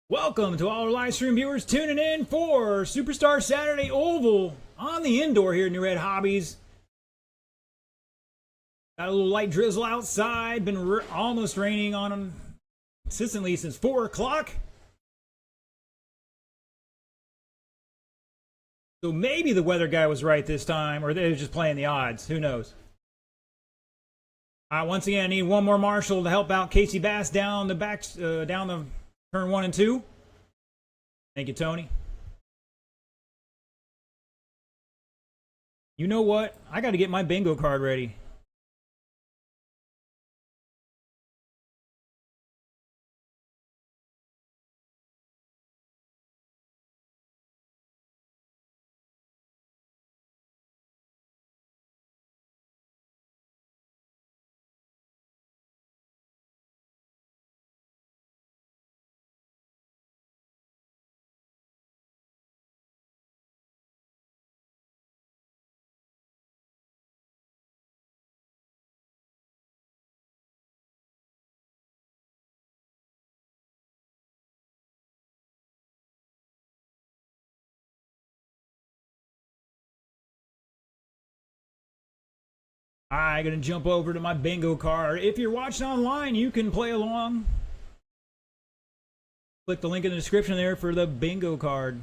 Welcome to all our live stream viewers tuning in for Superstar Saturday Oval on the indoor here at Newred Hobbies. Got a little light drizzle outside. Been almost raining on them consistently since 4 o'clock. So maybe the weather guy was right this time, or they were just playing the odds. Who knows? Once again, I need one more marshal to help out Casey Bass down the back, down the turn 1 and 2. Thank you, Tony. You know what? I got to get my bingo card ready. I'm going to jump over to my bingo card. If you're watching online, you can play along. Click the link in the description there for the bingo card.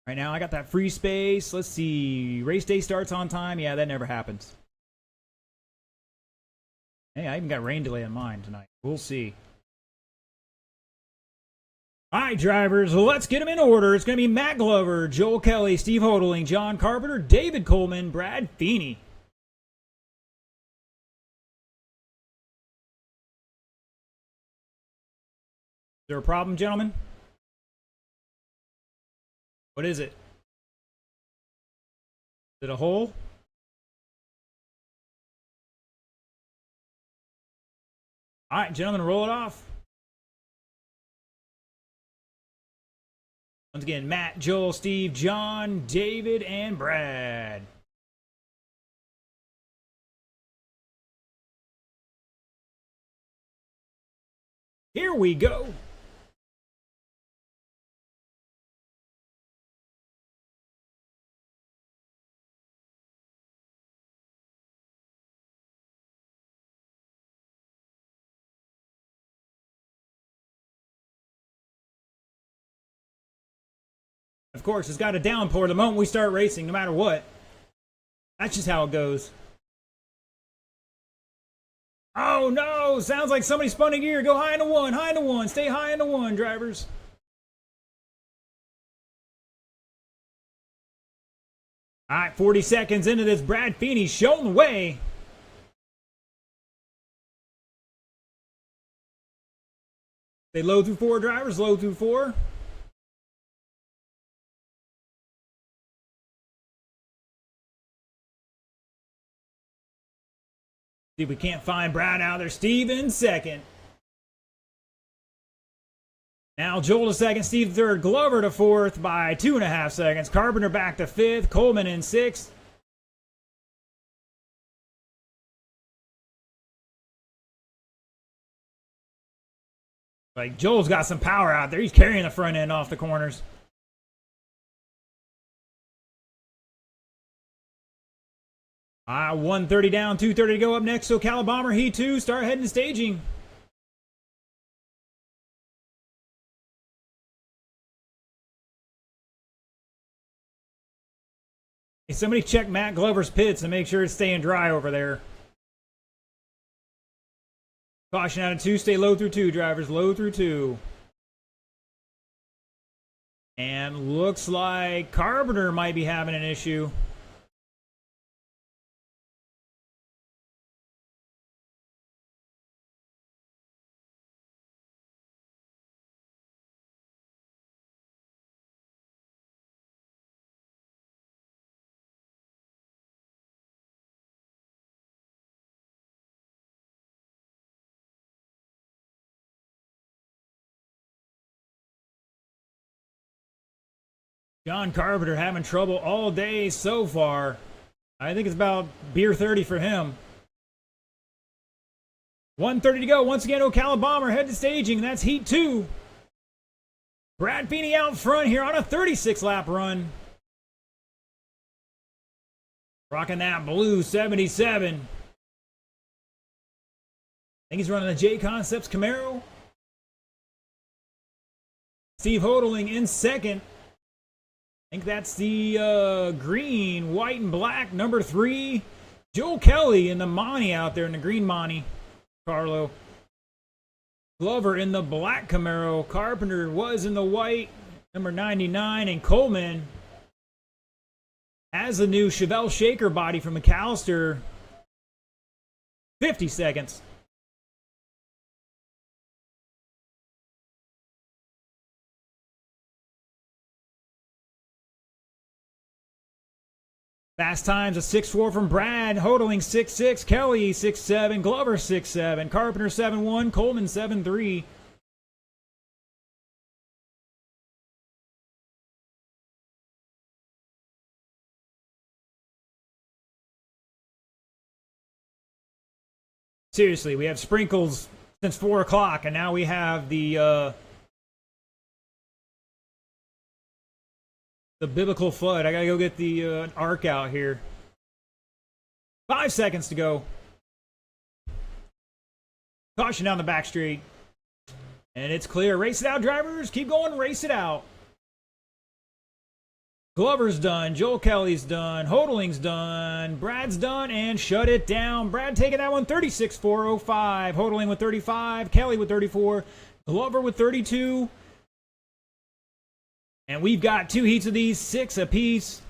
Right now, I got that free space. Let's see. Race day starts on time. Yeah, that never happens. Hey, I even got rain delay on mine tonight. We'll see. All right, drivers, let's get them in order. It's going to be Matt Glover, Joel Kelly, Steve Hodling, John Carpenter, David Coleman, Brad Feeney. Is there a problem, gentlemen? What is it? Is it a hole? All right, gentlemen, roll it off. Once again, Matt, Joel, Steve, John, David, and Brad. Here we go. Of course, it's got a downpour the moment we start racing, no matter what. That's just how it goes. Oh no! Sounds like somebody spun a gear. Go high into one, high into one. Stay high into one, drivers. All right, 40 seconds into this. Brad Feeney showing the way. They low through 4, drivers. Low through 4. See if we can't find Brad out there. Steve in second. Now Joel to second, Steve third, Glover to fourth by 2.5 seconds. Carpenter back to fifth, Coleman in sixth. Like, Joel's got some power out there. He's carrying the front end off the corners. 130 down, 230 to go up next. So Calabomber, he too, start heading to staging. Hey, somebody check Matt Glover's pits and make sure it's staying dry over there. Caution out of 2, stay low through 2, drivers, low through 2. And looks like Carpenter might be having an issue. John Carpenter having trouble all day so far. I think it's about beer 30 for him. 1:30 to go. Once again, Ocala Bomber head to staging. That's heat 2. Brad Feeney out front here on a 36-lap run. Rocking that blue 77. I think he's running the J Concepts Camaro. Steve Hodling in second. I think that's the green, white, and black, number 3. Joel Kelly in the Monty out there in the green Monty. Carlo. Glover in the black Camaro. Carpenter was in the white, number 99. And Coleman has the new Chevelle Shaker body from McAllister. 50 seconds. Fast times, a 6.4 from Brad. Hodling 6.6. Kelly 6.7. Glover 6.7. Carpenter 7.1. Coleman 7.3. Seriously, we have sprinkles since 4 o'clock, and now we have the biblical flood. I gotta go get the ark out here. 5 seconds to go. Caution down the back straight. And it's clear. Race it out, drivers. Keep going. Race it out. Glover's done. Joel Kelly's done. Hodling's done. Brad's done. And shut it down. Brad taking that one. 36.405. Hodling with 35. Kelly with 34. Glover with 32. And we've got 2 heats of these, 6 apiece.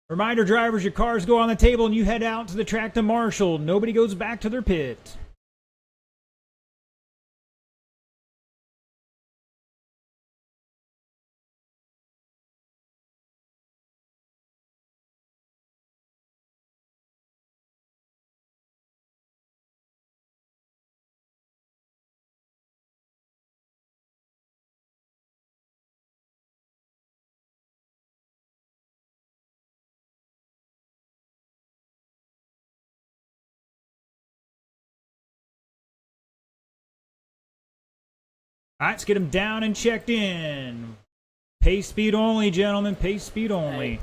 Reminder, drivers, your cars go on the table and you head out to the track to marshal. Nobody goes back to their pit. All right, let's get them down and checked in. Pace speed only, gentlemen. Pace speed only.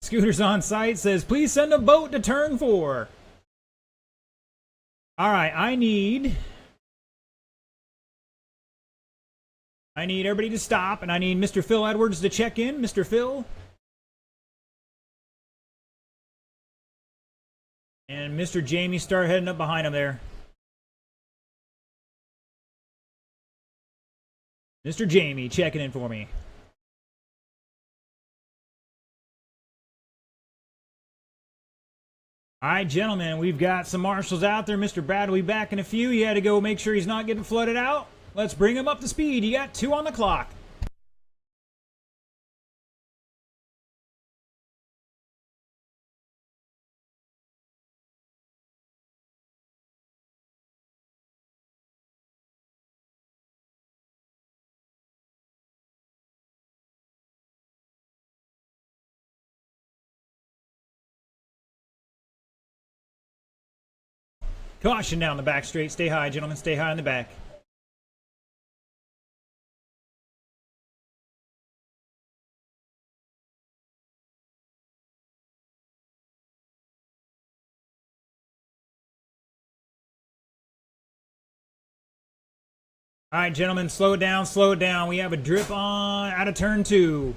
Scooters on site says, please send a boat to turn 4. All right, I need everybody to stop, and I need Mr. Phil Edwards to check in. Mr. Phil. And Mr. Jamie start heading up behind him there. Mr. Jamie checking in for me. All right, gentlemen, we've got some marshals out there. Mr. Brad will be back in a few. You had to go make sure he's not getting flooded out. Let's bring him up to speed. You got 2 on the clock. Caution down the back straight. Stay high, gentlemen. Stay high in the back. All right, gentlemen, slow it down, slow it down. We have a drip on out of turn 2.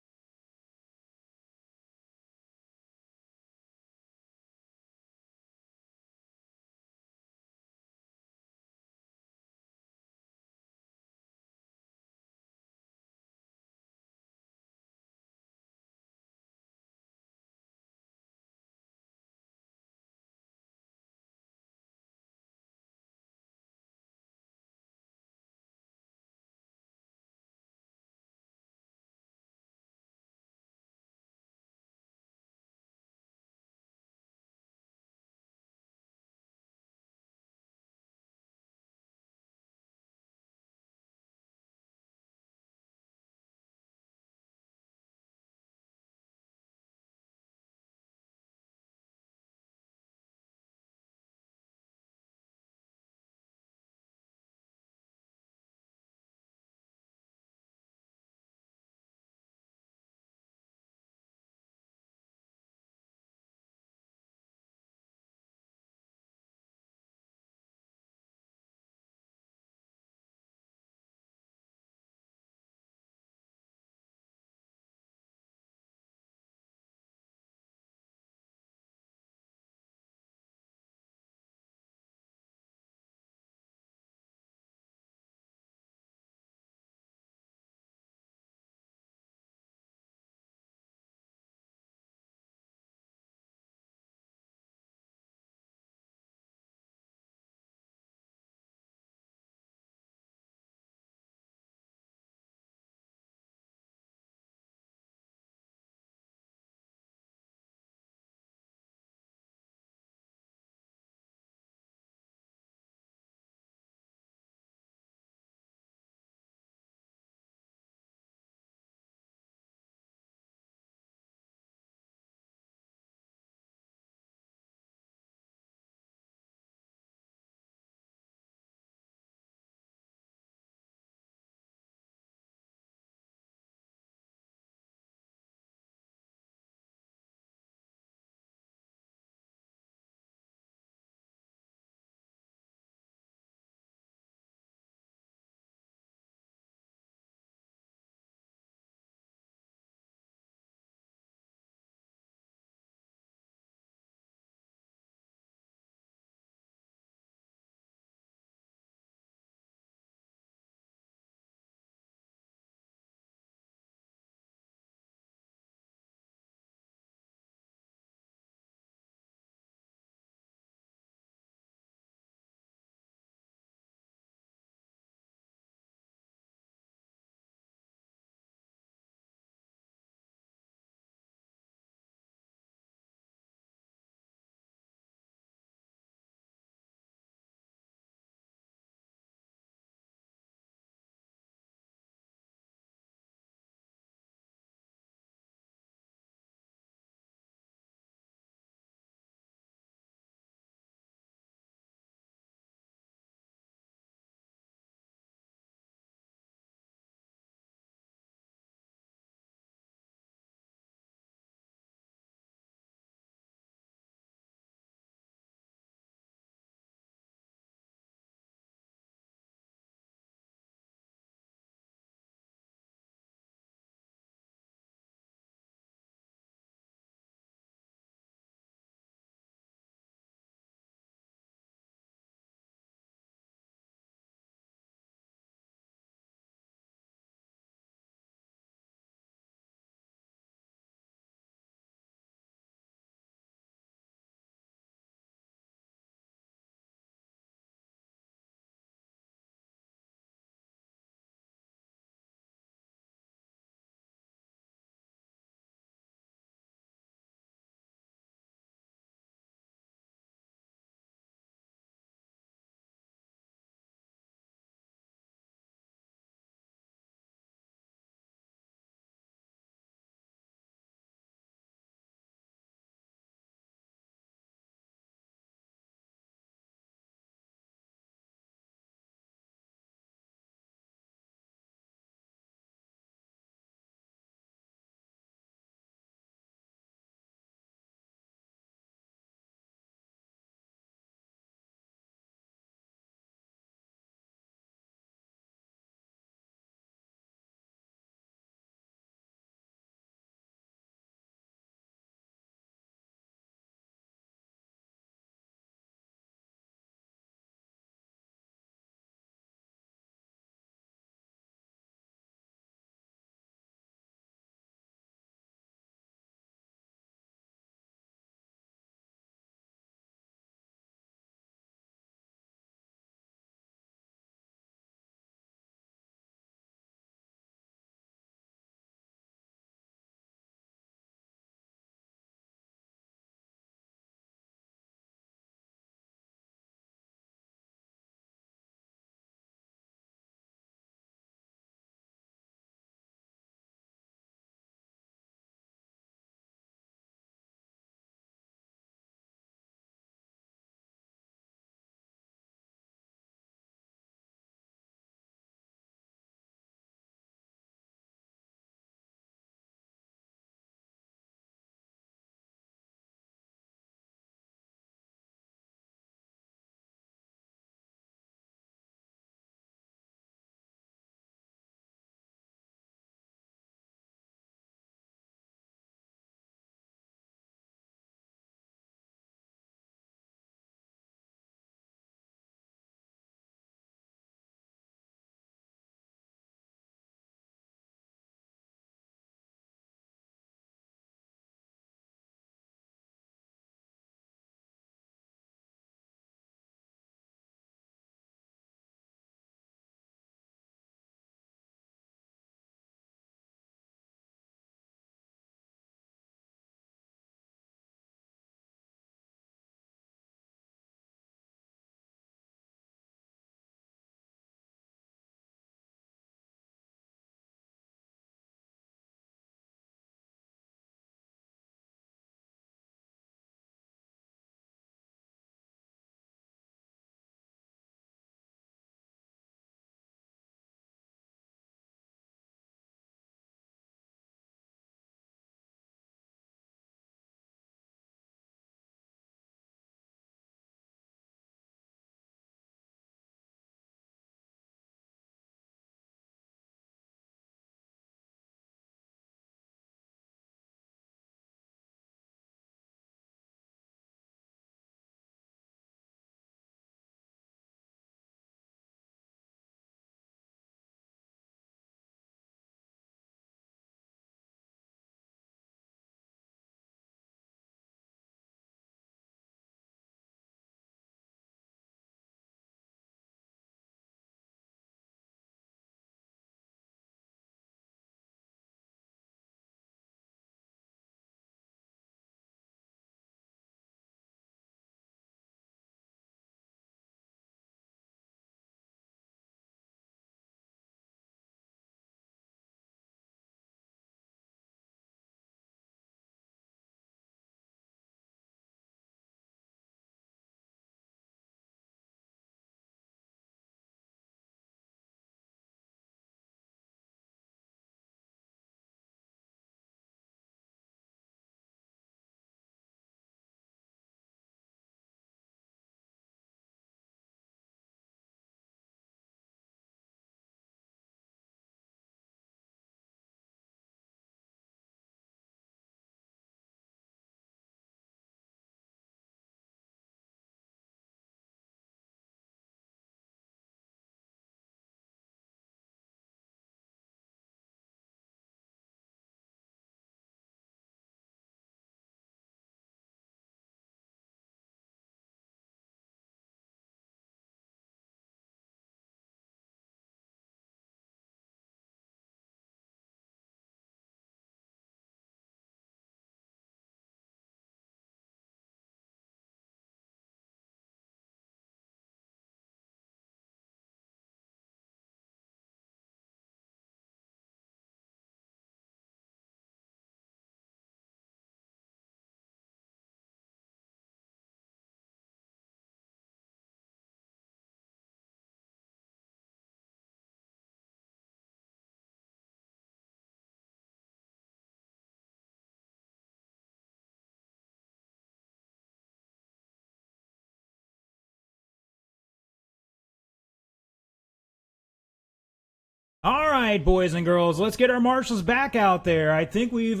All right, boys and girls, let's get our marshals back out there. I think we've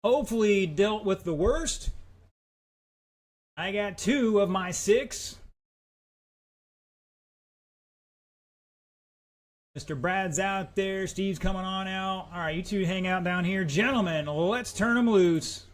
hopefully dealt with the worst. I got 2 of my 6. Mr. Brad's out there. Steve's coming on out. All right, you two hang out down here. Gentlemen, let's turn them loose.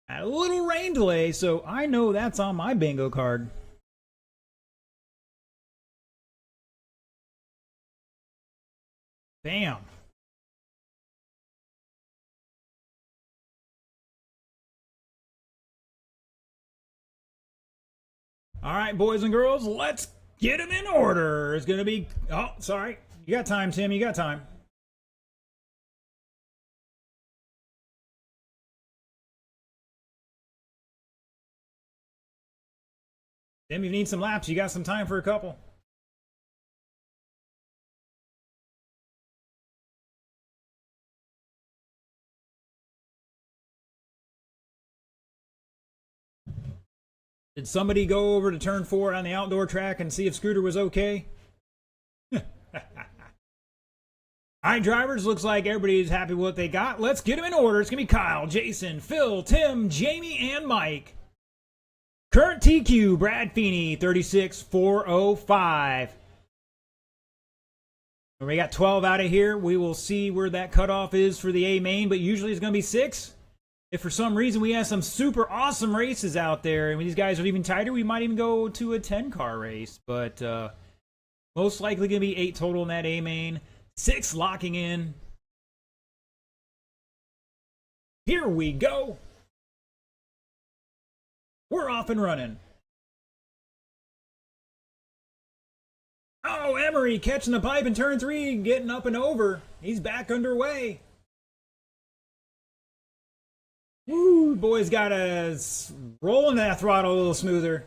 Had a little rain delay, so I know that's on my bingo card. Bam. All right, boys and girls, let's get them in order. It's going to be... Oh, sorry. You got time, Tim. You got time. Tim, you need some laps. You got some time for a couple. Did somebody go over to turn 4 on the outdoor track and see if Scooter was okay? All right, drivers, looks like everybody's happy with what they got. Let's get them in order. It's going to be Kyle, Jason, Phil, Tim, Jamie, and Mike. Current TQ, Brad Feeney, 36,405. And we got 12 out of here. We will see where that cutoff is for the A main, but usually it's going to be 6. If for some reason we have some super awesome races out there and these guys are even tighter, we might even go to a 10-car race. But most likely going to be 8 total in that A main. 6 locking in. Here we go. We're off and running. Oh, Emery catching the pipe in turn 3, getting up and over. He's back underway. Woo, boys got us rolling that throttle a little smoother.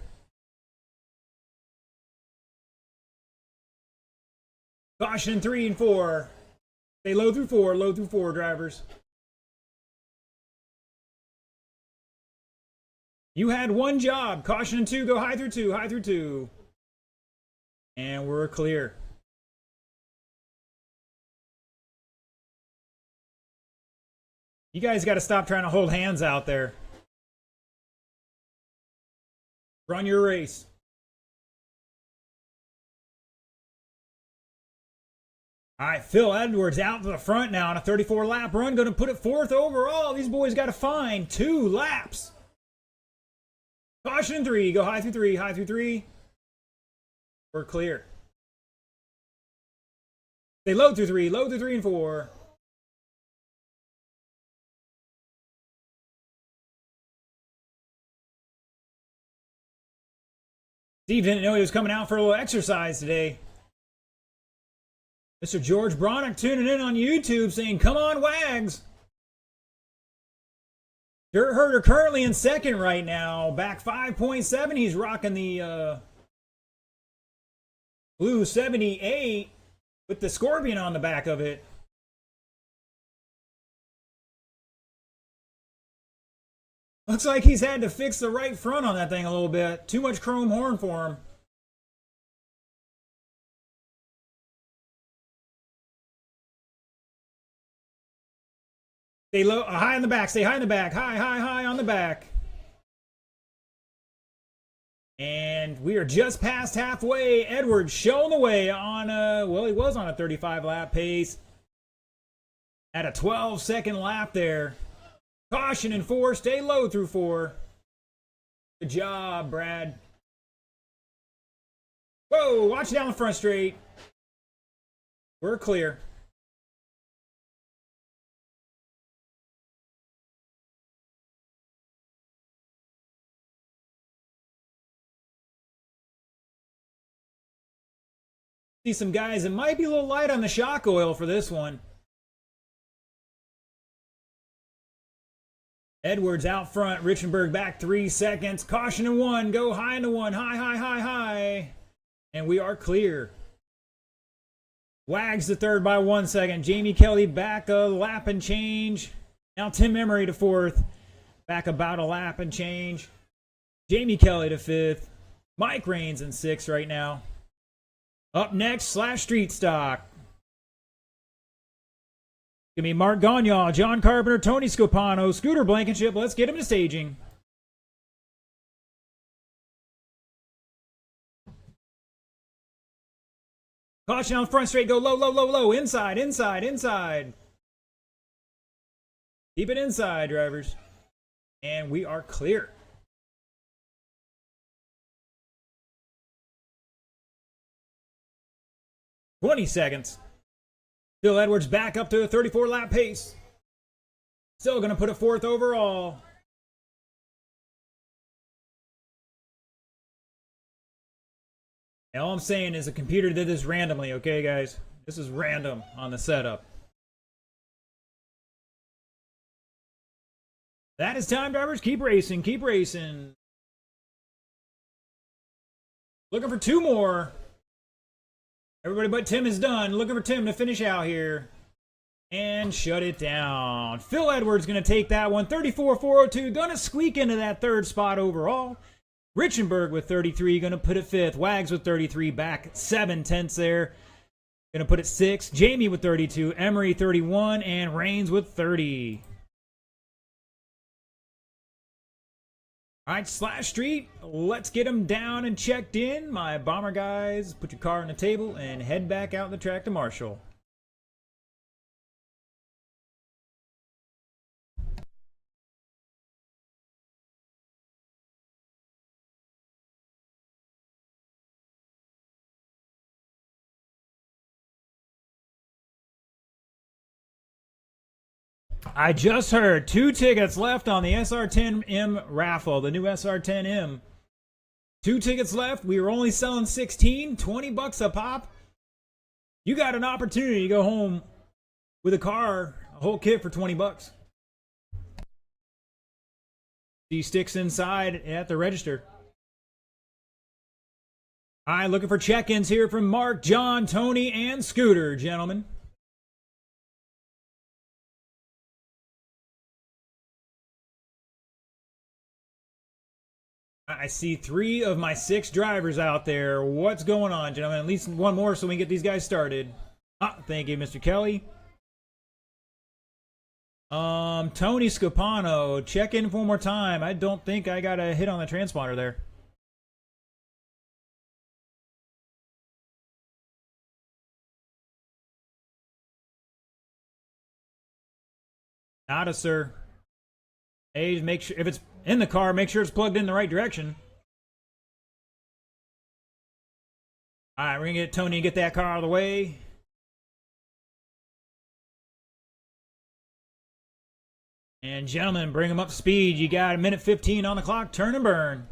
Caution 3 and 4. Stay low through 4, drivers. You had one job. Caution 2, go high through 2. And we're clear. You guys got to stop trying to hold hands out there. Run your race. All right, Phil Edwards out to the front now on a 34-lap run. Going to put it 4th overall. These boys got to find 2 laps. Caution 3. Go high through 3. We're clear. Stay low through 3 and 4. Steve didn't know he was coming out for a little exercise today. Mr. George Bronick tuning in on YouTube saying, come on, Wags. Dirt Herder currently in 2nd right now. Back 5.7. He's rocking the blue 78 with the Scorpion on the back of it. Looks like he's had to fix the right front on that thing a little bit. Too much chrome horn for him. Stay low, high on the back. Stay high in the back. High on the back. And we are just past halfway. Edwards showing the way on well, he was on a 35-lap pace. At a 12-second lap there. Caution in 4. Stay low through 4. Good job, Brad. Whoa, watch down the front straight. We're clear. See some guys that might be a little light on the shock oil for this one. Edwards out front. Richenberg back 3 seconds. Caution in 1. Go high into 1. High. And we are clear. Wags to third by 1 second. Jamie Kelly back a lap and change. Now Tim Emery to fourth. Back about a lap and change. Jamie Kelly to fifth. Mike Raines in sixth right now. Up next, Slash Street Stock. Give me Mark Gagnon, John Carpenter, Tony Scopano, Scooter Blankenship. Let's get him to staging. Caution on the front straight. Go low, low, low, low. Inside, inside, inside. Keep it inside, drivers. And we are clear. "20 seconds. Phil Edwards back up to a 34-lap pace. Still going to put a fourth overall. And all I'm saying is the computer did this randomly, okay, guys? This is random on the setup. That is time, drivers. Keep racing, keep racing. Looking for two more. Everybody but Tim is done. Looking for Tim to finish out here. And shut it down. Phil Edwards going to take that one. 34.402. Going to squeak into that third spot overall. Richenberg with 33. Going to put it fifth. Wags with 33. Back 7/10 there. Going to put it sixth. Jamie with 32. Emery 31. And Raines with 30. All right, Slash Street, let's get them down and checked in. My bomber guys, put your car on the table and head back out the track to Marshall. I just heard 2 tickets left on the SR10M raffle, the new SR10M. 2 tickets left. We were only selling 16, 20 bucks a pop. You got an opportunity to go home with a car, a whole kit for 20 bucks. See sticks inside at the register. All right, looking for check-ins here from Mark, John, Tony, and Scooter, gentlemen. I see 3 of my 6 drivers out there. What's going on, gentlemen? At least one more so we can get these guys started. Thank you, Mr. Kelly. Tony Scopano, check in for one more time. I don't think I got a hit on the transponder there. Nada, sir. Hey, make sure if it's in the car, make sure it's plugged in the right direction. All right, we're gonna get Tony and get that car out of the way. And gentlemen, bring them up to speed. You got a minute 15 on the clock. Turn and burn.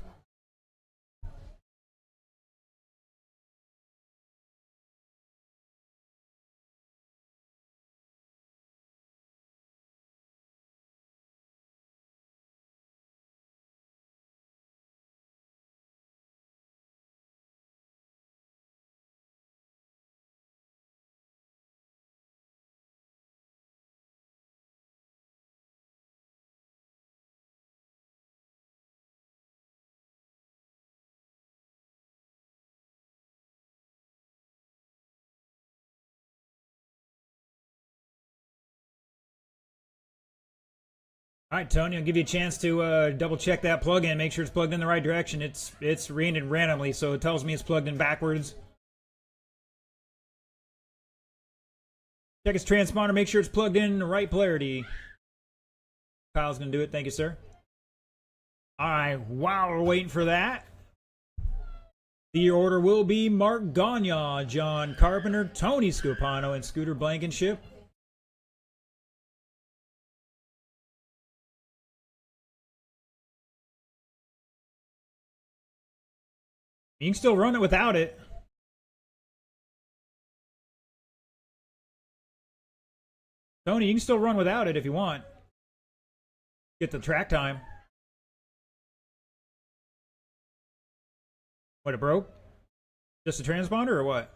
All right, Tony, I'll give you a chance to double check that plug-in, make sure it's plugged in the right direction. It's reading randomly, so it tells me it's plugged in backwards. Check its transponder, make sure it's plugged in the right polarity. Kyle's going to do it. Thank you, sir. All right, while we're waiting for that, the order will be Mark Gagnon, John Carpenter, Tony Scopano, and Scooter Blankenship. You can still run it without it. Tony, you can still run without it if you want. Get the track time. What, it broke? Just a transponder or what?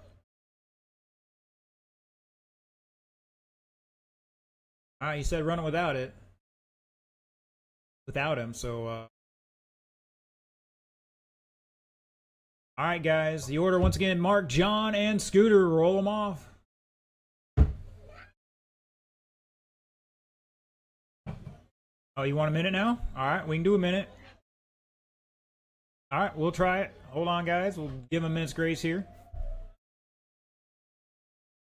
He said run it without it. Without him, so alright guys, the order once again, Mark, John, and Scooter. Roll them off. Oh, you want a minute now? Alright, we can do a minute. Alright, we'll try it. Hold on guys, we'll give him a minute's grace here.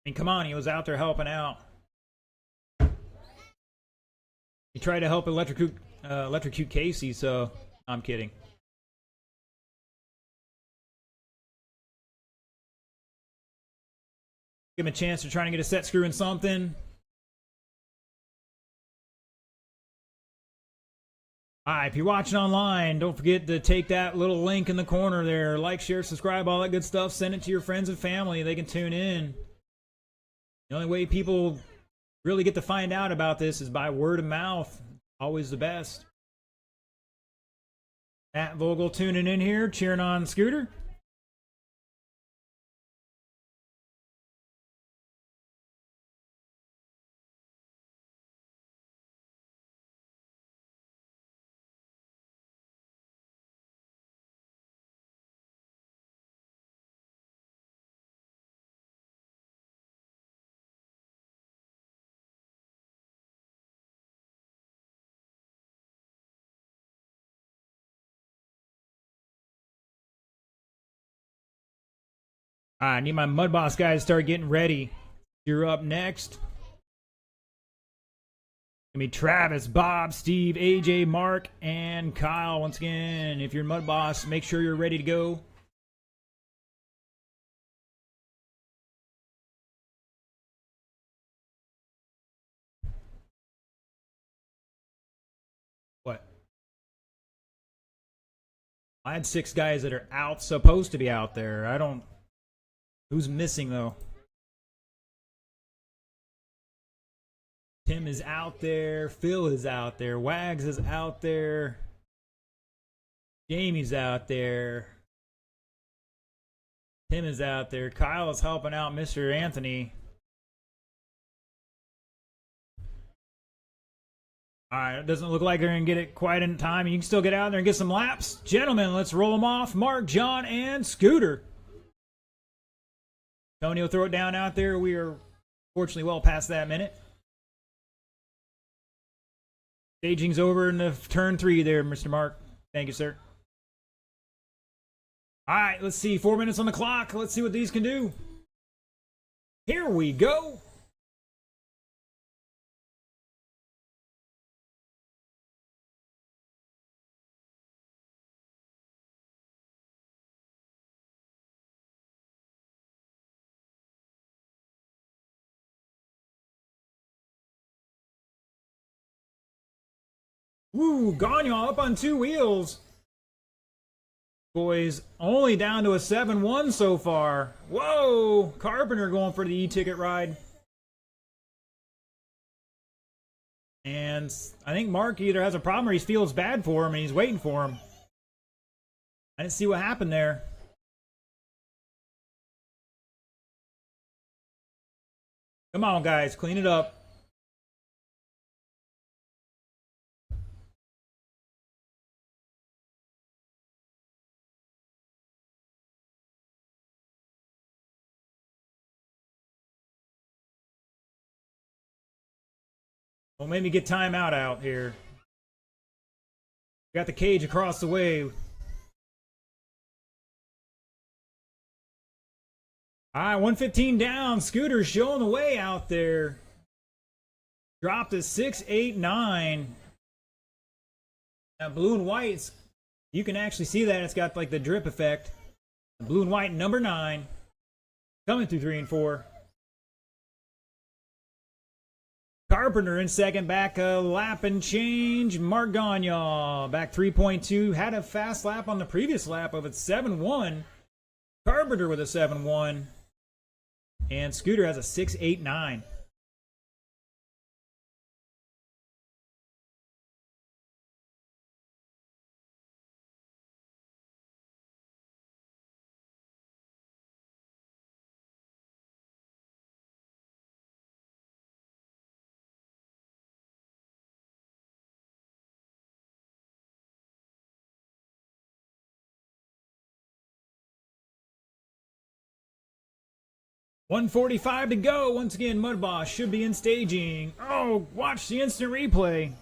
I mean, come on, he was out there helping out. He tried to help electrocute Casey, so I'm kidding. Give him a chance to try and get a set screw in something. Alright, if you're watching online, don't forget to take that little link in the corner there. Like, share, subscribe, all that good stuff. Send it to your friends and family. They can tune in. The only way people really get to find out about this is by word of mouth. Always the best. Matt Vogel tuning in here, cheering on Scooter. I need my Mud Boss guys to start getting ready. You're up next. Gonna be Travis, Bob, Steve, AJ, Mark, and Kyle. Once again, if you're Mud Boss, make sure you're ready to go. What? I had 6 guys that are out, supposed to be out there. I don't... Who's missing, though? Tim is out there. Phil is out there. Wags is out there. Jamie's out there. Tim is out there. Kyle is helping out Mr. Anthony. Alright, it doesn't look like they're going to get it quite in time. You can still get out there and get some laps. Gentlemen, let's roll them off. Mark, John, and Scooter. Tony will throw it down out there. We are fortunately well past that minute. Staging's over in the turn 3 there, Mr. Mark. Thank you, sir. Alright, let's see. 4 minutes on the clock. Let's see what these can do. Here we go. Woo, Gagnon up on 2 wheels. Boys, only down to a 7-1 so far. Whoa, Carpenter going for the e-ticket ride. And I think Mark either has a problem or he feels bad for him and he's waiting for him. I didn't see what happened there. Come on, guys, clean it up. Well, maybe get timeout out here. Got the cage across the way. Alright, 115 down. Scooter showing the way out there. Dropped to 6.89. Now, blue and white, you can actually see that it's got like the drip effect. Blue and white, number 9. Coming through 3 and 4. Carpenter in second, back a lap and change. Mark Gagnon back 3.2. Had a fast lap on the previous lap of a 7-1. Carpenter with a 7-1. And Scooter has a 6.89. 1:45 to go. Once again, Mudboss should be in staging. Oh, watch the instant replay.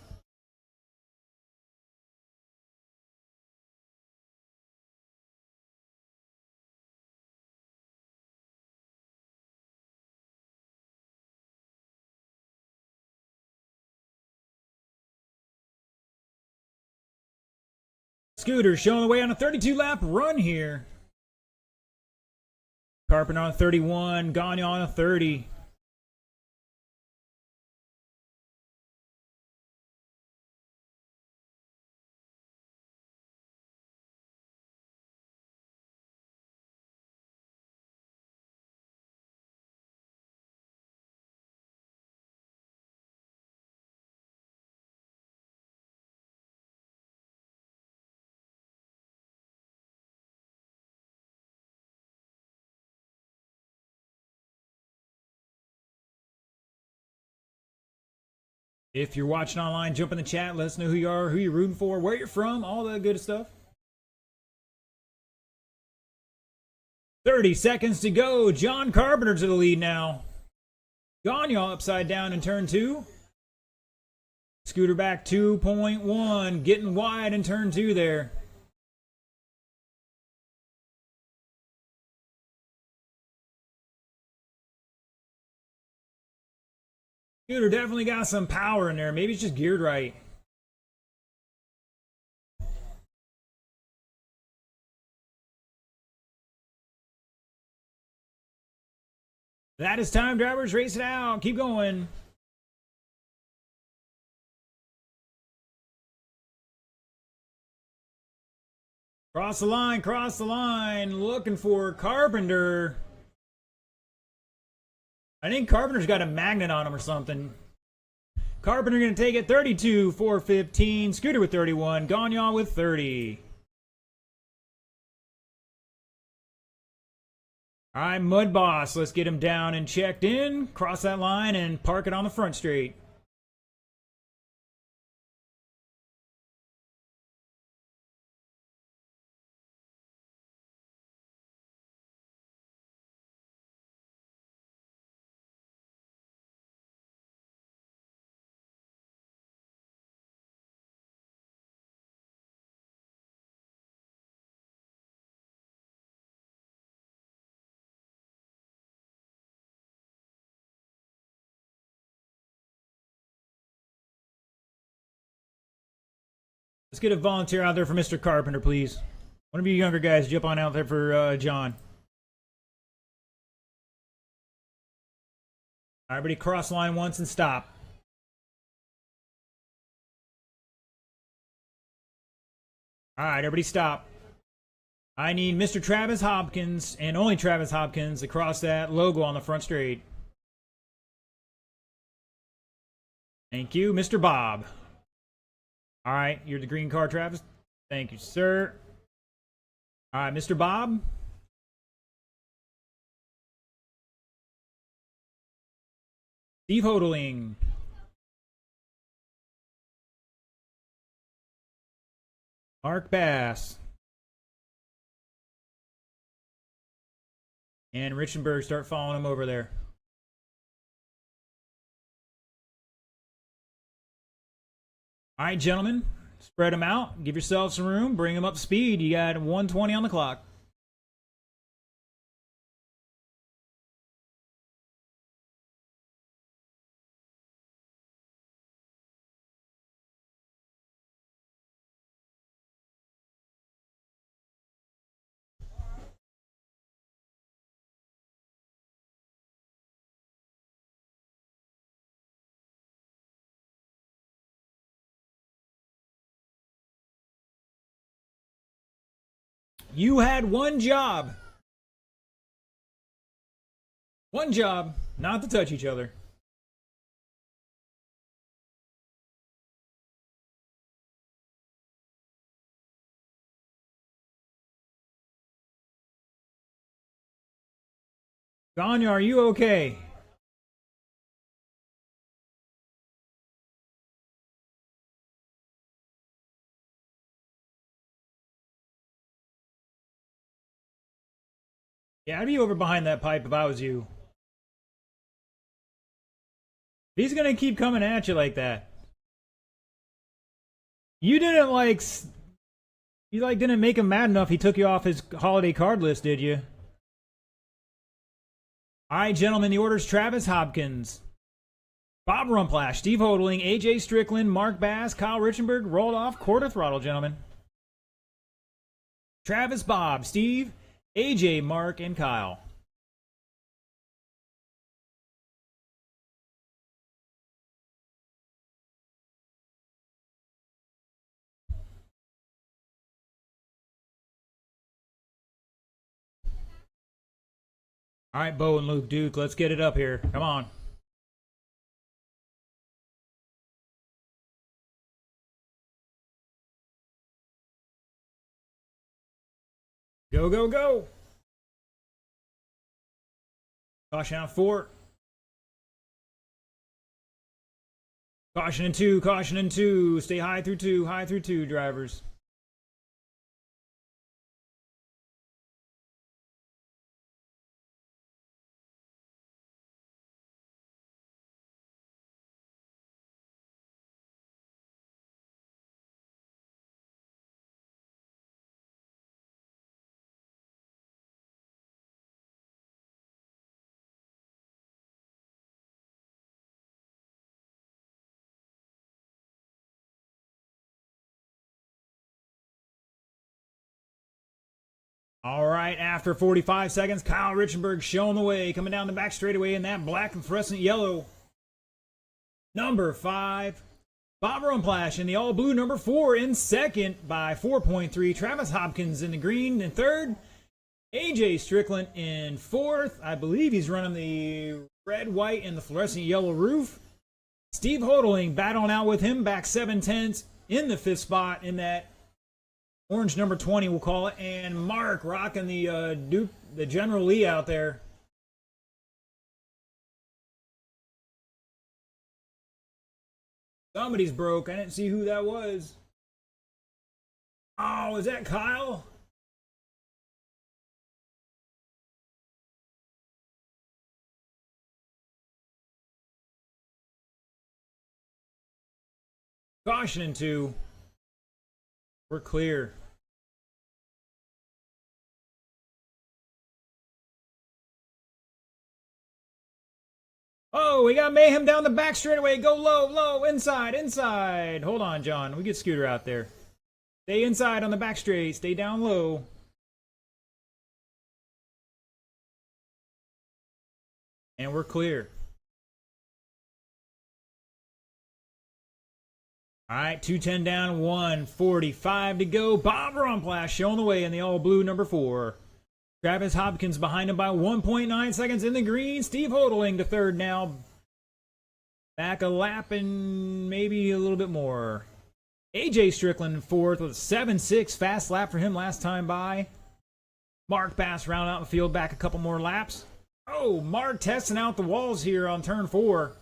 Scooter showing the way on a 32-lap run here. Carpenter on a 31, Gagne on a 30. If you're watching online, jump in the chat. Let us know who you are, who you're rooting for, where you're from, all that good stuff. 30 seconds to go. John Carpenter to the lead now. Gagne upside down in turn 2. Scooter back 2.1. Getting wide in turn 2 there. Scooter definitely got some power in there. Maybe it's just geared right. That is time, drivers. Race it out. Keep going. Cross the line, cross the line. Looking for Carpenter. I think Carpenter's got a magnet on him or something. Carpenter going to take it 32, 415. Scooter with 31. Gagne with 30. All right, Mud Boss. Let's get him down and checked in. Cross that line and park it on the front straight. Let's get a volunteer out there for Mr. Carpenter, please. One of you younger guys, jump on out there for John. All right, everybody cross line once and stop. All right, everybody stop. I need Mr. Travis Hopkins, and only Travis Hopkins, across that logo on the front straight. Thank you, Mr. Bob. All right, you're the green car, Travis. Thank you, sir. All right, Mr. Bob. Steve Hodling. Mark Bass. And Richenberg, start following him over there. All right, gentlemen, spread them out. Give yourselves some room. Bring them up to speed. You got 120 on the clock. You had one job. One job, not to touch each other. Gagne, are you okay? Yeah, I'd be over behind that pipe if I was you. He's gonna keep coming at you like that. You didn't like... You like didn't make him mad enough he took you off his holiday card list, did you? Alright, gentlemen, the order's Travis Hopkins, Bob Rumplash, Steve Hodling, AJ Strickland, Mark Bass, Kyle Richenberg, rolled off, quarter throttle, gentlemen. Travis, Bob, Steve, AJ, Mark, and Kyle. All right, Bo and Luke Duke, let's get it up here. Come on. Go, go, go. Caution out 4. Caution in 2, caution in 2. Stay high through 2, drivers. All right, after 45 seconds, Kyle Richenberg showing the way, coming down the back straightaway in that black and fluorescent yellow. Number 5, Bob Rumplash in the all blue. Number 4 in second by 4.3. Travis Hopkins in the green in third. AJ Strickland in fourth. I believe he's running the red, white, and the fluorescent yellow roof. Steve Hodling battling out with him, back 7/10 in the 5th spot in that orange number 20, we'll call it. And Mark rocking the Duke, the General Lee out there. Somebody's broke. I didn't see who that was. Oh, is that Kyle? Caution in 2. We're clear. Oh, we got mayhem down the back straightaway. Go low, low, inside, inside. Hold on, John. We get Scooter out there. Stay inside on the back straight. Stay down low. And we're clear. All right, 210 down, 145 to go. Bob Rumplash showing the way in the all blue number 4. Travis Hopkins behind him by 1.9 seconds in the green. Steve Hodling to third now. Back a lap and maybe a little bit more. AJ Strickland in fourth with a 7.6 fast lap for him last time by. Mark Bass round out the field, back a couple more laps. Oh, Mark testing out the walls here on turn 4.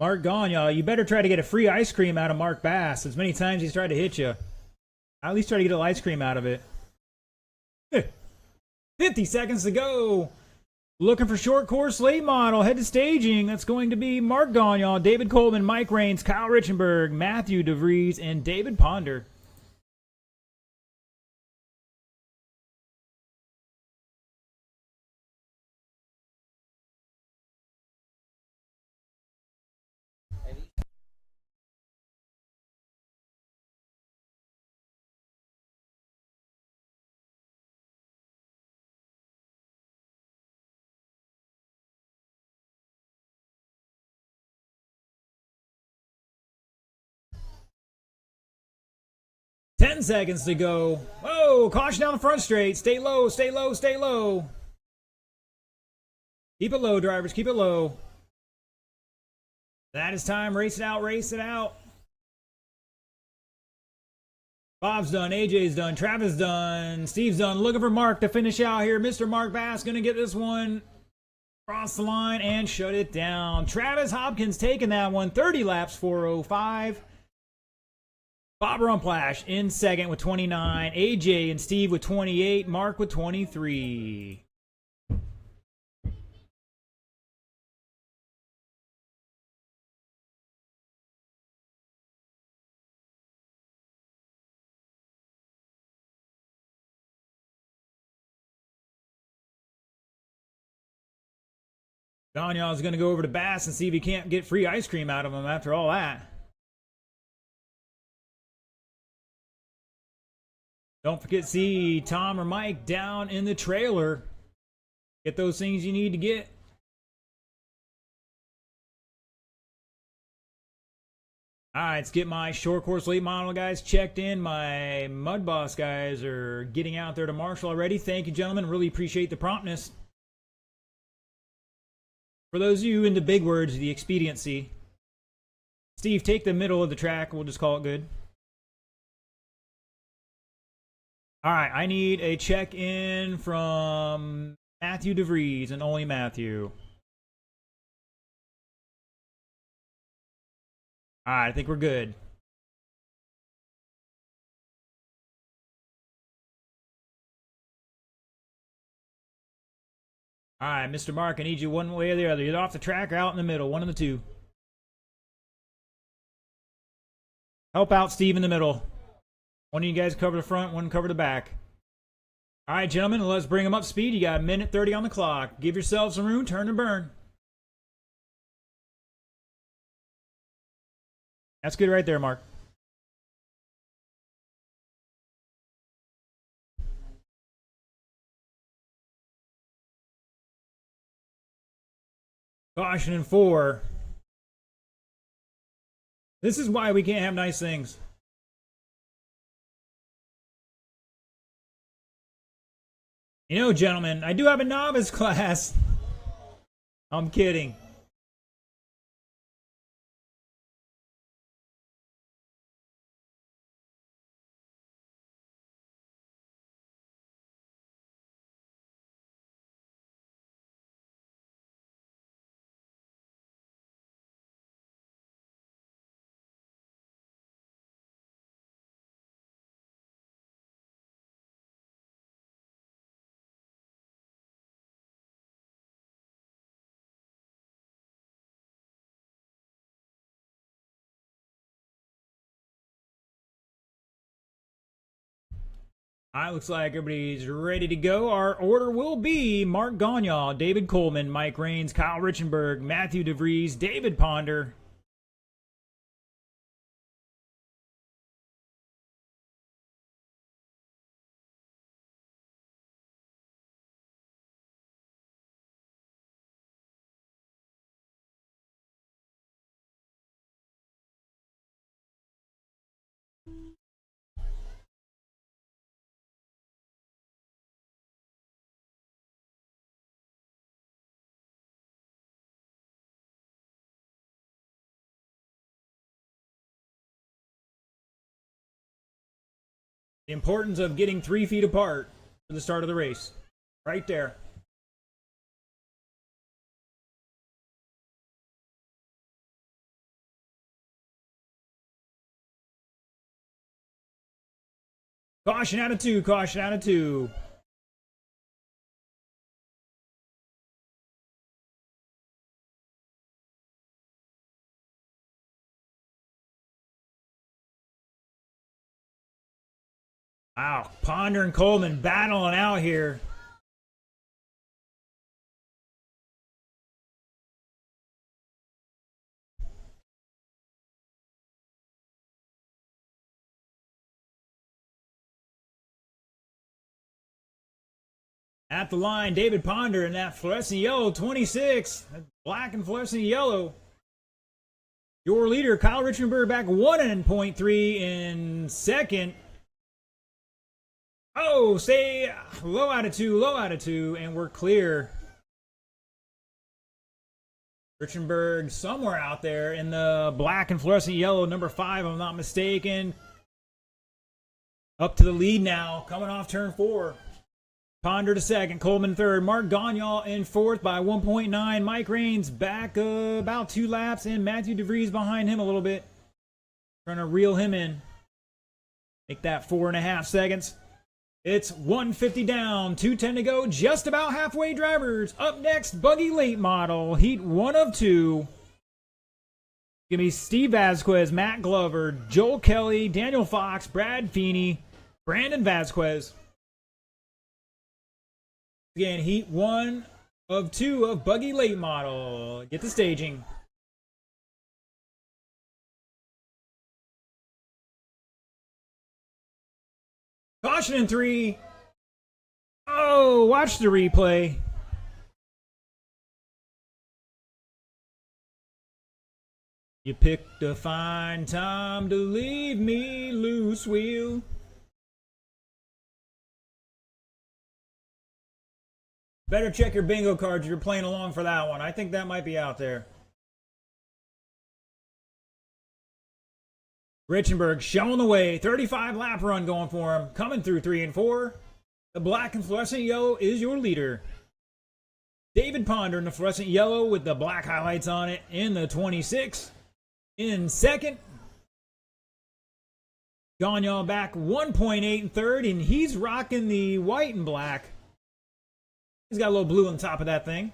Mark gone, y'all. You better try to get a free ice cream out of Mark Bass. As many times he's tried to hit you, at least try to get a little ice cream out of it. 50 seconds to go. Looking for short course late model. Head to staging. That's going to be Mark gone, y'all. David Coleman, Mike Raines, Kyle Richenberg, Matthew DeVries, and David Ponder. Ten seconds to go. Whoa, caution down the front straight. Stay low, stay low, stay low. Keep it low, drivers. Keep it low. That is time. Race it out, race it out. Bob's done, AJ's done, Travis done, Steve's done. Looking for Mark to finish out here. Mr. Mark Bass gonna get this one across the line and shut it down. Travis Hopkins taking that one, 30 laps, 4:05. Bob Rumplash in second with 29. AJ and Steve with 28. Mark with 23. Gagnon is going to go over to Bass and see if he can't get free ice cream out of him after all that. Don't forget to see Tom or Mike down in the trailer. Get those things you need to get. All right, let's get my short course late model guys checked in. My Mud Boss guys are getting out there to Marshall already. Thank you, gentlemen. Really appreciate the promptness. For those of you into big words, the expediency. Steve, take the middle of the track. We'll just call it good. All right, I need a check-in from Matthew DeVries and only Matthew. All right, I think we're good. All right, Mr. Mark, I need you one way or the other. Either off the track or out in the middle, one of the two. Help out Steve in the middle. One of you guys cover the front, one cover the back. All right, gentlemen, let's bring them up speed. You got 1:30 on the clock. Give yourselves some room, turn and burn. That's good right there, Mark. Caution in 4. This is why we can't have nice things. You know, gentlemen, I do have a novice class. I'm kidding. All right, looks like everybody's ready to go. Our order will be Mark Gagnon, David Coleman, Mike Raines, Kyle Richenberg, Matthew DeVries, David Ponder. The importance of getting 3 feet apart for the start of the race. Right there. Caution out of 2, caution out of 2. Wow, Ponder and Coleman battling out here. At the line, David Ponder in that fluorescent yellow, 26. Black and fluorescent yellow. Your leader, Kyle Richenberg, back 1.3 in second. Oh, stay low out of 2, and we're clear. Richenberg somewhere out there in the black and fluorescent yellow, number 5, if I'm not mistaken. Up to the lead now, coming off turn 4. Ponder to second, Coleman third, Mark Gagnol in fourth by 1.9. Mike Raines back about 2 laps, and Matthew DeVries behind him a little bit. Trying to reel him in. Make that 4.5 seconds. It's 150 down, 210 to go, just about halfway, drivers. Up next, Buggy Late Model, heat 1 of 2. Give me Steve Vasquez, Matt Glover, Joel Kelly, Daniel Fox, Brad Feeney, Brandon Vasquez. Again, heat 1 of 2 of Buggy Late Model. Get the staging. Caution in 3. Oh, watch the replay. You picked a fine time to leave me loose, wheel. Better check your bingo cards if you're playing along for that one. I think that might be out there. Richenberg showing the way. 35 lap run going for him. Coming through 3 and 4. The black and fluorescent yellow is your leader. David Ponder in the fluorescent yellow with the black highlights on it in the 26. In second. Gagnol back 1.8 in third, and he's rocking the white and black. He's got a little blue on top of that thing.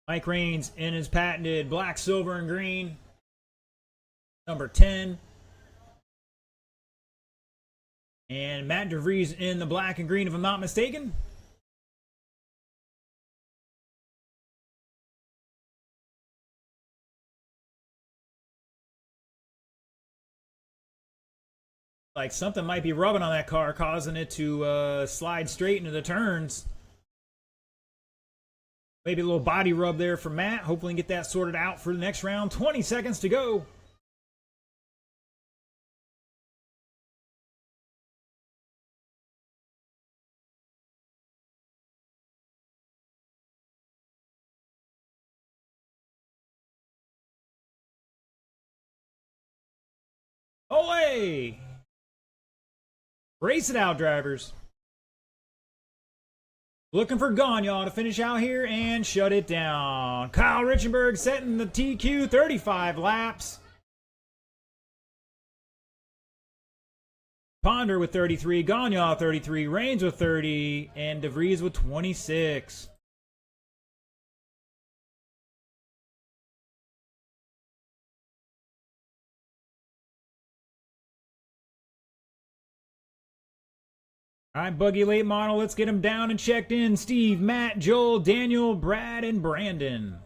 Mike Raines in his patented black, silver, and green. Number 10. And Matt DeVries in the black and green, if I'm not mistaken. Like something might be rubbing on that car, causing it to slide straight into the turns. Maybe a little body rub there for Matt. Hopefully get that sorted out for the next round. 20 seconds to go. Ole! Race it out, drivers. Looking for Gagnol to finish out here and shut it down. Kyle Richenberg setting the TQ, 35 laps. Ponder with 33, Gagnol 33, Raines with 30, and DeVries with 26. All right, Buggy Late Model, let's get them down and checked in. Steve, Matt, Joel, Daniel, Brad, and Brandon.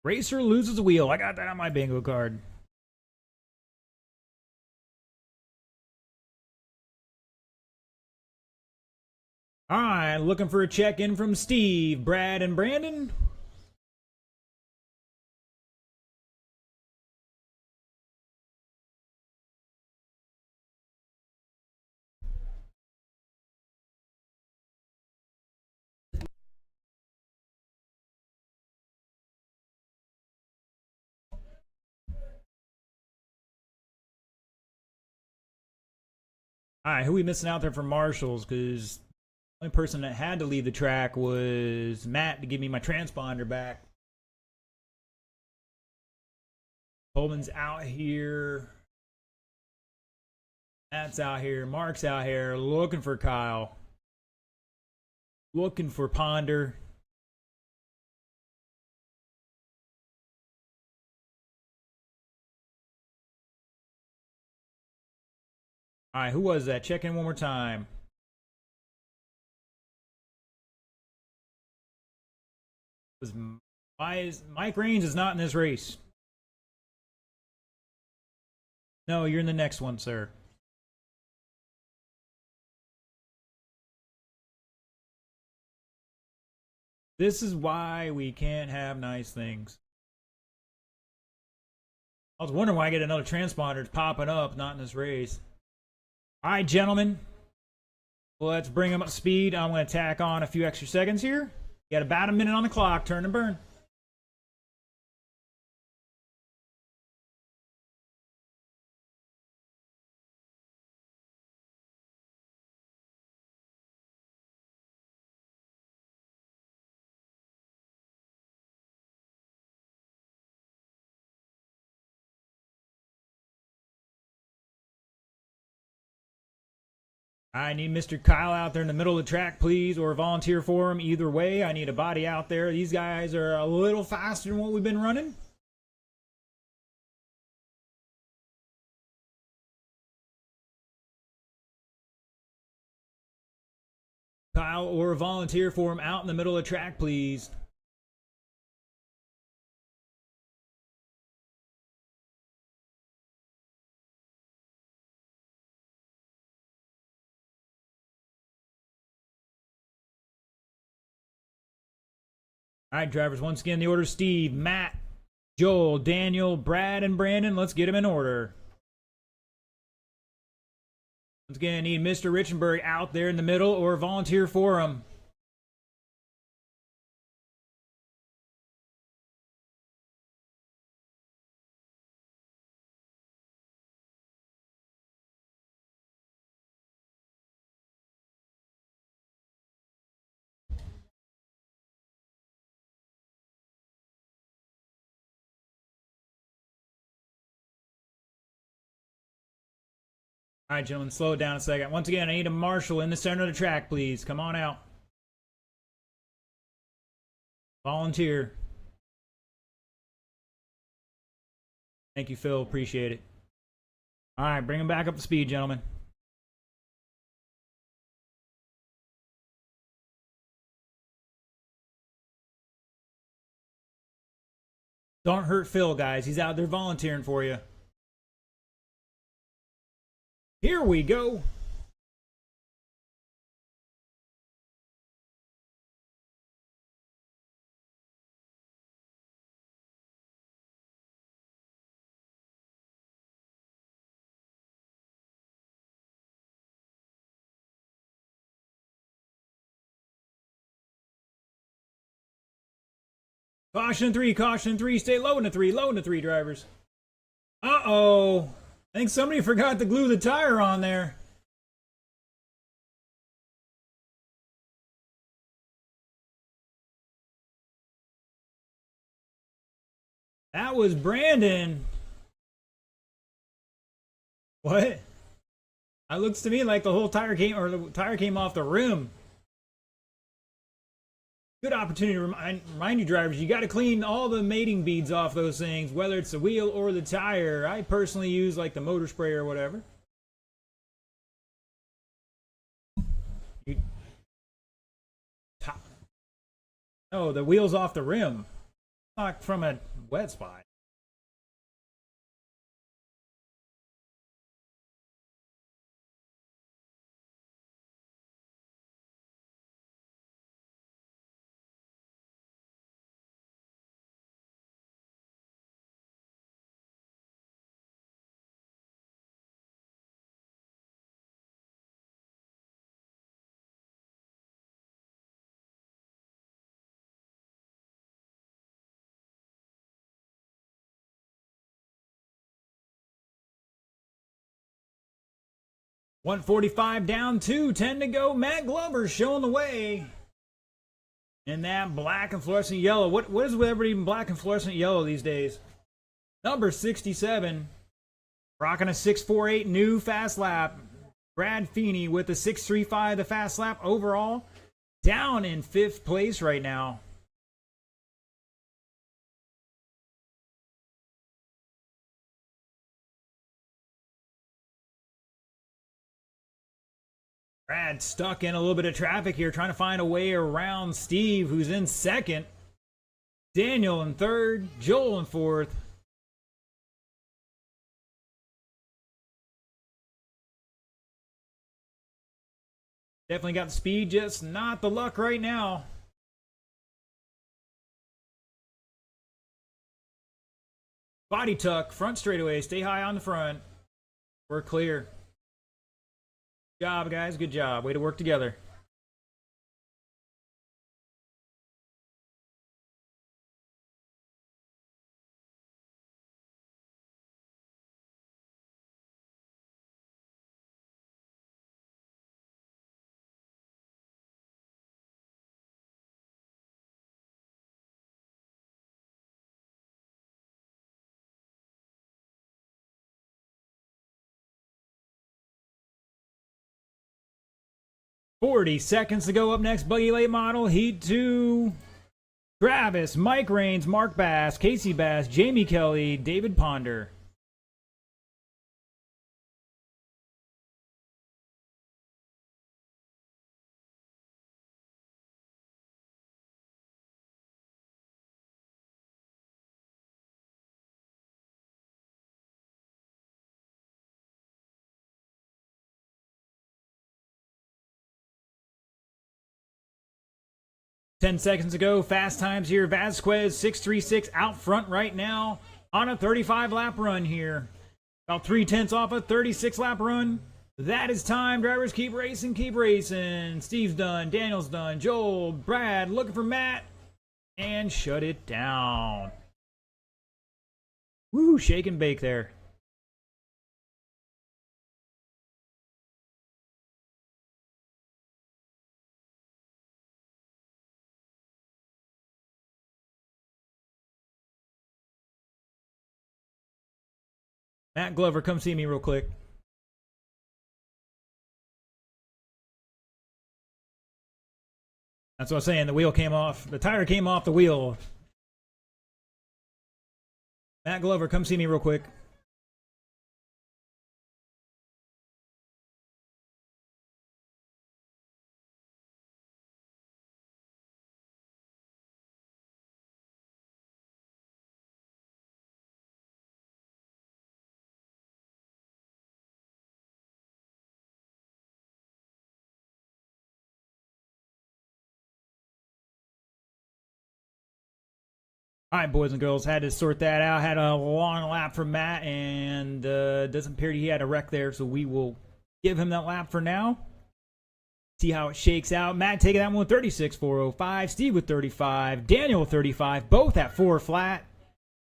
Racer loses wheel. I got that on my bingo card. All right, looking for a check-in from Steve, Brad, and Brandon. All right, who we missing out there for marshals? Because the only person that had to leave the track was Matt to give me my transponder back. Coleman's out here. Matt's out here. Mark's out here. Looking for Kyle. Looking for Ponder. All right, who was that? Check in one more time. Mike Raines is not in this race. No, you're in the next one, sir. This is why we can't have nice things. I was wondering why I get another transponder popping up, not in this race. All right, gentlemen. Let's bring them up to speed. I'm going to tack on a few extra seconds here. You got about a minute on the clock. Turn and burn. I need Mr. Kyle out there in the middle of the track, please, or volunteer for him. Either way, I need a body out there. These guys are a little faster than what we've been running. Kyle or volunteer for him out in the middle of the track, please. All right, drivers, once again, the order: Steve, Matt, Joel, Daniel, Brad, and Brandon. Let's get them in order. Once again, I need Mr. Richenberg out there in the middle or volunteer for him. All right, gentlemen, slow it down a second. Once again, I need a marshal in the center of the track, please. Come on out. Volunteer. Thank you, Phil. Appreciate it. All right, bring him back up to speed, gentlemen. Don't hurt Phil, guys. He's out there volunteering for you. Here we go. Caution 3, caution 3. Stay low in the 3, low in the 3, drivers. Uh-oh. I think somebody forgot to glue the tire on there. That was Brandon. What? That looks to me like the whole tire came, or the tire came off the rim. Good opportunity to remind you, drivers, you got to clean all the mating beads off those things, whether it's the wheel or the tire. I personally use like the motor spray or whatever. Oh, the wheel's off the rim. Not from a wet spot. $145 down, 2:10 to go. Matt Glover's showing the way. In that black and fluorescent yellow. What is with everybody in black and fluorescent yellow these days? Number 67. Rocking a 6.48 new fast lap. Brad Feeney with a 6.35 the fast lap overall. Down in 5th place right now. Brad stuck in a little bit of traffic here, trying to find a way around Steve, who's in 2nd. Daniel in 3rd. Joel in 4th. Definitely got the speed, just not the luck right now. Body tuck, front straightaway, stay high on the front. We're clear. Good job, guys. Good job. Way to work together. $40 to go. Up next, Buggy Late Model, Heat 2. Travis, Mike Raines, Mark Bass, Casey Bass, Jamie Kelly, David Ponder. $10 to go. Fast times here. Vasquez 636 out front right now on a 35 lap run here. About 3/10 off a 36 lap run. That is time. Drivers keep racing, keep racing. Steve's done. Daniel's done. Joel, Brad, looking for Matt. And shut it down. Woo, shake and bake there. Matt Glover, come see me real quick. That's what I was saying. The wheel came off. The tire came off the wheel. Matt Glover, come see me real quick. All right, boys and girls, had to sort that out. Had a long lap from Matt, and doesn't appear he had a wreck there, so we will give him that lap for now. See how it shakes out. Matt taking that one with 36.405. Steve with 35. Daniel with 35. Both at 4 flat.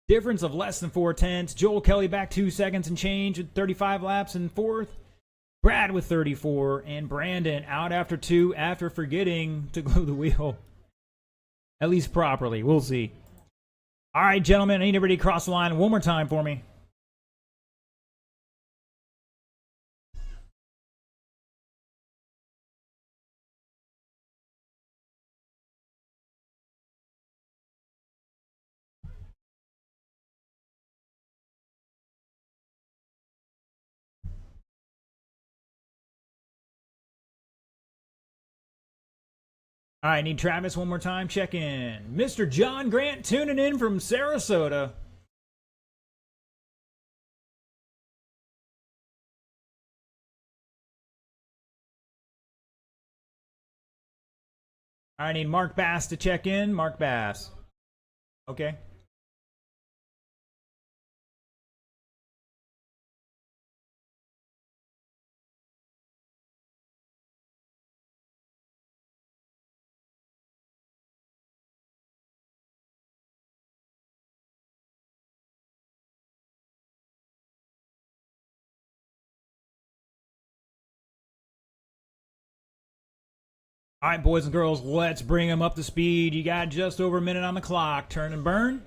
Difference of less than 4/10. Joel Kelly back 2 seconds and change with 35 laps in 4th. Brad with 34. And Brandon out after 2 after forgetting to glue the wheel. At least properly. We'll see. All right, gentlemen, I need everybody to cross the line one more time for me. All right, need Travis one more time. Check in. Mr. John Grant tuning in from Sarasota. All right, I need Mark Bass to check in. Mark Bass. Okay. All right, boys and girls, let's bring them up to speed. You got just over a minute on the clock. Turn and burn.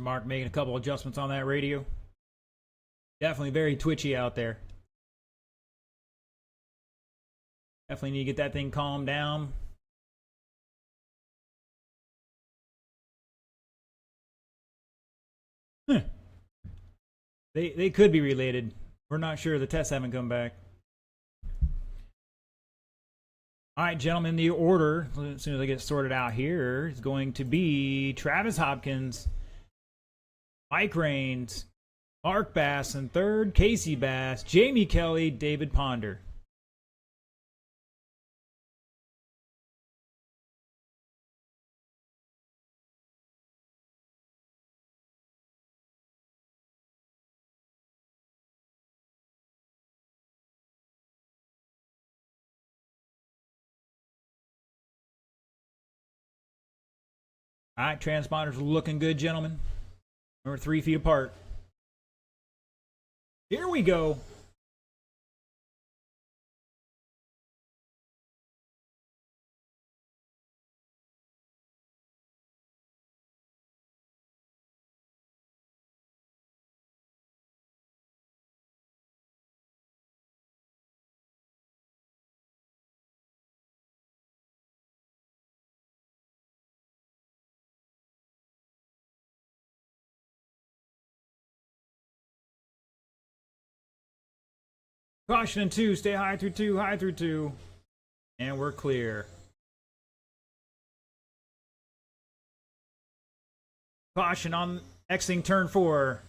Mark making a couple adjustments on that radio. Definitely very twitchy out there. Definitely need to get that thing calmed down. They could be related. We're not sure. The tests haven't come back. All right, gentlemen, the order, as soon as I get sorted out here, is going to be Travis Hopkins, Mike Raines, Mark Bass in third, Casey Bass, Jamie Kelly, David Ponder. All right, transponders looking good, gentlemen. We're 3 feet apart. Here we go. Caution in 2, stay high through 2, high through 2. And we're clear. Caution on exiting turn 4.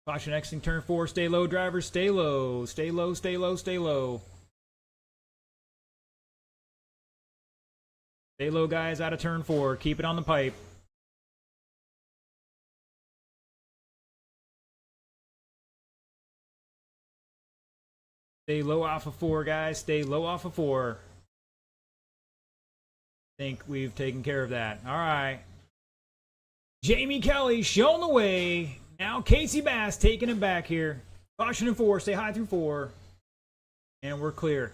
Caution exiting turn 4. Stay low, drivers. Stay low. Stay low, stay low, stay low. Stay low, guys, out of turn 4. Keep it on the pipe. Stay low off of 4, guys. Stay low off of 4. Think we've taken care of that. All right. Jamie Kelly showing the way. Now Casey Bass taking it back here. Caution in 4. Stay high through 4. And we're clear.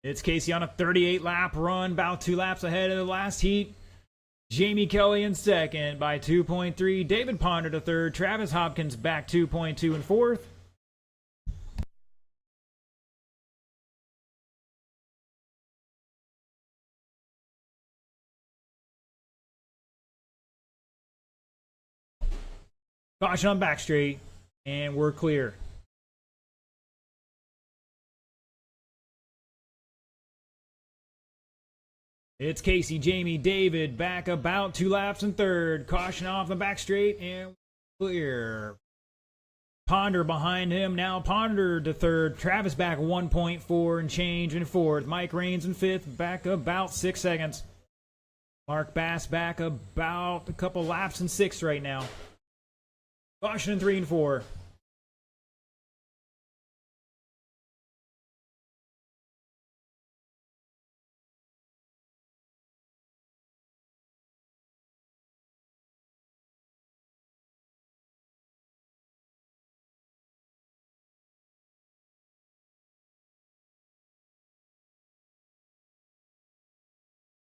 It's Casey on a 38-lap run, about 2 laps ahead of the last heat. Jamie Kelly in second by 2.3. David Ponder to third. Travis Hopkins back 2.2 and fourth. Caution on back straight, and we're clear. It's Casey, Jamie, David back about 2 laps in third. Caution off the back straight, and clear. Ponder behind him. Now Ponder to third. Travis back 1.4 and change in fourth. Mike Raines in fifth, back about 6 seconds. Mark Bass back about a couple laps in sixth right now. Caution in 3 and 4.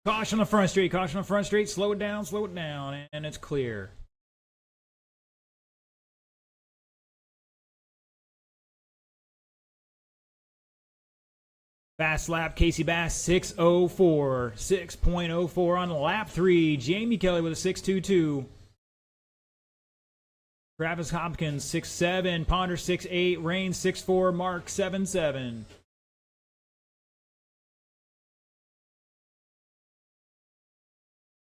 Caution on the front straight, caution on the front straight, slow it down, and it's clear. Fast lap, Casey Bass, 6.04. 6.04 on lap 3. Jamie Kelly with a 6.22. Travis Hopkins, 6.7. Ponder, 6.8. Raines, 6.4. Mark, 7.7.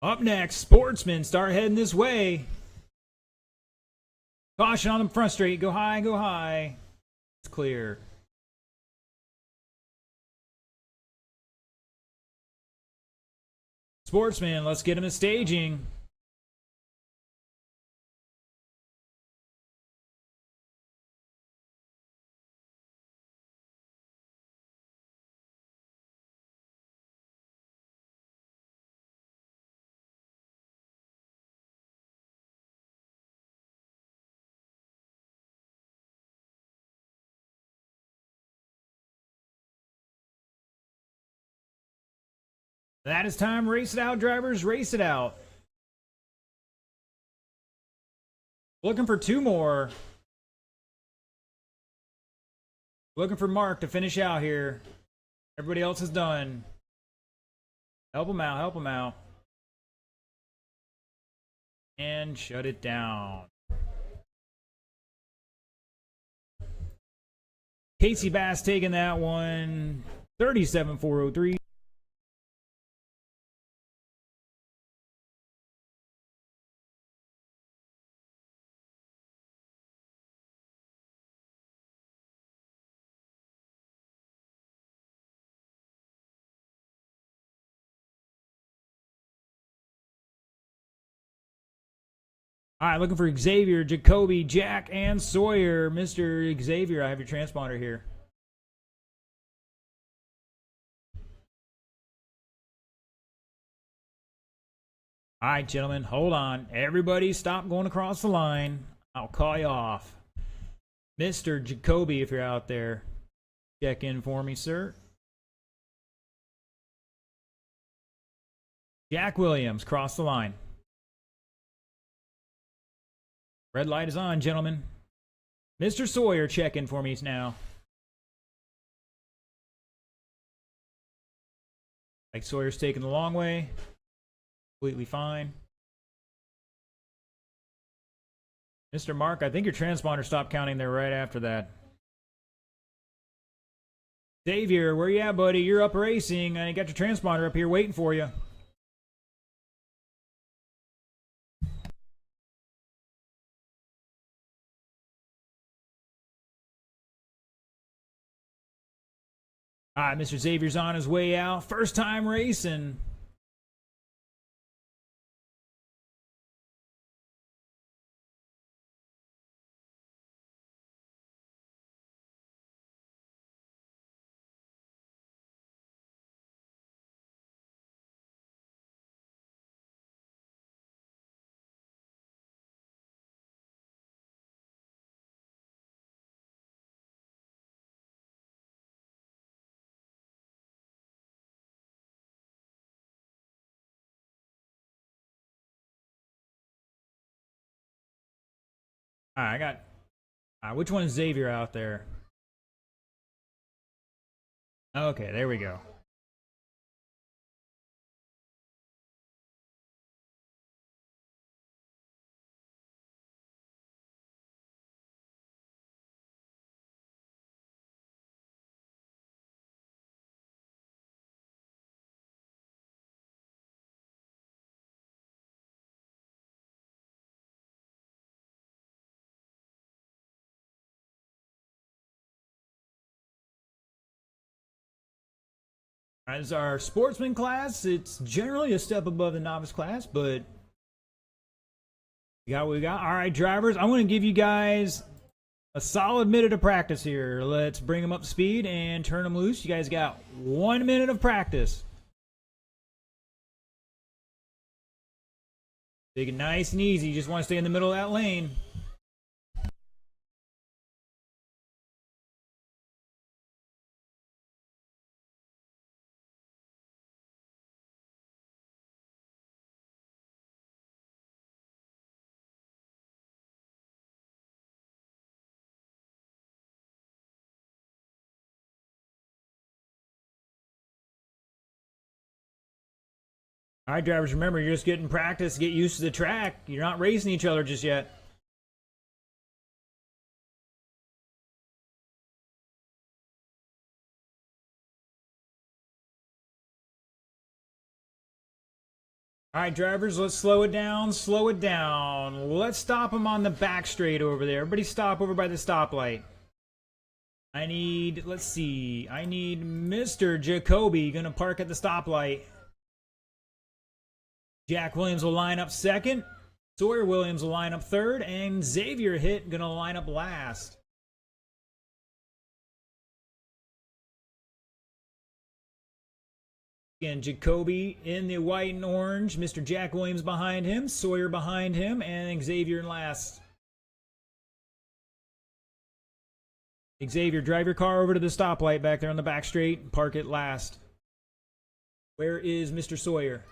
Up next, Sportsman, start heading this way. Caution on the front straight, go high, go high. It's clear. Sportsman, let's get him to staging. That is time. Race it out, drivers. Race it out. Looking for 2 more. Looking for Mark to finish out here. Everybody else is done. Help him out. Help him out. And shut it down. Casey Bass taking that one. 37,403. All right, looking for Xavier, Jacoby, Jack, and Sawyer. Mr. Xavier, I have your transponder here. All right, gentlemen, hold on. Everybody stop going across the line. I'll call you off. Mr. Jacoby, if you're out there, check in for me, sir. Jack Williams, cross the line. Red light is on, gentlemen. Mr. Sawyer, check in for me now. Like Sawyer's taking the long way. Completely fine. Mr. Mark, I think your transponder stopped counting there right after that. Xavier, where you at, buddy? You're up racing. I got your transponder up here waiting for you. All right, Mr. Xavier's on his way out. First time racing. All right, I got... which one is Xavier out there? Okay, there we go. As our sportsman class, it's generally a step above the novice class, but we got what we got. All right, drivers, I want to give you guys a solid minute of practice here. Let's bring them up to speed and turn them loose. You guys got 1 minute of practice. Take it nice and easy. You just want to stay in the middle of that lane. All right, drivers, remember, you're just getting practice, get used to the track. You're not racing each other just yet. All right, drivers, let's slow it down, slow it down. Let's stop them on the back straight over there. Everybody stop over by the stoplight. I need, let's see, I need Mr. Jacoby gonna park at the stoplight. Jack Williams will line up second. Sawyer Williams will line up third. And Xavier Hitt going to line up last. Again, Jacoby in the white and orange. Mr. Jack Williams behind him. Sawyer behind him. And Xavier in last. Xavier, drive your car over to the stoplight back there on the back straight. Park it last. Where is Mr. Sawyer?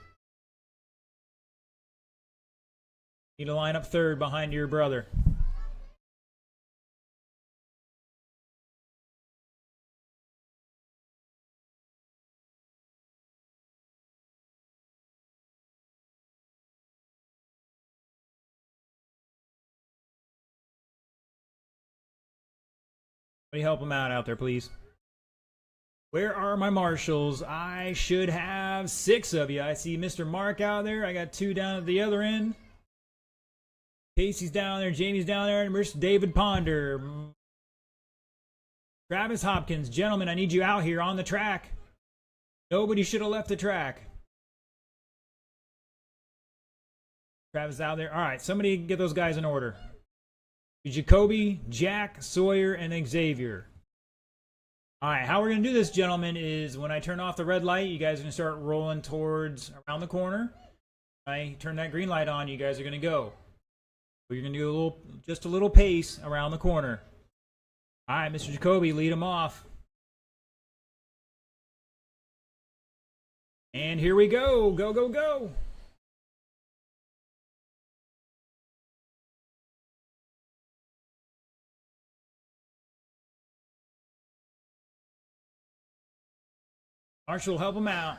Need to line up third behind your brother. Somebody help him out there, please. Where are my marshals? I should have 6 of you. I see Mr. Mark out there. I got 2 down at the other end. Casey's down there. Jamie's down there. And Mr. David Ponder. Travis Hopkins. Gentlemen, I need you out here on the track. Nobody should have left the track. Travis out there. All right, somebody get those guys in order. Jacoby, Jack, Sawyer, and Xavier. All right, how we're going to do this, gentlemen, is when I turn off the red light, you guys are going to start rolling towards around the corner. When I turn that green light on, you guys are going to go. You're going to do just a little pace around the corner. All right, Mr. Jacoby, lead them off. And here we go. Go, go, go. Marshall, help him out.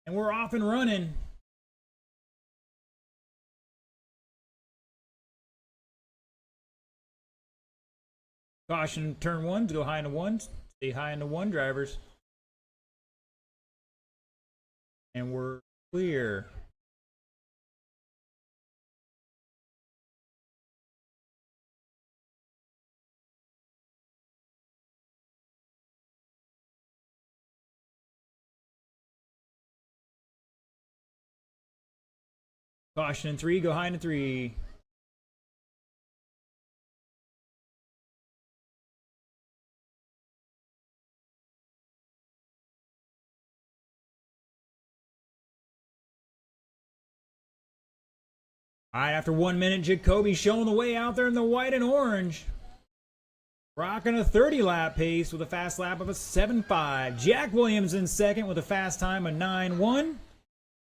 And we're off and running. Caution, turn 1 to go high into 1. Stay high into 1, drivers. And we're clear. Caution in 3, go high into 3. All right, after 1 minute, Jacoby showing the way out there in the white and orange. Rocking a 30-lap pace with a fast lap of a 7.5. Jack Williams in second with a fast time of 9.1.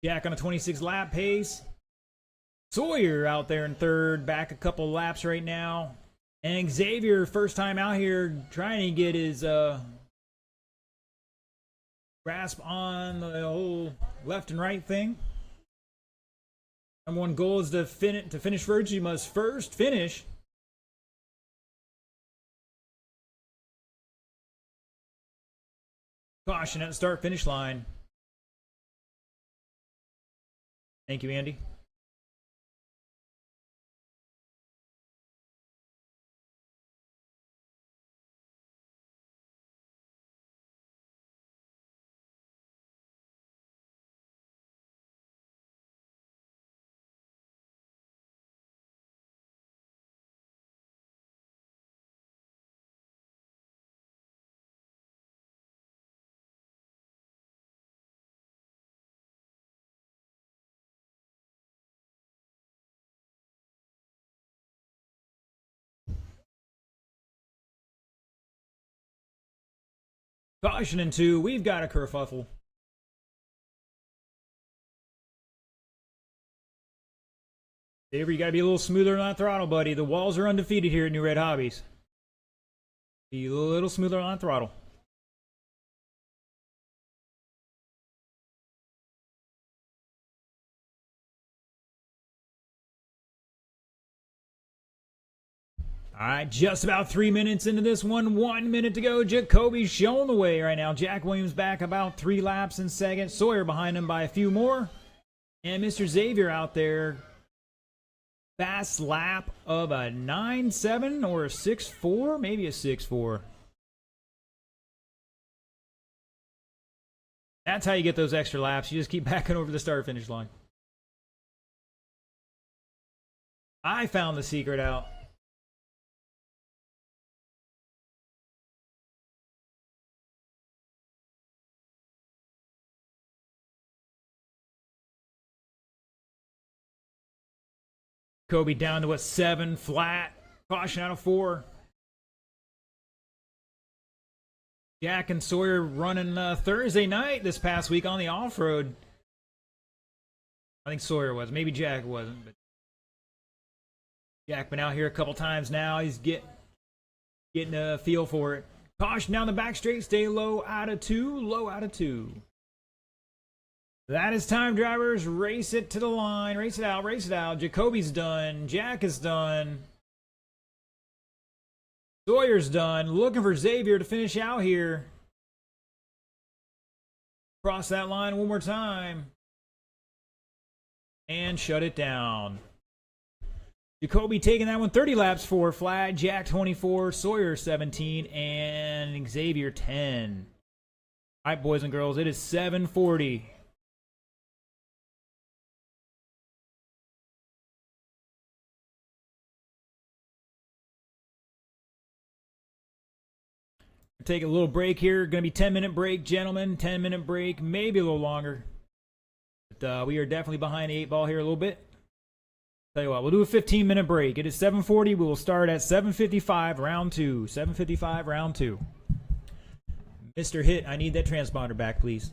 Jack on a 26-lap pace. Sawyer out there in third, back a couple laps right now. And Xavier, first time out here, trying to get his grasp on the whole left and right thing. Number 1 goal is to finish first. You must first finish. Caution at the start-finish line. Thank you, Andy. Caution in 2. We've got a kerfuffle. Xavier, you got to be a little smoother on that throttle, buddy. The walls are undefeated here at Newred Hobbies. Be a little smoother on that throttle. All right, just about 3 minutes into this one. 1 minute to go. Jacoby's showing the way right now. Jack Williams back about 3 laps in second. Sawyer behind him by a few more. And Mr. Xavier out there. Fast lap of a 9.7 or a 6.4. Maybe a 6.4. That's how you get those extra laps. You just keep backing over the start-finish line. I found the secret out. Kobe down to a 7 flat. Caution out of 4. Jack and Sawyer running Thursday night this past week on the off-road. I think Sawyer was. Maybe Jack wasn't. But Jack been out here a couple times now. He's getting a feel for it. Caution down the back straight. Stay low out of two. Low out of two. That is time, drivers. Race it to the line. Race it out. Race it out. Jacoby's done. Jack is done. Sawyer's done. Looking for Xavier to finish out here. Cross that line one more time. And shut it down. Jacoby taking that one 30 laps for flag. Jack 24, Sawyer 17, and Xavier 10. All right, boys and girls, it is 7:40. Take a little break here. Going to be 10-minute break, gentlemen. 10-minute break, maybe a little longer. But we are definitely behind the 8 ball here a little bit. Tell you what, we'll do a 15-minute break. It is 7:40. We will start at 7:55, round 2. 7:55, round 2. Mr. Hit, I need that transponder back, please.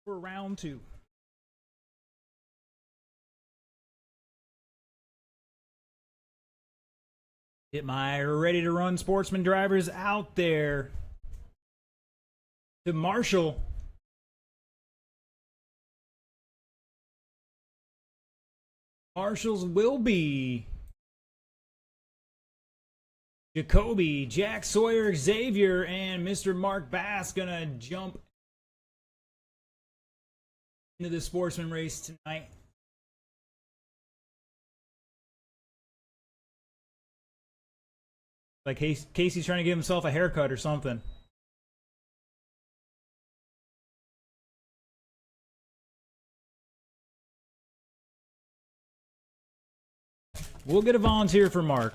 for round 2. Get my ready to run sportsman drivers out there to Marshall. Marshall's will be Jacoby, Jack Sawyer, Xavier, and Mr. Mark Bass gonna jump into the sportsman race tonight. Like Casey's trying to give himself a haircut or something. We'll get a volunteer for Mark.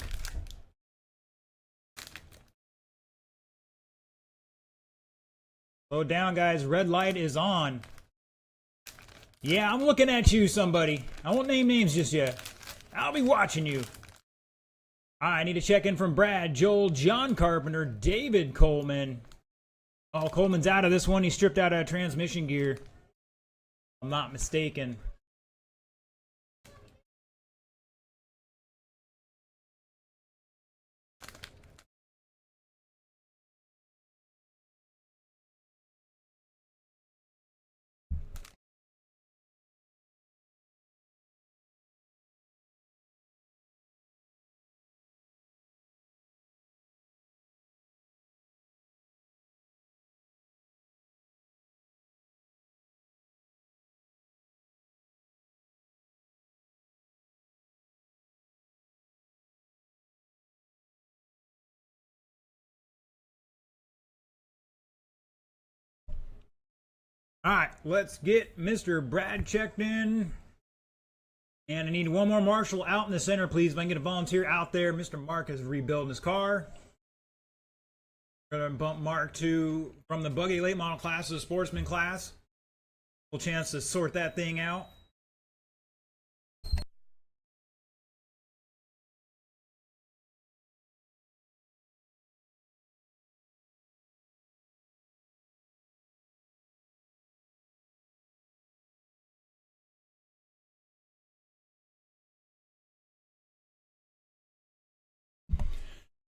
Slow down, guys. Red light is on. Yeah, I'm looking at you, somebody. I won't name names just yet. I'll be watching you. I need a check-in from Brad, Joel, John Carpenter, David Coleman. Oh, Coleman's out of this one. He stripped out of transmission gear. If I'm not mistaken. All right, let's get Mr. Brad checked in. And I need one more marshal out in the center, please. If I can get a volunteer out there. Mr. Mark is rebuilding his car. We're going to bump Mark to from the buggy late model class to the sportsman class. Full chance to sort that thing out.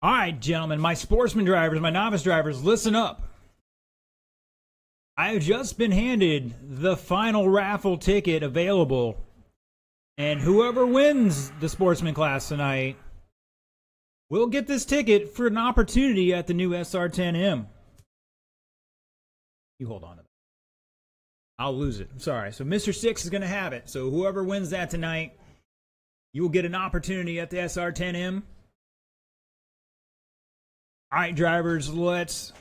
All right, gentlemen, my sportsman drivers, my novice drivers, listen up. I have just been handed the final raffle ticket available. And whoever wins the sportsman class tonight will get this ticket for an opportunity at the new SR10M. You hold on to that. I'll lose it. I'm sorry. So Mr. Six is going to have it. So whoever wins that tonight, you will get an opportunity at the SR10M. All right, drivers, let's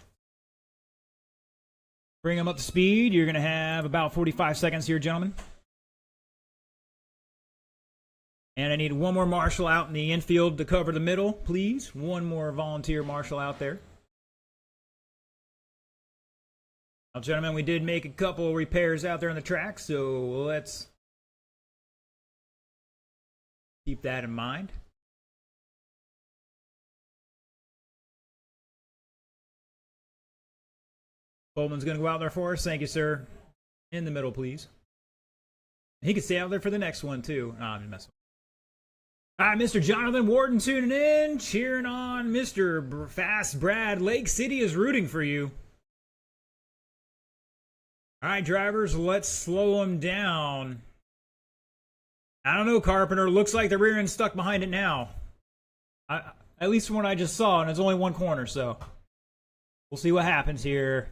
bring them up to speed. You're going to have about 45 seconds here, gentlemen. And I need one more marshal out in the infield to cover the middle, please. One more volunteer marshal out there. Now, gentlemen, we did make a couple repairs out there on the track, so let's keep that in mind. Coleman's going to go out there for us. Thank you, sir. In the middle, please. He can stay out there for the next one, too. Nah, I'm just messing. All right, Mr. Jonathan Warden tuning in, cheering on Mr. Fast Brad. Lake City is rooting for you. All right, drivers, let's slow him down. I don't know, Carpenter. Looks like the rear end's stuck behind it now. At least from what I just saw, and it's only one corner, so we'll see what happens here.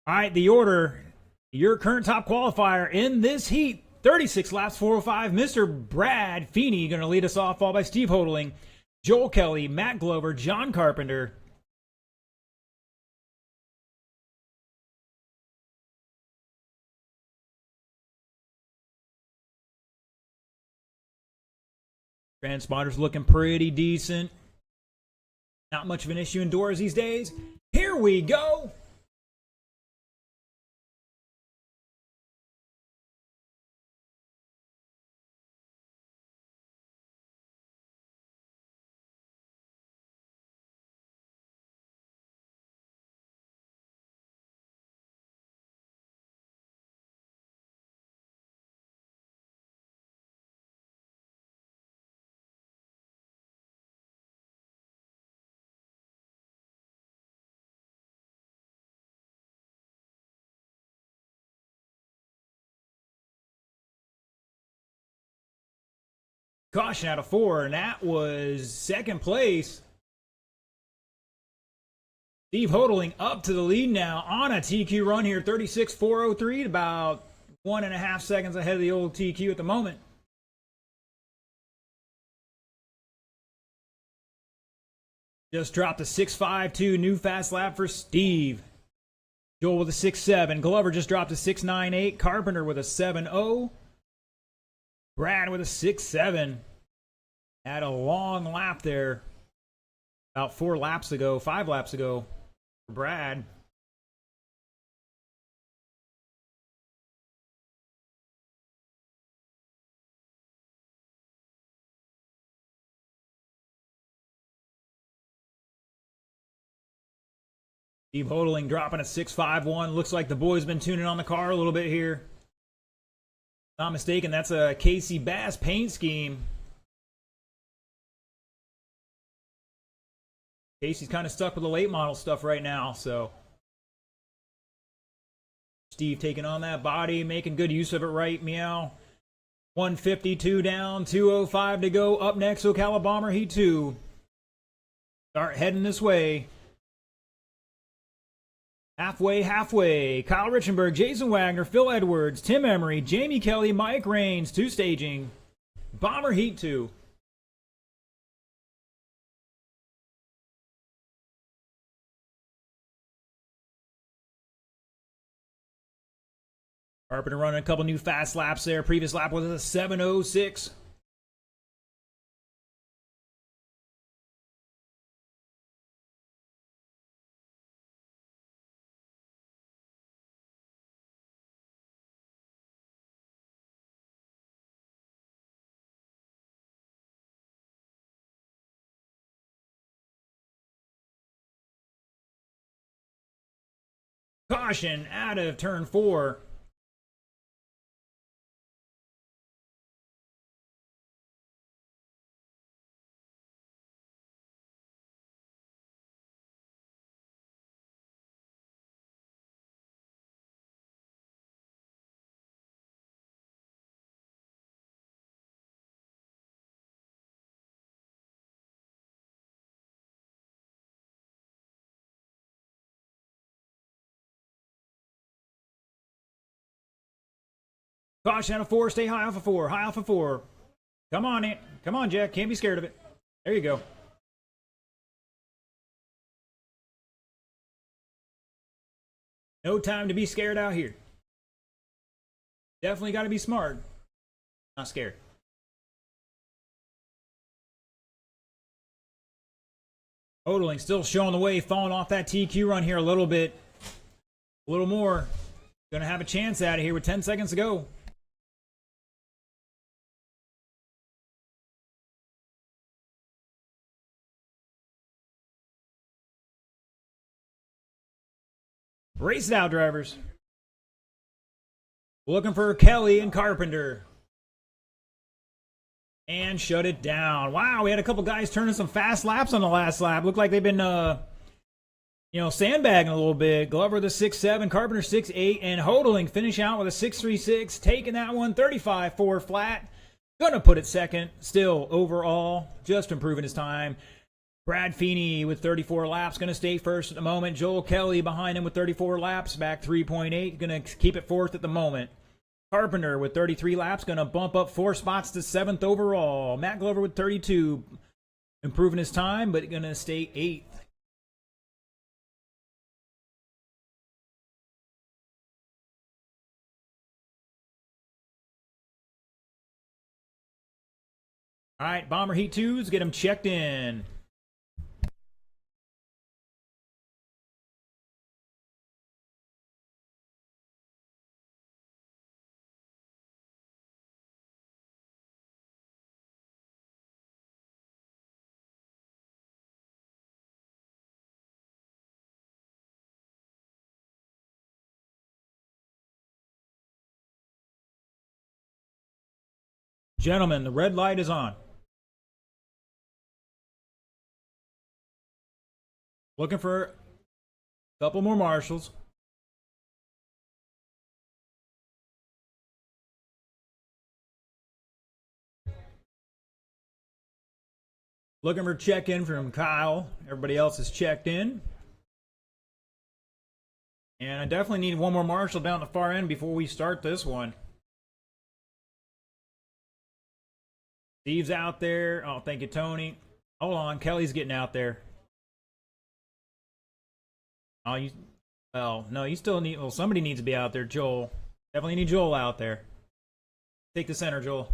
All right, the order. Your current top qualifier in this heat, 36 laps, 405. Mr. Brad Feeney going to lead us off, followed by Steve Hodling, Joel Kelly, Matt Glover, John Carpenter. Transponders looking pretty decent. Not much of an issue indoors these days. Here we go. Caution out of 4, and that was second place. Steve Hodling up to the lead now on a TQ run here, 36.403, about 1.5 seconds ahead of the old TQ at the moment. Just dropped a 6.52, new fast lap for Steve. Joel with a 6.7. Glover just dropped a 6.98. Carpenter with a 7.0. Brad with a 6.7. Had a long lap there. About 5 laps ago for Brad. Steve Hodling dropping a 6.51. Looks like the boys been tuning on the car a little bit here. Not mistaken, that's a Casey Bass paint scheme. Casey's kind of stuck with the late model stuff right now, so Steve taking on that body, making good use of it right, meow. 152 down, 205 to go. Up next, Ocala Bomber Heat 2. Start heading this way. Halfway. Kyle Richenberg, Jason Wagner, Phil Edwards, Tim Emery, Jamie Kelly, Mike Raines, 2 staging. Bomber Heat 2. Carpenter running a couple new fast laps there. Previous lap was a 7.06. Caution out of turn 4. Caution out of 4. Stay high off of 4. High off of 4. Come on, it. Come on, Jack. Can't be scared of it. There you go. No time to be scared out here. Definitely got to be smart. Not scared. Hodling still showing the way, falling off that TQ run here a little bit. A little more. Gonna have a chance out of here with 10 seconds to go. Race it out, drivers. Looking for Kelly and Carpenter. And shut it down. Wow, we had a couple guys turning some fast laps on the last lap. Looked like they've been, sandbagging a little bit. Glover the 6.7, Carpenter 6.8, and Hodling finish out with a 6.36. Taking that one, 35.4 flat. Gonna put it second. Still, overall, just improving his time. Brad Feeney with 34 laps, going to stay first at the moment. Joel Kelly behind him with 34 laps, back 3.8, going to keep it fourth at the moment. Carpenter with 33 laps, going to bump up 4 spots to 7th overall. Matt Glover with 32, improving his time, but going to stay 8th. All right, Bomber Heat 2s, get them checked in. Gentlemen, the red light is on. Looking for a couple more marshals. Looking for check-in from Kyle. Everybody else is checked in. And I definitely need one more marshal down the far end before we start this one. Steve's out there. Oh, thank you, Tony. Hold on, Kelly's getting out there. Oh, you... Well, no, you still need... Well, somebody needs to be out there. Joel. Definitely need Joel out there. Take the center, Joel.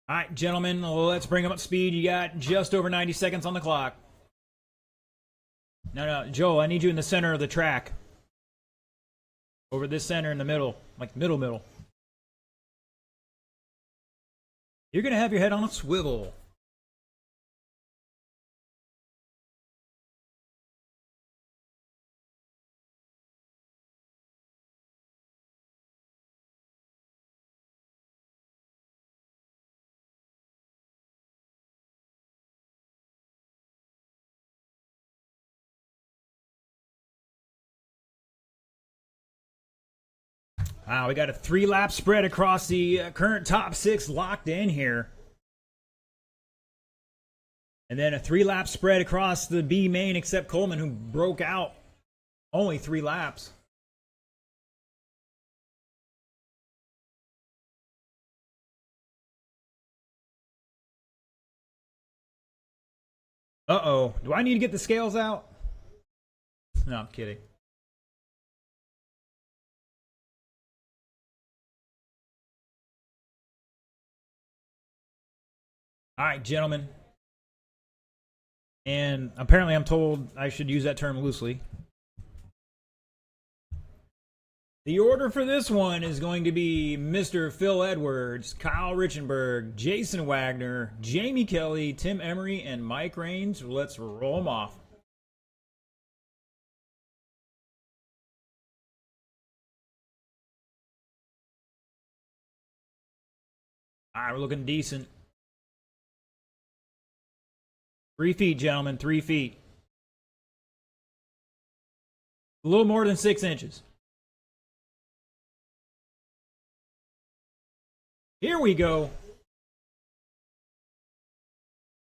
All right, gentlemen, let's bring them up to speed. You got just over 90 seconds on the clock. No, Joel, I need you in the center of the track. Over this center in the middle. Like middle. You're going to have your head on a swivel. Wow, we got a 3-lap spread across the current top 6 locked in here. And then a 3-lap spread across the B main, except Coleman, who broke out only 3 laps. Uh-oh. Do I need to get the scales out? No, I'm kidding. All right, gentlemen. And apparently I'm told I should use that term loosely. The order for this one is going to be Mr. Phil Edwards, Kyle Richenberg, Jason Wagner, Jamie Kelly, Tim Emery, and Mike Raines. Let's roll them off. All right, we're looking decent. 3 feet, gentlemen, 3 feet. A little more than 6 inches. Here we go.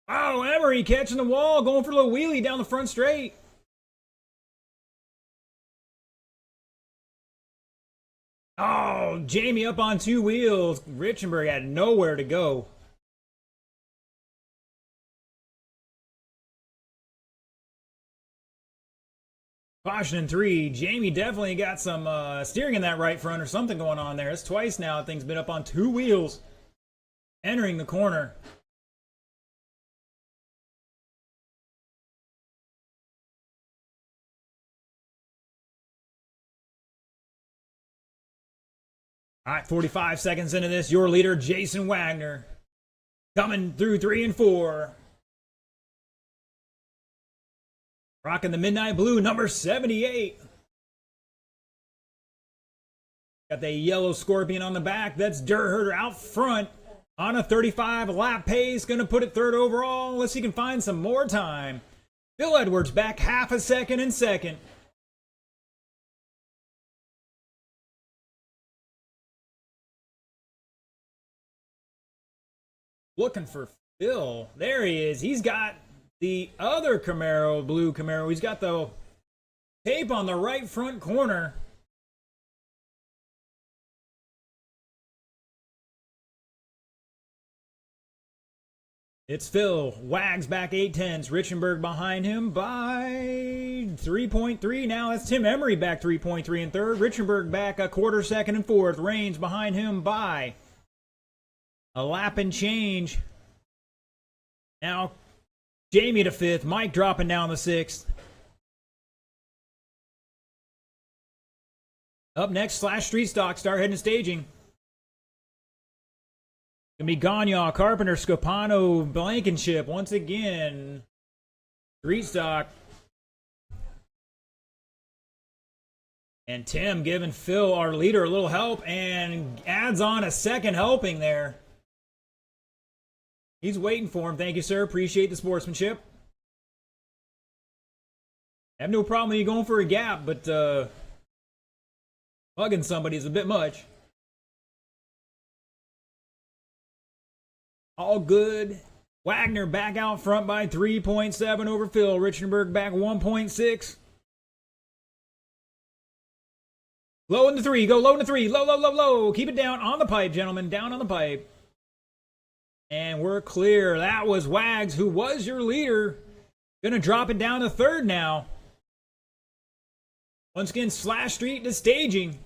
Oh, Emery catching the wall, going for a little wheelie down the front straight. Oh, Jamie up on 2 wheels. Richenberg had nowhere to go. Caution in 3. Jamie definitely got some steering in that right front or something going on there. It's twice now. Thing's been up on 2 wheels. Entering the corner. All right, 45 seconds into this. Your leader, Jason Wagner. Coming through 3 and 4. Rocking the midnight blue, number 78. Got the yellow scorpion on the back. That's Dirt Herder out front on a 35 lap pace. Going to put it 3rd overall unless he can find some more time. Phil Edwards back half a second in 2nd. Looking for Phil. There he is. He's got the other Camaro, blue Camaro. He's got the tape on the right front corner. It's Phil. Wags back 8/10. Richenberg behind him by 3.3. Now it's Tim Emery back 3.3 in 3rd. Richenberg back a quarter second in 4th. Raines behind him by a lap and change. Now Jamie to 5th. Mike dropping down the 6th. Up next, Slash Street Stock. Start heading to staging. Gonna be Gagne, Carpenter, Scopano, Blankenship once again. Street Stock. And Tim giving Phil, our leader, a little help and adds on a second helping there. He's waiting for him. Thank you, sir. Appreciate the sportsmanship. I have no problem with you going for a gap, but bugging somebody is a bit much. All good Wagner back out front by 3.7 over Phil. Richenberg back 1.6. Low in the 3. Go low in the 3. Low, low, low, low. Keep it down on the pipe, gentlemen. Down on the pipe. And we're clear. That was Wags, who was your leader. Gonna drop it down to third now. Once again, Slash Street to staging.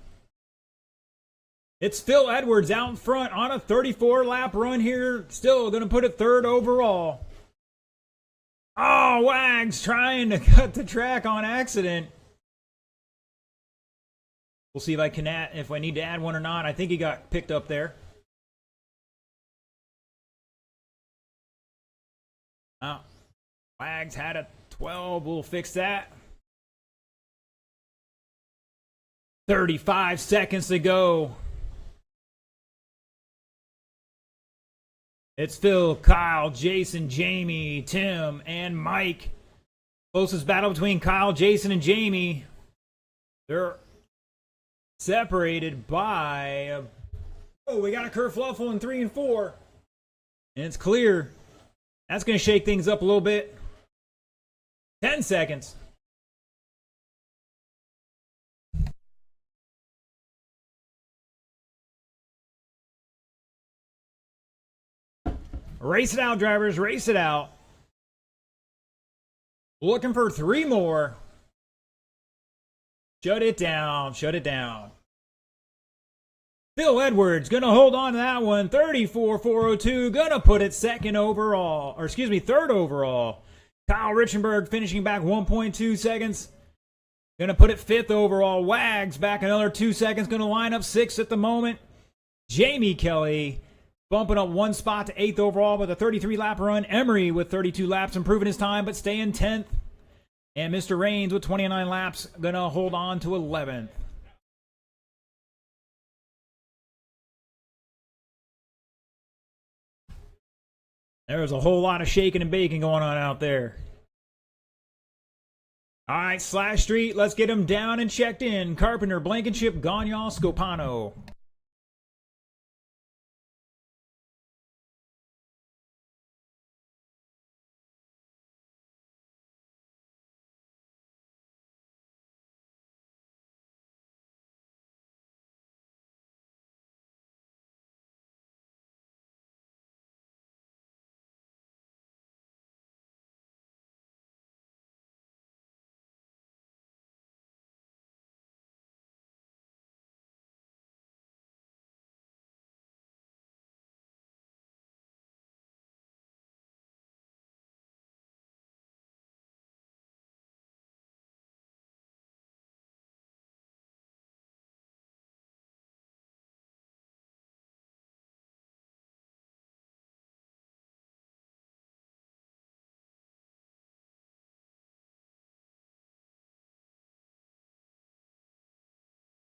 It's Phil Edwards out in front on a 34-lap run here. Still going to put it third overall. Oh, Wags trying to cut the track on accident. We'll see if I can add, if I need to add one or not. I think he got picked up there. Oh, Wags had a 12. We'll fix that. 35 seconds to go. It's Phil, Kyle, Jason, Jamie, Tim, and Mike. Closest battle between Kyle, Jason, and Jamie. They're separated by... oh, we got a kerfluffle in 3 and 4. And it's clear. That's going to shake things up a little bit. 10 seconds. Race it out, drivers. Race it out. Looking for 3 more. Shut it down. Shut it down. Phil Edwards going to hold on to that one. 34.402. Going to put it second overall. Or excuse me, third overall. Kyle Richenberg finishing back 1.2 seconds. Going to put it fifth overall. Wags back another 2 seconds. Going to line up 6th at the moment. Jamie Kelly bumping up 1 spot to 8th overall with a 33-lap run. Emery with 32 laps, improving his time, but staying 10th. And Mr. Raines with 29 laps, going to hold on to 11th. There's a whole lot of shaking and baking going on out there. All right, Slash Street, let's get him down and checked in. Carpenter, Blankenship, Gagnon, Scopano.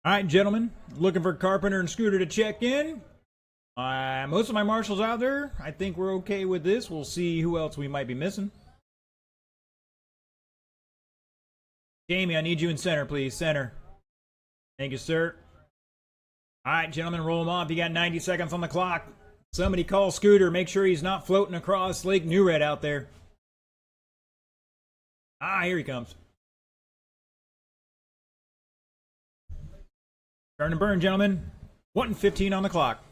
All right, gentlemen, looking for Carpenter and Scooter to check in. Most of my marshals out there. I think we're okay with this. We'll see who else we might be missing. Jamie, I need you in center, please. Center. Thank you, sir. All right, gentlemen, roll them off. You got 90 seconds on the clock. Somebody call Scooter. Make sure he's not floating across Lake Newred out there. Ah, here he comes. Turn and burn, gentlemen. 1:15 on the clock.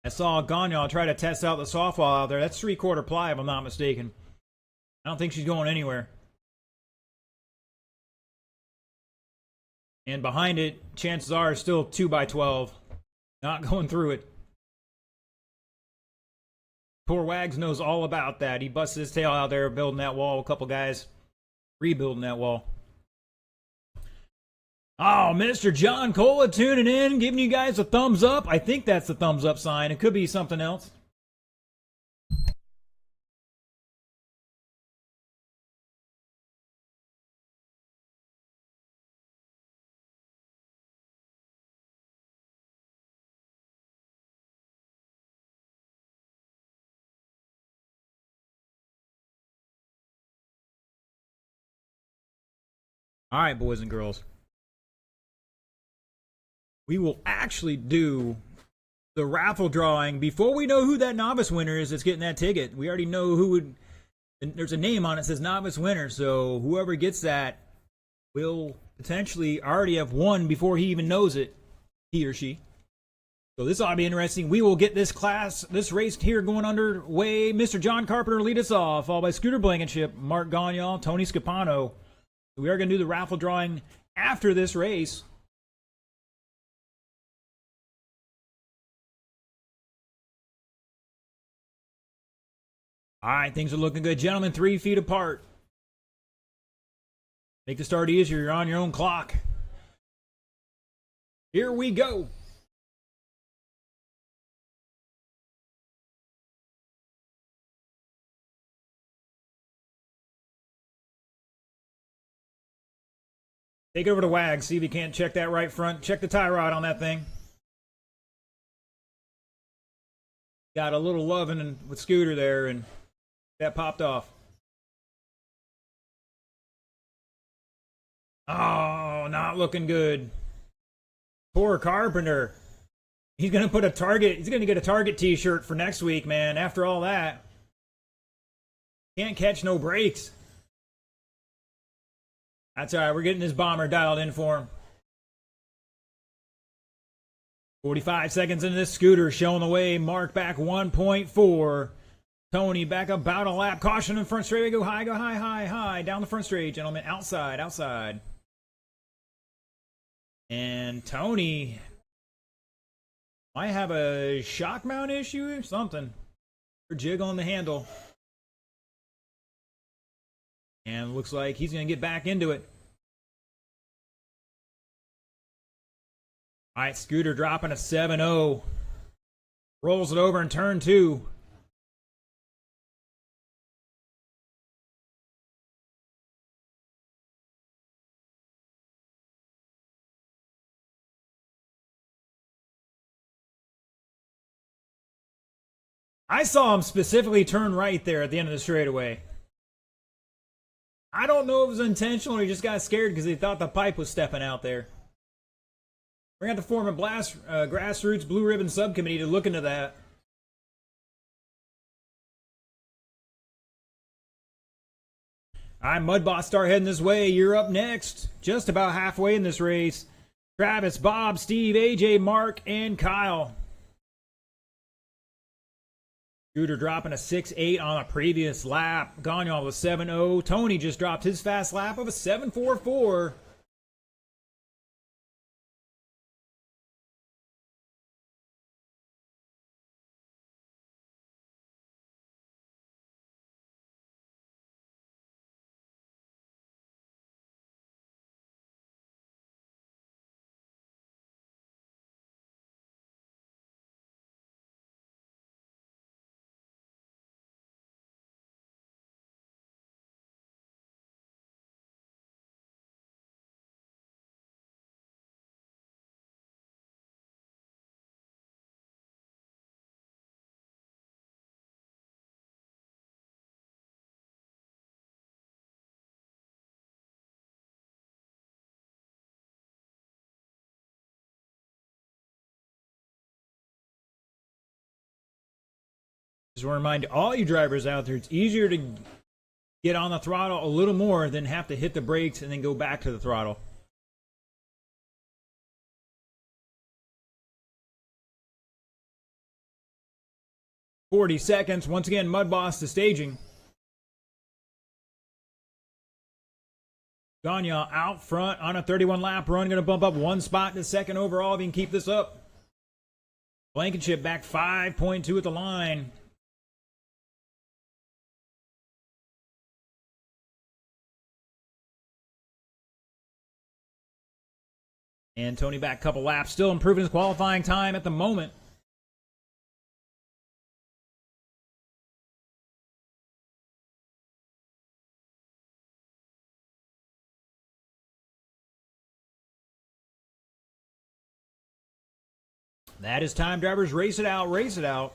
I saw Gagnon try to test out the softball out there. That's 3/4 ply, if I'm not mistaken. I don't think she's going anywhere. And behind it, chances are still 2x12. Not going through it. Poor Wags knows all about that. He busted his tail out there building that wall. A couple guys rebuilding that wall. Oh, Mr. John Cola tuning in, giving you guys a thumbs up. I think that's the thumbs up sign. It could be something else. All right, boys and girls. We will actually do the raffle drawing before we know who that novice winner is that's getting that ticket. We already know who would. There's a name on it that says novice winner, so whoever gets that will potentially already have won before he even knows it, he or she. So this ought to be interesting. We will get this race here going underway. Mr. John Carpenter lead us off, followed by Scooter Blankenship, Mark Gagnol, Tony Scapano. We are going to do the raffle drawing after this race. All right, things are looking good. Gentlemen, 3 feet apart. Make the start easier. You're on your own clock. Here we go. Take it over to Wags. See if you can't check that right front. Check the tie rod on that thing. Got a little loving with Scooter there, and that popped off. Oh, not looking good. Poor Carpenter. He's going to put a Target. He's going to get a Target t-shirt for next week, man. After all that. Can't catch no breaks. That's all right. We're getting this bomber dialed in for him. 45 seconds into this. Scooter showing the way. Mark back 1.4. Tony back about a lap. Caution in front straight. We go high, high. Down the front straight, gentlemen. Outside. And Tony might have a shock mount issue or something. Or jiggling the handle. And looks like he's going to get back into it. All right, Scooter dropping a 7-0. Rolls it over in turn 2. I saw him specifically turn right there at the end of the straightaway. I don't know if it was intentional or he just got scared because he thought the pipe was stepping out there. We're going to have to form a grassroots blue ribbon subcommittee to look into that. All right, Mud Boss, start heading this way. You're up next. Just about halfway in this race. Travis, Bob, Steve, AJ, Mark, and Kyle. Scooter dropping a 6.8 on a previous lap. Gagnol was 7.0. Tony just dropped his fast lap of a 7.44. Just want to remind all you drivers out there, it's easier to get on the throttle a little more than have to hit the brakes and then go back to the throttle. "40 seconds. Once again, Mud Boss to staging. Gagnol out front on a 31-lap run. Going to bump up 1 spot to second overall if he can keep this up. Blankenship back 5.2 at the line. And Tony back a couple laps, still improving his qualifying time at the moment. That is time, drivers. Race it out, race it out.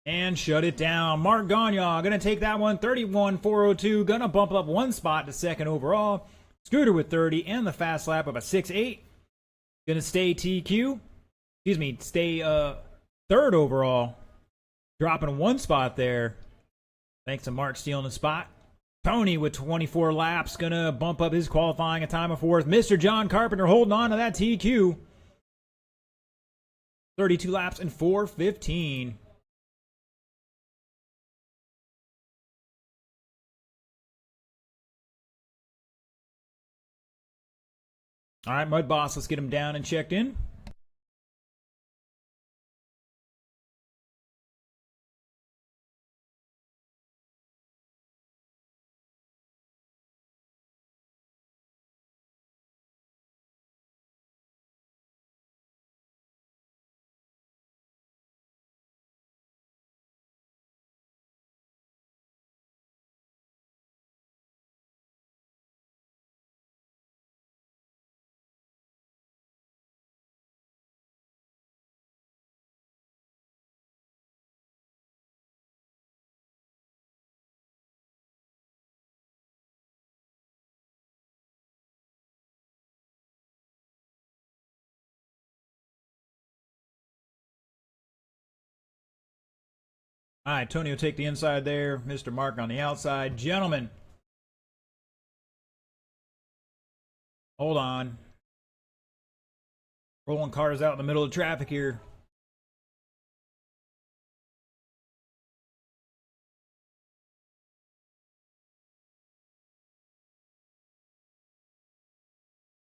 And shut it down. Mark Gagnon going to take that one. 31.402. Going to bump up one spot to second overall. Scooter with 30 and the fast lap of a 6.8. Going to stay TQ. Excuse me, stay third overall. Dropping one spot there. Thanks to Mark stealing the spot. Tony with 24 laps. Going to bump up his qualifying a time of fourth. Mr. John Carpenter holding on to that TQ. 32 laps and 4:15. All right, Mud Boss, let's get him down and checked in. All right, Tony will take the inside there. Mr. Mark on the outside. Gentlemen, hold on. Rolling cars out in the middle of traffic here.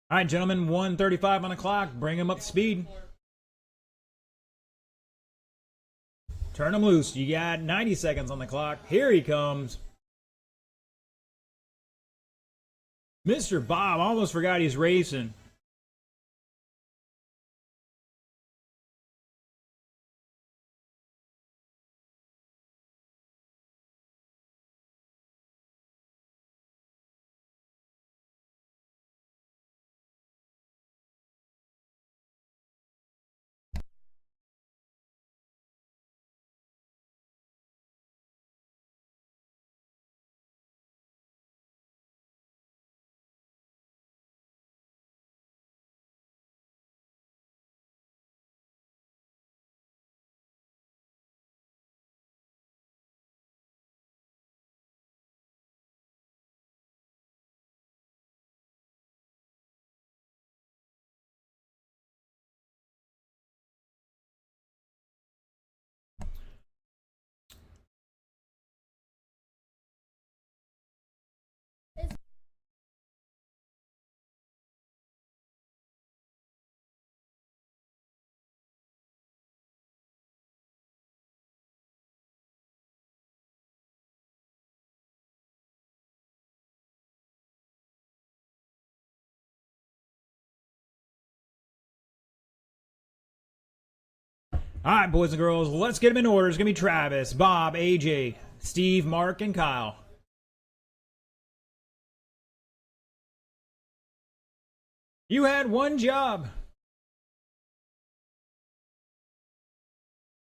All right, gentlemen, 1:35 on the clock. Bring him up to speed. Turn him loose. You got 90 seconds on the clock. Here he comes. Mr. Bob, almost forgot he's racing. All right, boys and girls, let's get them in order. It's going to be Travis, Bob, AJ, Steve, Mark, and Kyle. You had one job.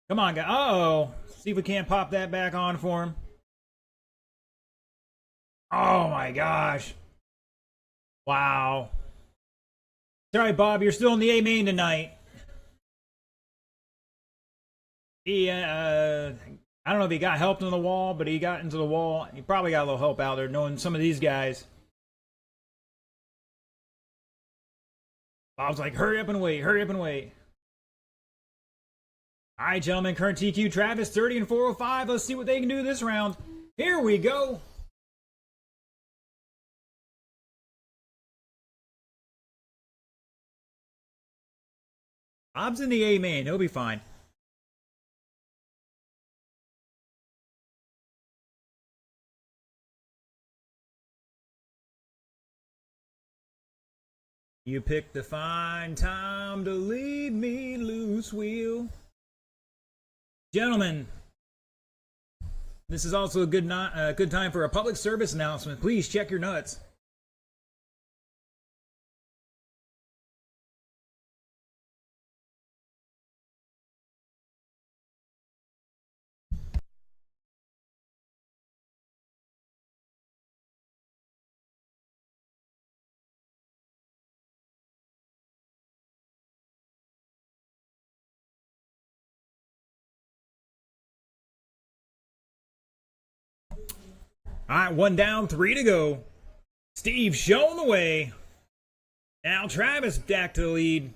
Come on, guys. Uh-oh. See if we can't pop that back on for him. Oh, my gosh. Wow. Sorry, Bob, you're still in the A main tonight. He, I don't know if he got helped in the wall, but he got into the wall. He probably got a little help out there, knowing some of these guys. Bob's like, hurry up and wait, hurry up and wait. All right, gentlemen, current TQ Travis, 30 and 405. Let's see what they can do this round. Here we go. Bob's in the A main. He'll be fine. You picked the fine time to leave me loose, wheel. Gentlemen, this is also a good time for a public service announcement. Please check your nuts. All right, 1 down, 3 to go. Steve showing the way. Now Travis back to the lead.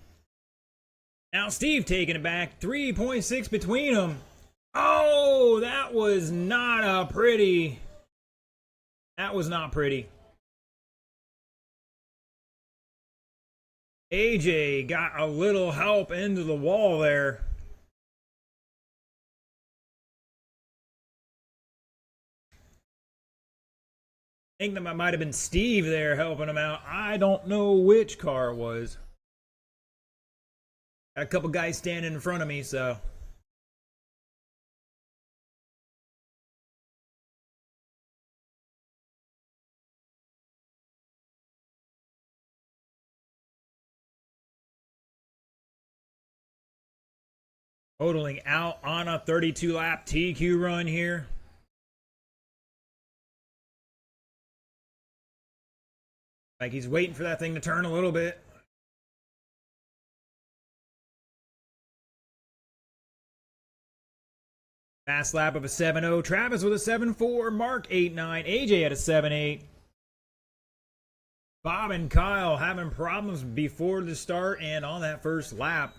Now Steve taking it back. 3.6 between them. Oh, that was not a pretty. That was not pretty. AJ got a little help into the wall there. I think that might have been Steve there helping him out. I don't know which car it was. Got a couple guys standing in front of me, so. Totaling out on a 32-lap TQ run here. Like he's waiting for that thing to turn a little bit. Fast lap of a 7.0. Travis with a 7.4. Mark 8.9. AJ at a 7.8. Bob and Kyle having problems before the start and on that first lap.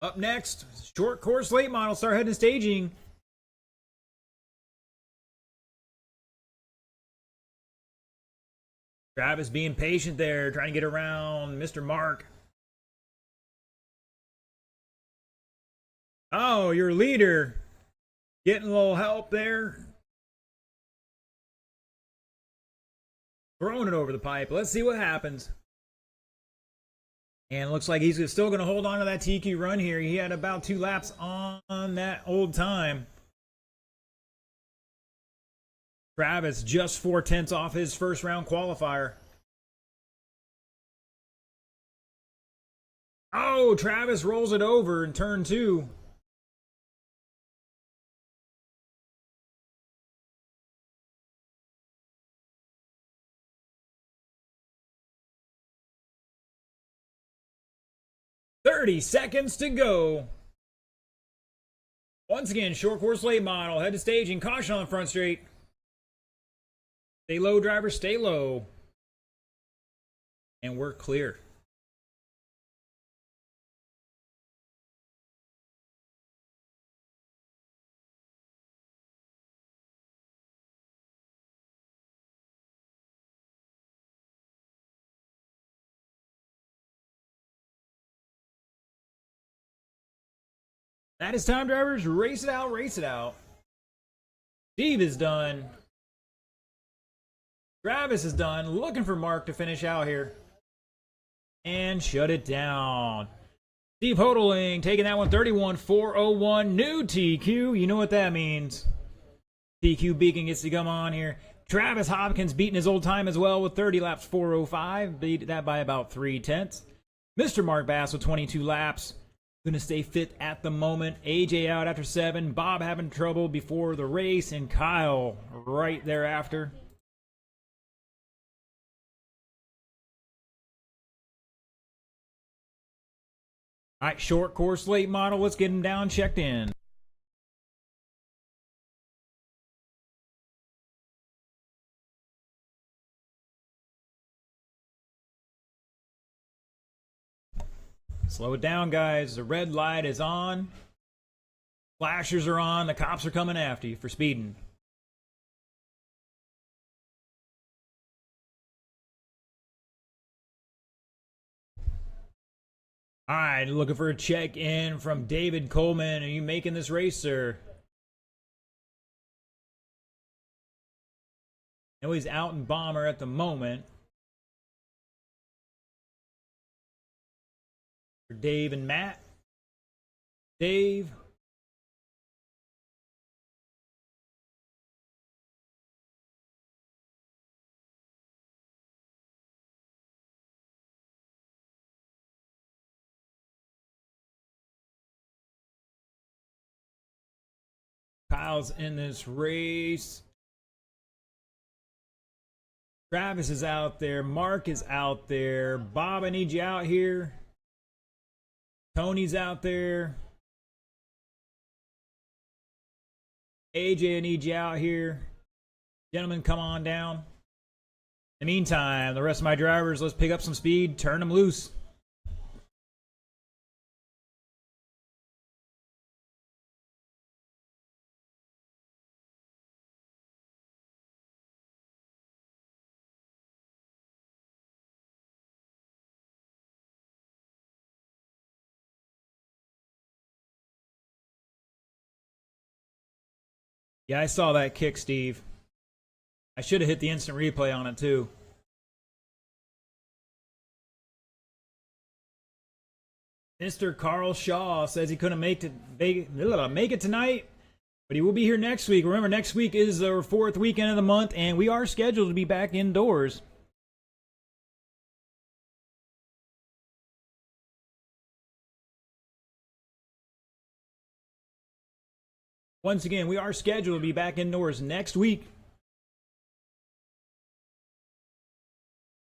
Up next, short course late model. Start heading to staging. Travis being patient there, trying to get around Mr. Mark. Oh, your leader getting a little help there. Throwing it over the pipe. Let's see what happens. And it looks like he's still going to hold on to that TQ run here. He had about 2 laps on that old time. Travis just 4/10 off his first round qualifier. Oh, Travis rolls it over in turn 2. "30 seconds to go." Once again, short course late model. Head to staging. Caution on front straight. Stay low, driver. Stay low. And we're clear. That is time, drivers. Race it out, race it out. Steve is done. Travis is done. Looking for Mark to finish out here. And shut it down. Steve Hodling taking that one, 31.401. New TQ. You know what that means. TQ Beacon gets to come on here. Travis Hopkins beating his old time as well with 30 laps, 4:05. Beat that by about 3/10. Mr. Mark Bass with 22 laps. Going to stay fit at the moment. AJ out after 7. Bob having trouble before the race. And Kyle right thereafter. All right, short course late model. Let's get him down, checked in. Slow it down, guys. The red light is on. Flashers are on. The cops are coming after you for speeding. All right, looking for a check-in from David Coleman. Are you making this race, sir? know he's out in bomber at the moment. For Dave and Matt. Dave. Kyle's in this race. Travis is out there. Mark is out there. Bob, I need you out here. Tony's out there. AJ, I need you out here. Gentlemen, come on down. In the meantime, the rest of my drivers, let's pick up some speed. Turn them loose. Yeah, I saw that kick, Steve. I should have hit the instant replay on it, too. Mr. Carl Shaw says he couldn't make it tonight, but he will be here next week. Remember, next week is our 4th weekend of the month, and we are scheduled to be back indoors. Once again, we are scheduled to be back indoors next week.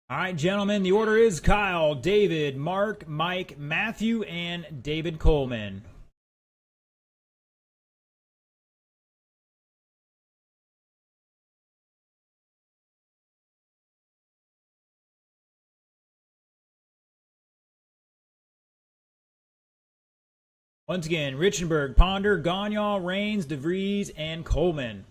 All right, gentlemen, the order is Kyle, David, Mark, Mike, Matthew, and David Coleman. Once again, Richenberg, Ponder, Gagnon, Rains, DeVries, and Coleman.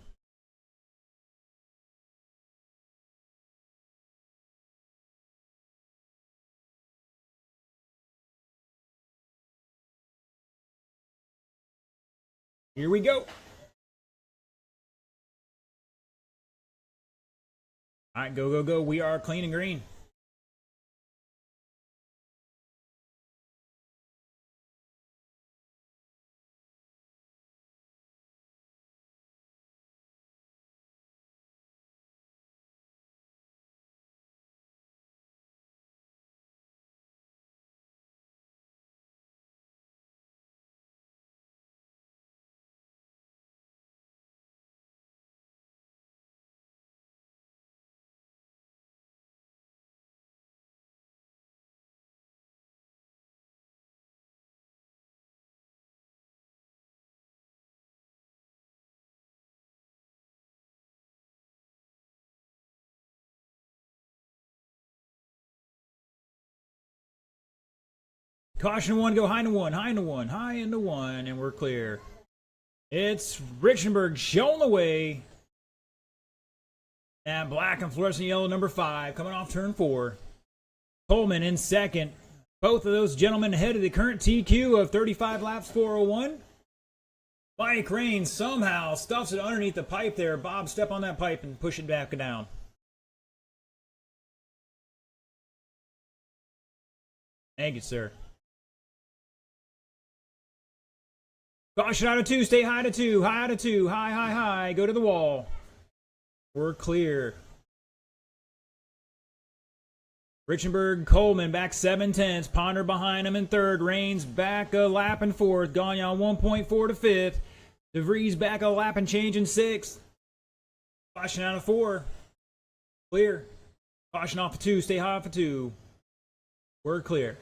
Here we go. All right, go, go, go. We are clean and green. Caution one, go high into one, high into one, high into one, and we're clear. It's Richenberg showing the way. And black and fluorescent yellow, number 5, coming off turn 4. Coleman in second. Both of those gentlemen ahead of the current TQ of 35 laps 401. Mike Rains somehow stuffs it underneath the pipe there. Bob, step on that pipe and push it back down. Thank you, sir. Caution out of 2, stay high to 2, high out of 2, high, high, high, go to the wall. We're clear. Richenberg, Coleman back 7/10. Ponder behind him in third. Rains back a lap in fourth. Gagnon 1.4 to fifth. DeVries back a lap and change in sixth. Caution out of 4. Clear. Caution off of 2. Stay high off of 2. We're clear.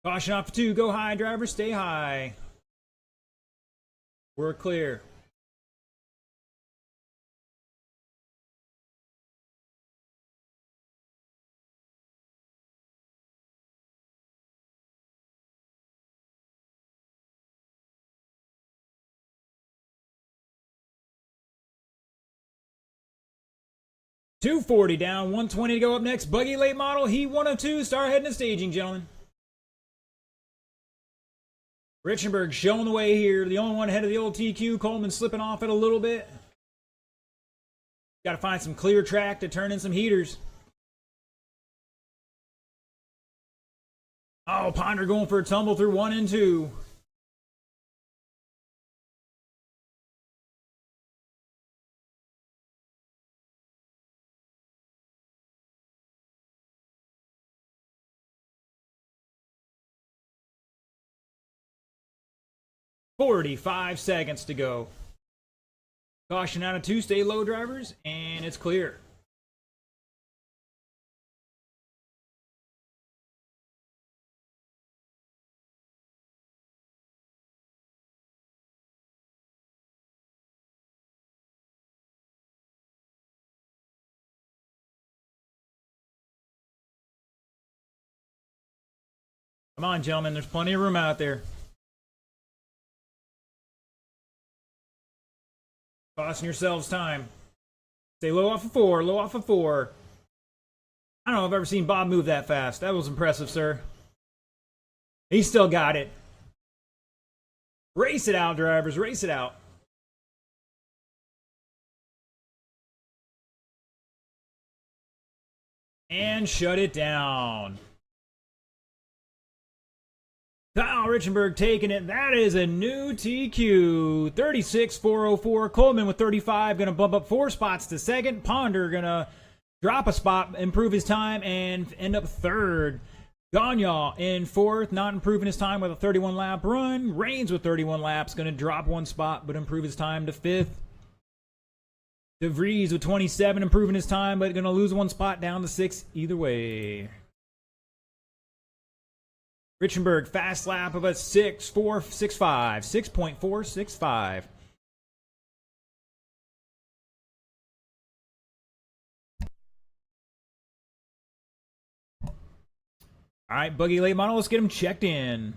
Caution off of 2. Go high, driver. Stay high. We're clear. 240 down, 120 to go. Up next, Buggy late model, Heat 1 of 2. Start heading to staging, gentlemen. Richenberg showing the way here. The only one ahead of the old TQ. Coleman slipping off it a little bit. Got to find some clear track to turn in some heaters. Oh, Ponder going for a tumble through 1 and 2. "45 seconds to go. Caution out of 2, stay low, drivers, and it's clear." Come on, gentlemen, there's plenty of room out there. Costing yourselves time. Stay low off of 4, low off of 4. I don't know if I've ever seen Bob move that fast. That was impressive, sir. He still got it. Race it out, drivers, race it out. And shut it down. Kyle Richenberg taking it. That is a new TQ. 36,404. Coleman with 35. Going to bump up 4 spots to second. Ponder going to drop a spot, improve his time, and end up third. Gagnon in fourth, not improving his time with a 31 lap run. Reigns with 31 laps. Going to drop 1 spot, but improve his time to fifth. DeVries with 27, improving his time, but going to lose 1 spot down to 6th either way. Richenberg, fast lap of a 6.465. 6.465. All right, Buggy late model, let's get him checked in.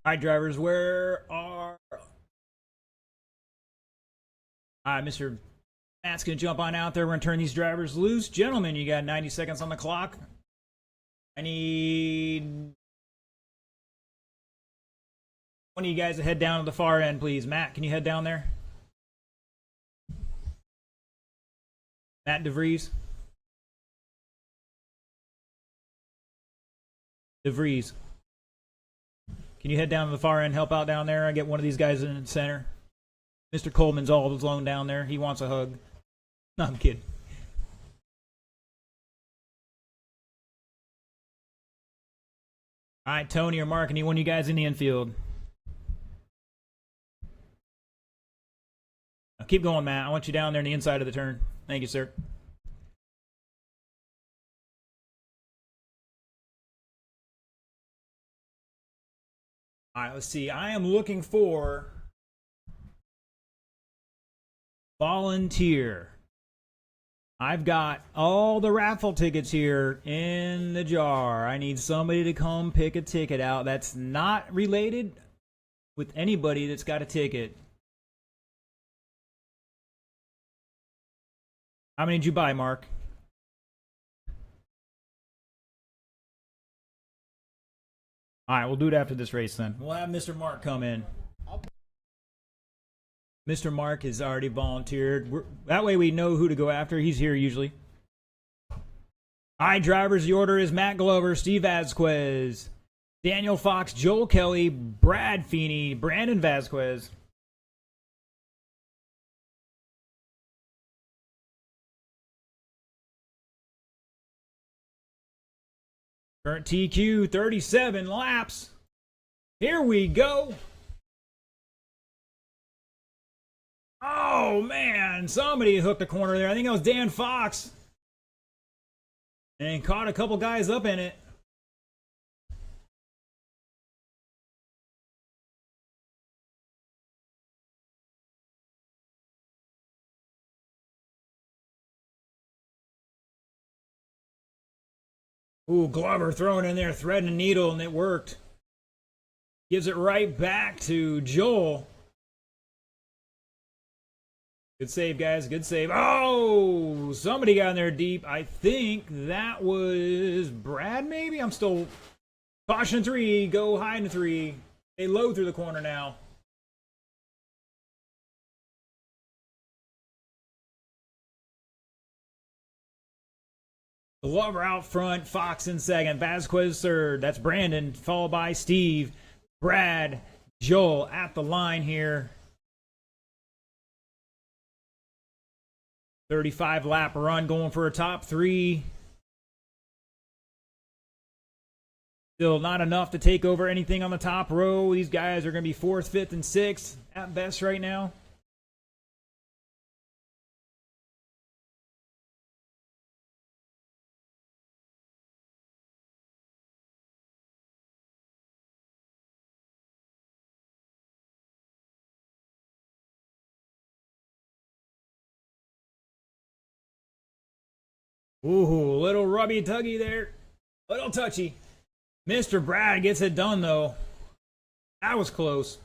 All right, drivers, where are... All right, Mr. Matt's going to jump on out there. We're going to turn these drivers loose. Gentlemen, you got 90 seconds on the clock. I need one of you guys to head down to the far end, please. Matt, can you head down there? Matt DeVries. DeVries. Can you head down to the far end, help out down there? I get one of these guys in the center. Mr. Coleman's all alone down there. He wants a hug. No, I'm kidding. All right, Tony or Mark, any one of you guys in the infield? Now keep going, Matt. I want you down there in the inside of the turn. Thank you, sir. All right, let's see. I am looking for volunteer. I've got all the raffle tickets here in the jar. I need somebody to come pick a ticket out that's not related with anybody that's got a ticket. How many did you buy, Mark? All right, we'll do it after this race then. We'll have Mr. Mark come in. Mr. Mark has already volunteered. That way we know who to go after. He's here usually. All right, drivers, the order is Matt Glover, Steve Vasquez, Daniel Fox, Joel Kelly, Brad Feeney, Brandon Vasquez. Current TQ, 37 laps. Here we go. Oh, man. Somebody hooked a corner there. I think it was Dan Fox. And caught a couple guys up in it. Ooh, Glover throwing in there, threading a needle, and it worked. Gives it right back to Joel. Good save, guys. Good save. Oh, somebody got in there deep. I think that was Brad, maybe? I'm still... Caution 3. Go high in 3. They low through the corner now. Glover out front. Fox in second. Vasquez third. That's Brandon, followed by Steve. Brad. Joel at the line here. 35 lap run going for a top 3. Still not enough to take over anything on the top row. These guys are going to be 4th, 5th, and 6th at best right now. Ooh, little rubby tuggy there. Little touchy. Mr. Brad gets it done, though. That was close.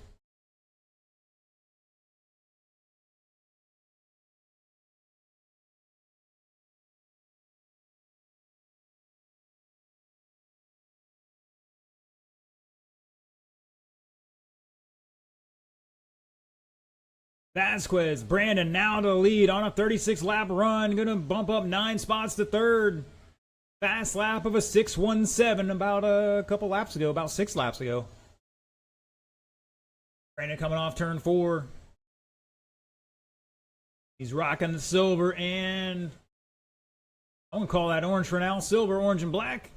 Vasquez, Brandon now to the lead on a 36-lap run. Going to bump up 9 spots to 3rd. Fast lap of a 6:17 about a couple laps ago, about 6 laps ago. Brandon coming off turn 4. He's rocking the silver and... I'm going to call that orange for now. Silver, orange, and black.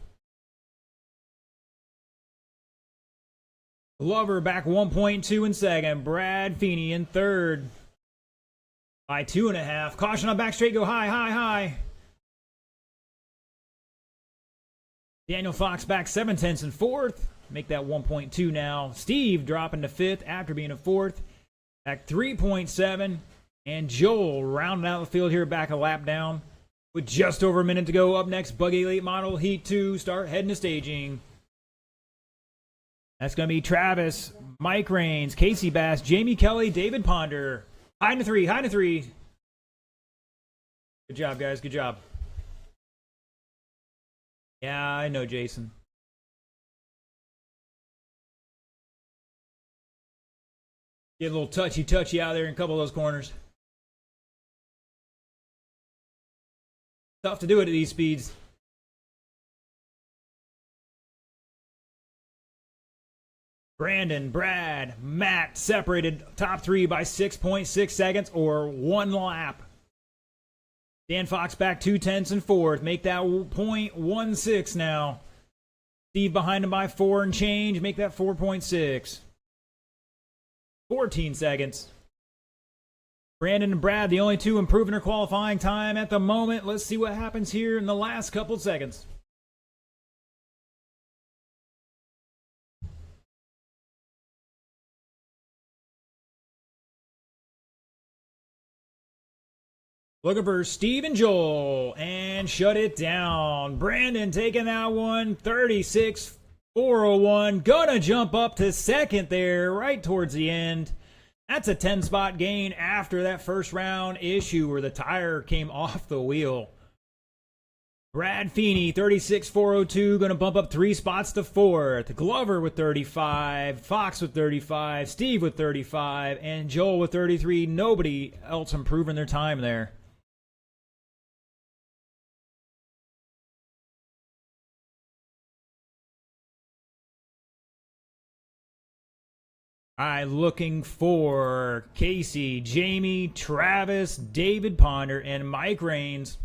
Glover back 1.2 in second. Brad Feeney in third. By 2.5. Caution on back straight. Go high, high, high. Daniel Fox back 7/10 in fourth. Make that 1.2 now. Steve dropping to 5th after being a 4th. Back 3.7. And Joel rounding out the field here, back a lap down. With just over a minute to go. Up next, Buggy Late Model Heat 2. Start heading to staging. That's going to be Travis, Mike Rains, Casey Bass, Jamie Kelly, David Ponder. High to 3, high to 3. Good job, guys. Good job. Yeah, I know, Jason. Get a little touchy out there in a couple of those corners. Tough to do it at these speeds. Brandon, Brad, Matt separated top 3 by 6.6 seconds or 1 lap. Dan Fox back 2/10 in fourth. Make that 0.16 now. Steve behind him by 4 and change. Make that 4.6. 14 seconds. Brandon and Brad, the only 2 improving their qualifying time at the moment. Let's see what happens here in the last couple seconds. Looking for Steve and Joel, and shut it down. Brandon taking that one, 36.401. Gonna jump up to second there, right towards the end. That's a 10-spot gain after that first round issue where the tire came off the wheel. Brad Feeney, 36,402, going to bump up 3 spots to 4th. Glover with 35, Fox with 35, Steve with 35, and Joel with 33. Nobody else improving their time there. All right, looking for Casey, Jamie, Travis, David Ponder, and Mike Raines.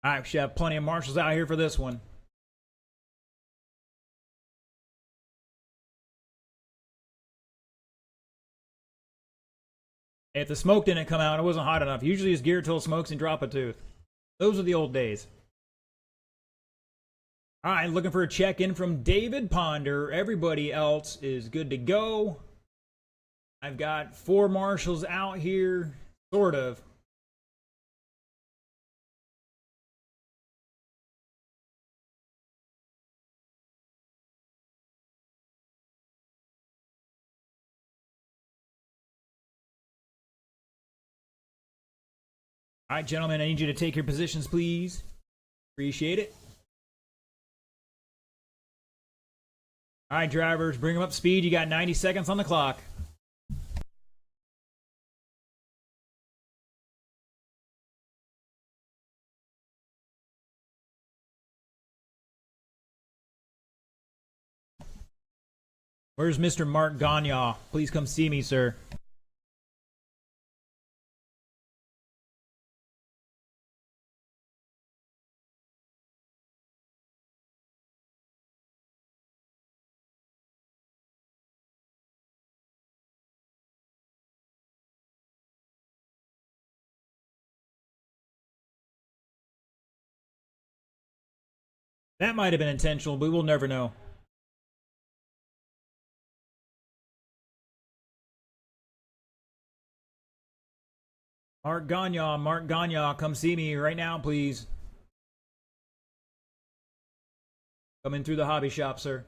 All right, we should have plenty of marshals out here for this one. If the smoke didn't come out, it wasn't hot enough. Usually it's geared till it smokes and drop a tooth. Those are the old days. All right, looking for a check-in from David Ponder. Everybody else is good to go. I've got 4 marshals out here, sort of. All right, gentlemen, I need you to take your positions, please. Appreciate it. All right, drivers, bring them up to speed. You got 90 seconds on the clock. Where's Mr. Mark Gagne? Please come see me, sir. That might have been intentional, but we'll never know. Mark Gagne, come see me right now, please. Come in through the hobby shop, sir.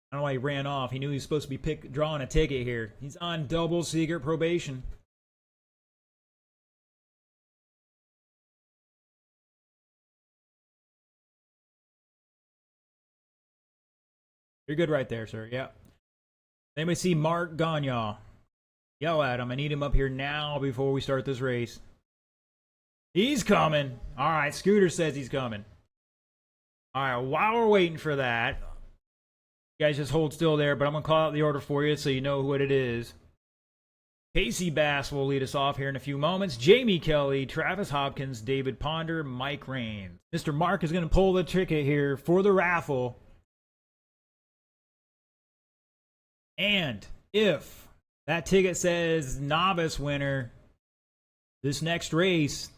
I don't know why he ran off. He knew he was supposed to be drawing a ticket here. He's on double secret probation. You're good right there, sir. Yeah. Anybody see Mark Gagne? Yell at him. I need him up here now before we start this race. He's coming. All right, Scooter says he's coming. All right, while we're waiting for that, you guys just hold still there, but I'm going to call out the order for you so you know what it is. Casey Bass will lead us off here in a few moments. Jamie Kelly, Travis Hopkins, David Ponder, Mike Raines. Mr. Mark is going to pull the ticket here for the raffle. And if that ticket says novice winner, this next race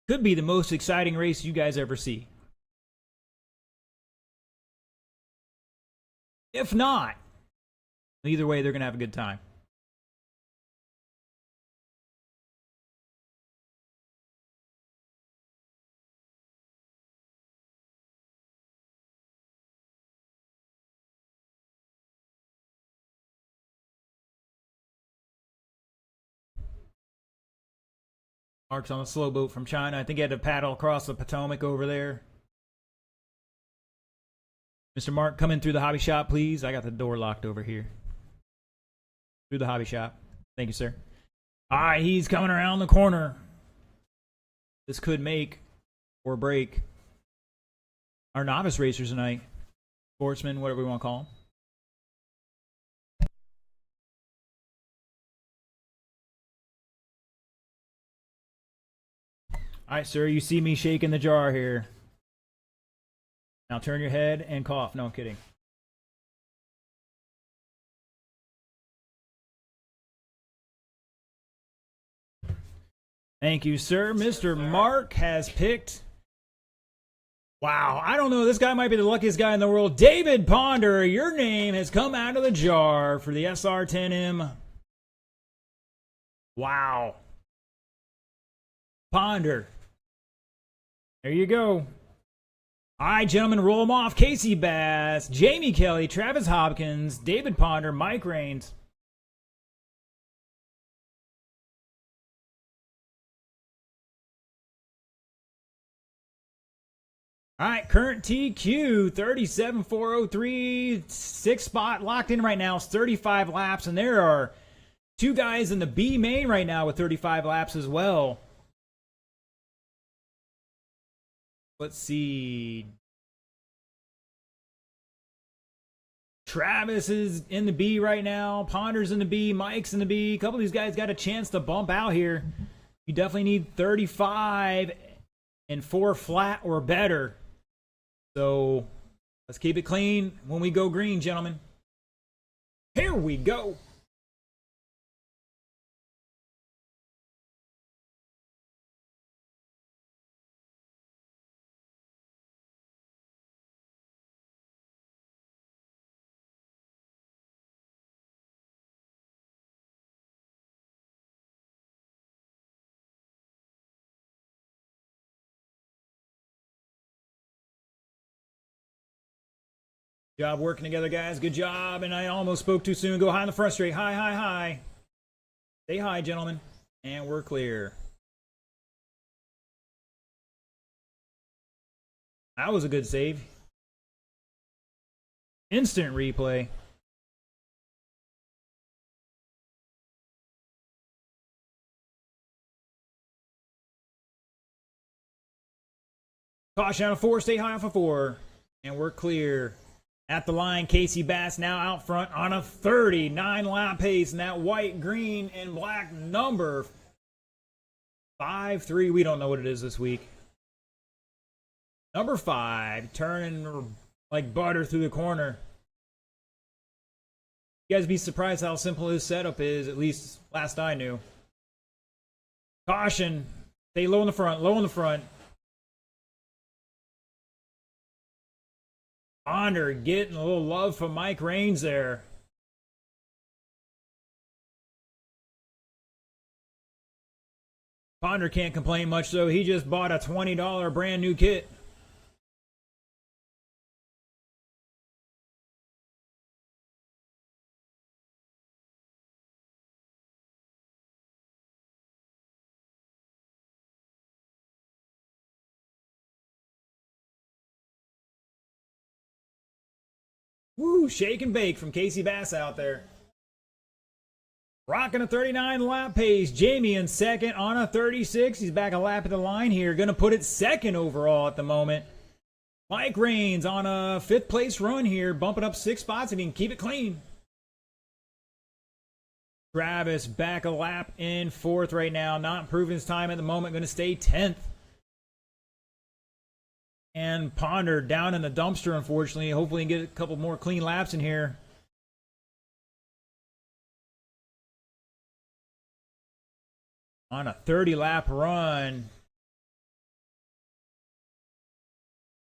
could be the most exciting race you guys ever see. If not, either way, they're going to have a good time. Mark's on a slow boat from China. I think he had to paddle across the Potomac over there. Mr. Mark, come in through the hobby shop, please. I got the door locked over here. Through the hobby shop. Thank you, sir. All right, he's coming around the corner. This could make or break our novice racers tonight. Sportsmen, whatever we want to call them. All right, sir, you see me shaking the jar here. Now turn your head and cough. No, I'm kidding. Thank you, sir. Mr. Mark has picked. Wow, I don't know. This guy might be the luckiest guy in the world. David Ponder, your name has come out of the jar for the SR10M. Wow. Ponder. There you go. All right, gentlemen, roll them off. Casey Bass, Jamie Kelly, Travis Hopkins, David Ponder, Mike Raines. All right, current TQ 37403, 6 spot locked in right now. It's 35 laps, and there are 2 guys in the B main right now with 35 laps as well. Let's see. Travis is in the B right now. Ponder's in the B. Mike's in the B. A couple of these guys got a chance to bump out here. You definitely need 35 and 4 flat or better. So let's keep it clean when we go green, gentlemen. Here we go. Job working together, guys. Good job. And I almost spoke too soon. Go high in the front straight. High, high, high. Stay high, gentlemen. And we're clear. That was a good save. Instant replay. Caution on a 4. Stay high off a 4. And we're clear. At the line, Casey Bass now out front on a 39 lap pace. And that white, green, and black number 5-3. We don't know what it is this week. Number 5, turning like butter through the corner. You guys be surprised how simple his setup is, at least last I knew. Caution. Stay low in the front, low in the front. Ponder getting a little love from Mike Raines there. Ponder can't complain much, though. He just bought a $20 brand new kit. Woo, shake and bake from Casey Bass out there. Rocking a 39 lap pace. Jamie in second on a 36. He's back a lap at the line here. Going to put it second overall at the moment. Mike Raines on a 5th place run here. Bumping up 6 spots if he can keep it clean. Travis back a lap in 4th right now. Not improving his time at the moment. Going to stay 10th. And Ponder down in the dumpster, unfortunately. Hopefully he can get a couple more clean laps in here. On a 30-lap run.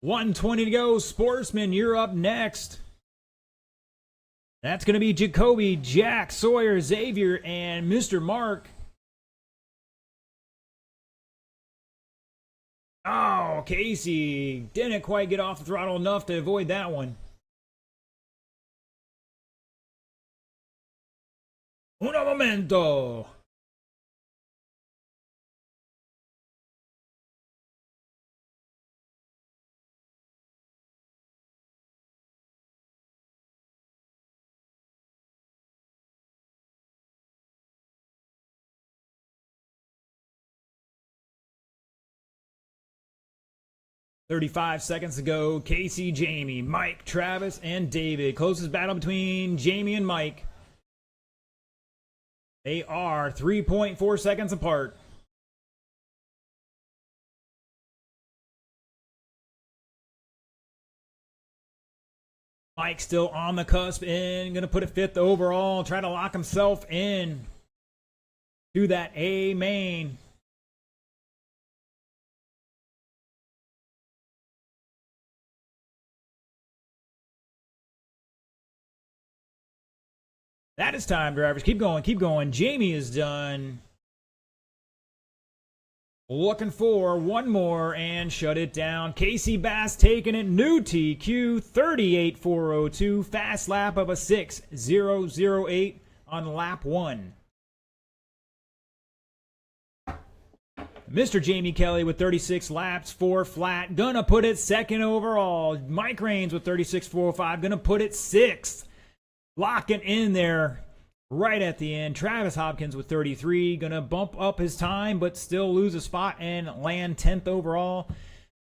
120 to go. Sportsman, you're up next. That's going to be Jacoby, Jack, Sawyer, Xavier, and Mr. Mark. Oh, Casey didn't quite get off the throttle enough to avoid that one. Un momento. "35 seconds to go. Casey, Jamie, Mike, Travis, and David. Closest battle between Jamie and Mike. They are 3.4 seconds apart. Mike still on the cusp and going to put it 5th overall. Try to lock himself in to that A main. That is time, drivers. Keep going, keep going. Jamie is done. Looking for one more and shut it down. Casey Bass taking it. New TQ 38,402. Fast lap of a 6,008 on lap 1. Mr. Jamie Kelly with 36 laps, 4 flat. Gonna put it second overall. Mike Raines with 36,405. Gonna put it 6th. Locking in there right at the end. Travis Hopkins with 33. Gonna bump up his time, but still lose a spot and land 10th overall.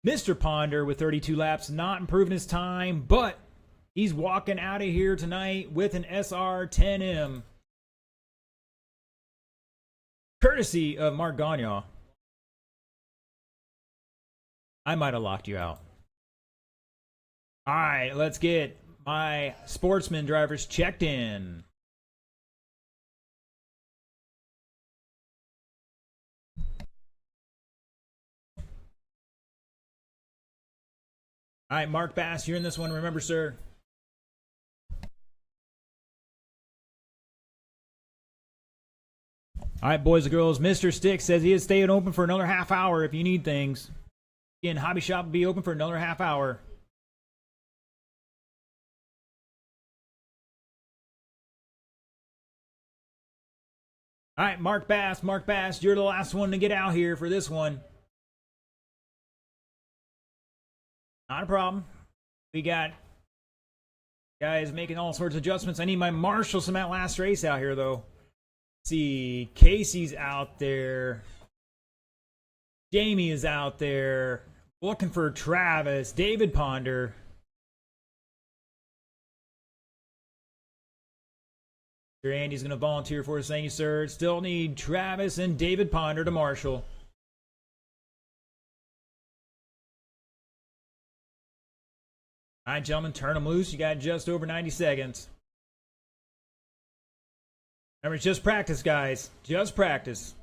Mr. Ponder with 32 laps, not improving his time, but he's walking out of here tonight with an SR10M. Courtesy of Mark Gagnon. I might have locked you out. All right, let's get my sportsman drivers checked in. All right, Mark Bass, you're in this one. Remember, sir. All right, boys and girls. Mr. Stick says he is staying open for another half hour if you need things. Again, Hobby Shop will be open for another half hour. All right, Mark Bass, you're the last one to get out here for this one. Not a problem. We got guys making all sorts of adjustments. I need my marshals from that last race out here, though. Let's see, Casey's out there. Jamie is out there. Looking for Travis. David Ponder. Sir Andy's going to volunteer for us. Thank you, sir. Still need Travis and David Ponder to marshal. All right, gentlemen, turn them loose. You got just over 90 seconds. Remember, it's just practice, guys. Just practice.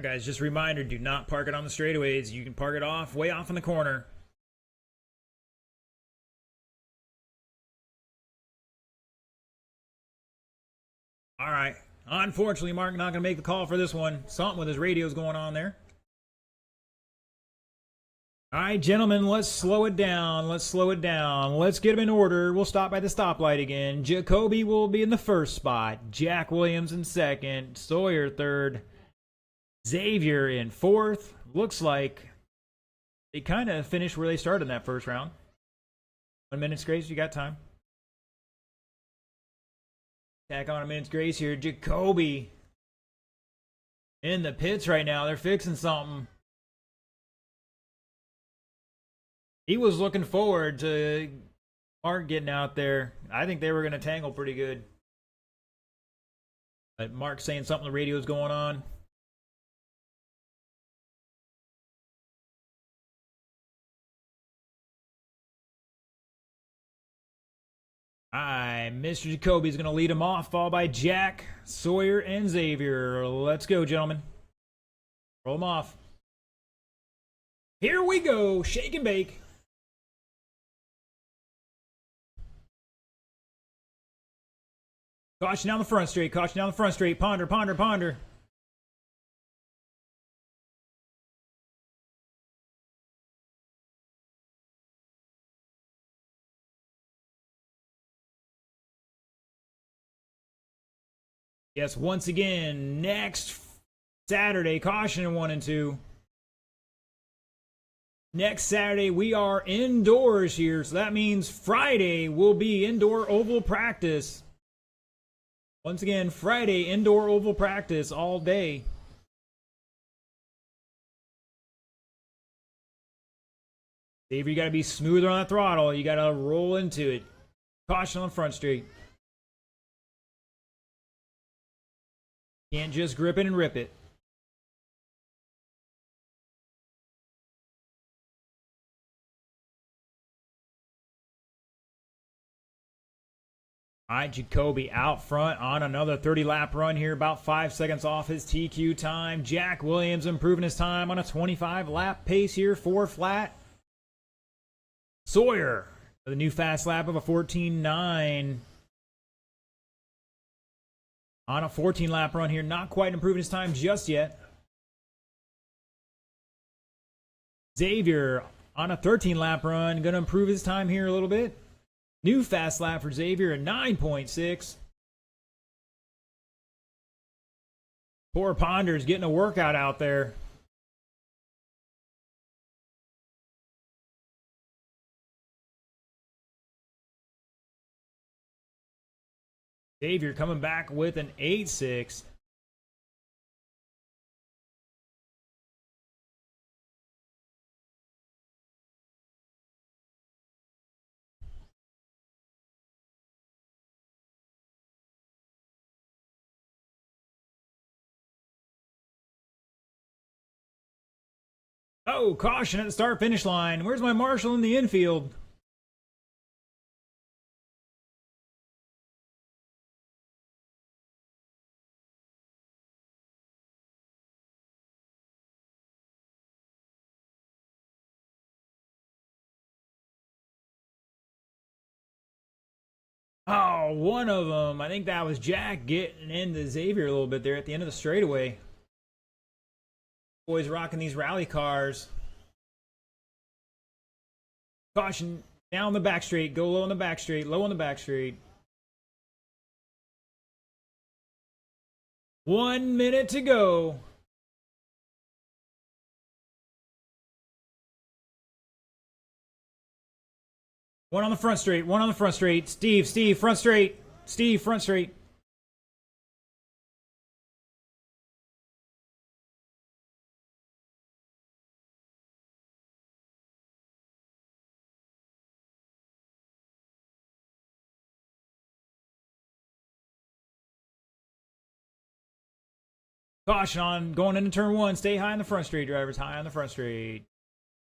Guys, just a reminder, do not park it on the straightaways. You can park it off, way off in the corner. All right. Unfortunately, Mark not going to make the call for this one. Something with his radio's going on there. All right, gentlemen, let's slow it down. Let's slow it down. Let's get them in order. We'll stop by the stoplight again. Jacoby will be in the first spot. Jack Williams in second. Sawyer third. Xavier in fourth. Looks like they kind of finished where they started in that first round. 1 minute's grace. You got time. Tack on a minute's grace here. Jacoby in the pits right now. They're fixing something. He was looking forward to Mark getting out there. I think they were going to tangle pretty good. But Mark's saying something the radio's going on. Alright, Mr. Jacoby is going to lead him off, followed by Jack, Sawyer, and Xavier. Let's go, gentlemen. Roll them off. Here we go. Shake and bake. Caution down the front straight. Caution down the front straight. Ponder, ponder, ponder. Yes, once again, next Saturday, caution in 1 and 2. Next Saturday, we are indoors here, so that means Friday will be indoor oval practice. Once again, Friday, indoor oval practice all day. Dave, you got to be smoother on the throttle. You got to roll into it. Caution on the front straight. Can't just grip it and rip it. All right, Jacoby out front on another 30-lap run here, about 5 seconds off his TQ time. Jack Williams improving his time on a 25-lap pace here, 4 flat. Sawyer with a new fast lap of a 14.9 on a 14-lap run here, not quite improving his time just yet. Xavier on a 13-lap run, going to improve his time here a little bit. New fast lap for Xavier at 9.6. Poor Ponder's getting a workout out there. Xavier coming back with an 8.6. Oh, caution at the start-finish line. Where's my marshal in the infield? Oh, one of them. I think that was Jack getting into Xavier a little bit there at the end of the straightaway. Boys rocking these rally cars. Caution down the back straight. Go low on the back straight. Low on the back straight. 1 minute to go. One on the front straight. One on the front straight. Steve, front straight. Steve, front straight. Caution on going into turn 1. Stay high on the front straight, drivers. High on the front straight.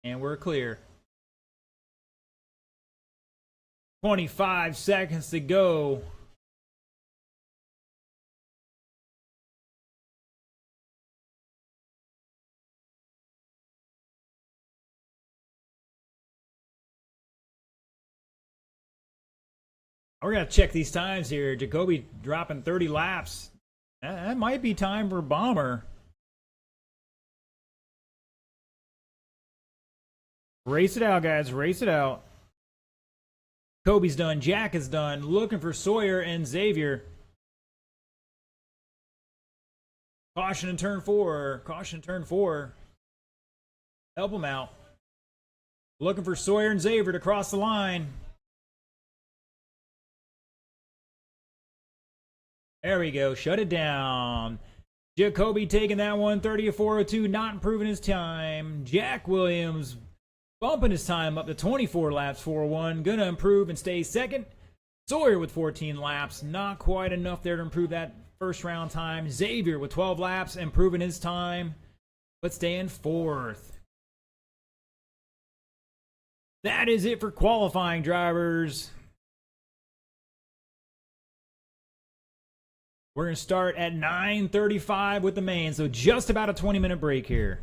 And we're clear. 25 seconds to go. We're going to check these times here. Jacoby dropping 30 laps. That might be time for Bomber. Race it out, guys. Race it out. Kobe's done. Jack is done. Looking for Sawyer and Xavier. Caution in turn 4. Caution in turn 4. Help them out. Looking for Sawyer and Xavier to cross the line. There we go. Shut it down. Jacoby taking that one. 30-402. Not improving his time. Jack Williams bumping his time up to 24 laps, 4-1. Gonna improve and stay second. Sawyer with 14 laps. Not quite enough there to improve that first round time. Xavier with 12 laps, improving his time, but staying fourth. That is it for qualifying, drivers. We're going to start at 9:35 with the main, so just about a 20-minute break here.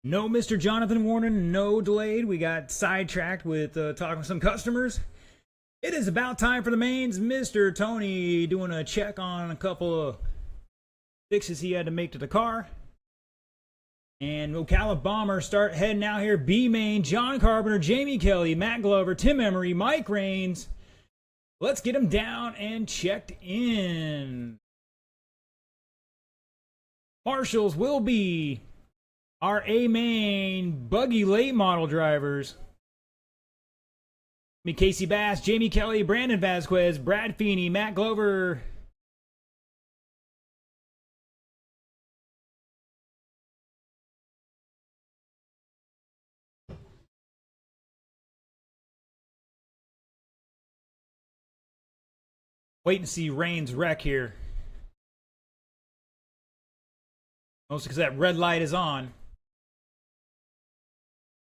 No Mr. Jonathan Warner, no delayed. We got sidetracked with talking with some customers. It is about time for the mains. Mr. Tony doing a check on a couple of fixes he had to make to the car. And Ocala Bomber start heading out here. B main, John Carpenter, Jamie Kelly, Matt Glover, Tim Emery, Mike Raines. Let's get them down and checked in. Marshals will be our A main buggy late model drivers. Casey Bass, Jamie Kelly, Brandon Vasquez, Brad Feeney, Matt Glover. Waiting to see Rain's wreck here. Mostly because that red light is on.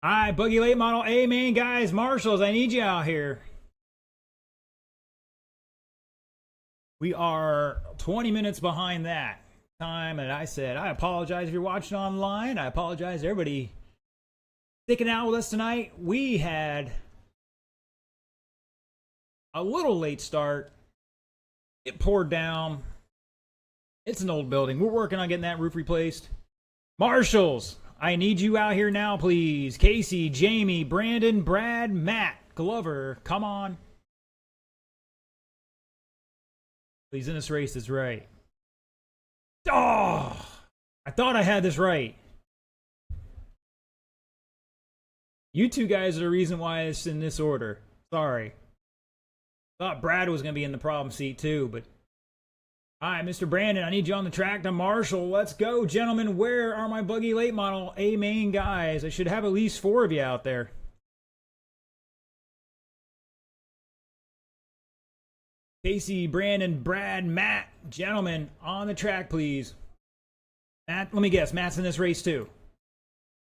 Alright, buggy late model A main guys, Marshals, I need you out here. We are 20 minutes behind that time, and I said, I apologize if you're watching online. I apologize to everybody sticking out with us tonight. We had a little late start. It poured down. It's an old building. We're working on getting that roof replaced. Marshals, I need you out here now, please. Casey, Jamie, Brandon, Brad, Matt, Glover, come on. Please, in this race is right. Oh, I thought I had this right. You two guys are the reason why it's in this order. Sorry. Thought Brad was going to be in the problem seat too, but... Alright, Mr. Brandon, I need you on the track to Marshall. Let's go, gentlemen. Where are my buggy late model A main guys? I should have at least 4 of you out there. Casey, Brandon, Brad, Matt, gentlemen, on the track, please. Matt, let me guess, Matt's in this race too.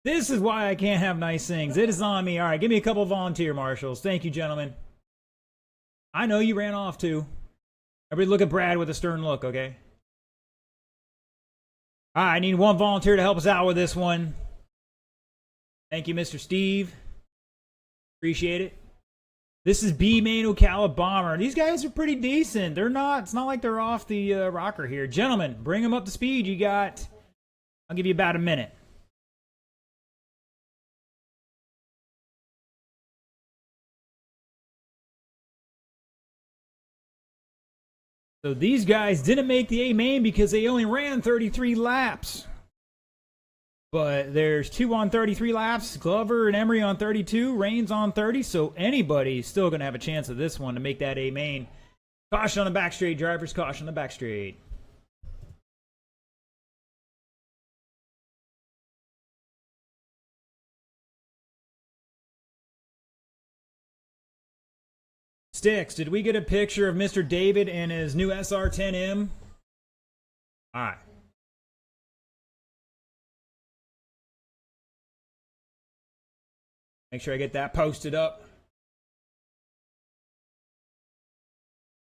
This is why I can't have nice things. It is on me. Alright, give me a couple volunteer marshals. Thank you, gentlemen. I know you ran off too. Everybody look at Brad with a stern look, okay? All right, I need 1 volunteer to help us out with this one. Thank you, Mr. Steve. Appreciate it. This is B main Ocala Bomber. These guys are pretty decent. They're not, it's not like they're off the rocker here. Gentlemen, bring them up to speed. You got, I'll give you about a minute. So these guys didn't make the A main because they only ran 33 laps. But there's 2 on 33 laps. Glover and Emery on 32. Raines on 30. So anybody's still going to have a chance of this one to make that A main. Caution on the back straight, drivers. Caution on the back straight. Sticks, did we get a picture of Mr. David and his new SR10M? All right. Make sure I get that posted up.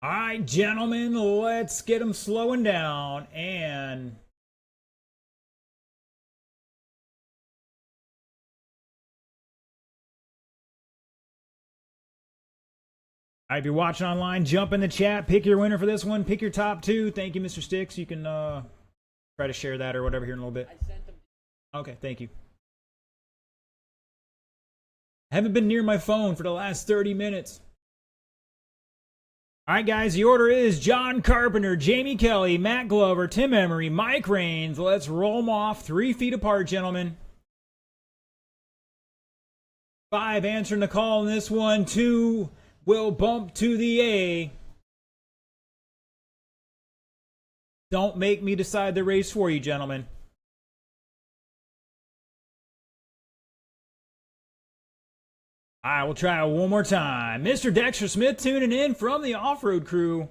All right, gentlemen, let's get them slowing down and... All right, if you're watching online, jump in the chat. Pick your winner for this one. Pick your top 2. Thank you, Mr. Sticks. You can try to share that or whatever here in a little bit. Okay, thank you. I haven't been near my phone for the last 30 minutes. All right, guys, the order is John Carpenter, Jamie Kelly, Matt Glover, Tim Emery, Mike Raines. Let's roll them off 3 feet apart, gentlemen. 5 answering the call in this one. 2 will bump to the A. Don't make me decide the race for you, gentlemen. All right, we'll try it one more time. Mr. Dexter Smith tuning in from the off-road crew.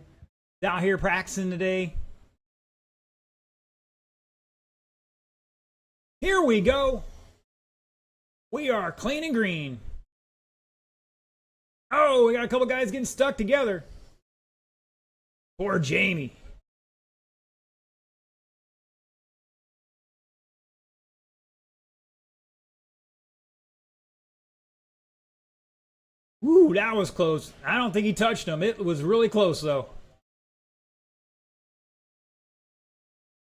Out here practicing today. Here we go. We are clean and green. Oh, we got a couple guys getting stuck together. Poor Jamie. Ooh, that was close. I don't think he touched him. It was really close, though.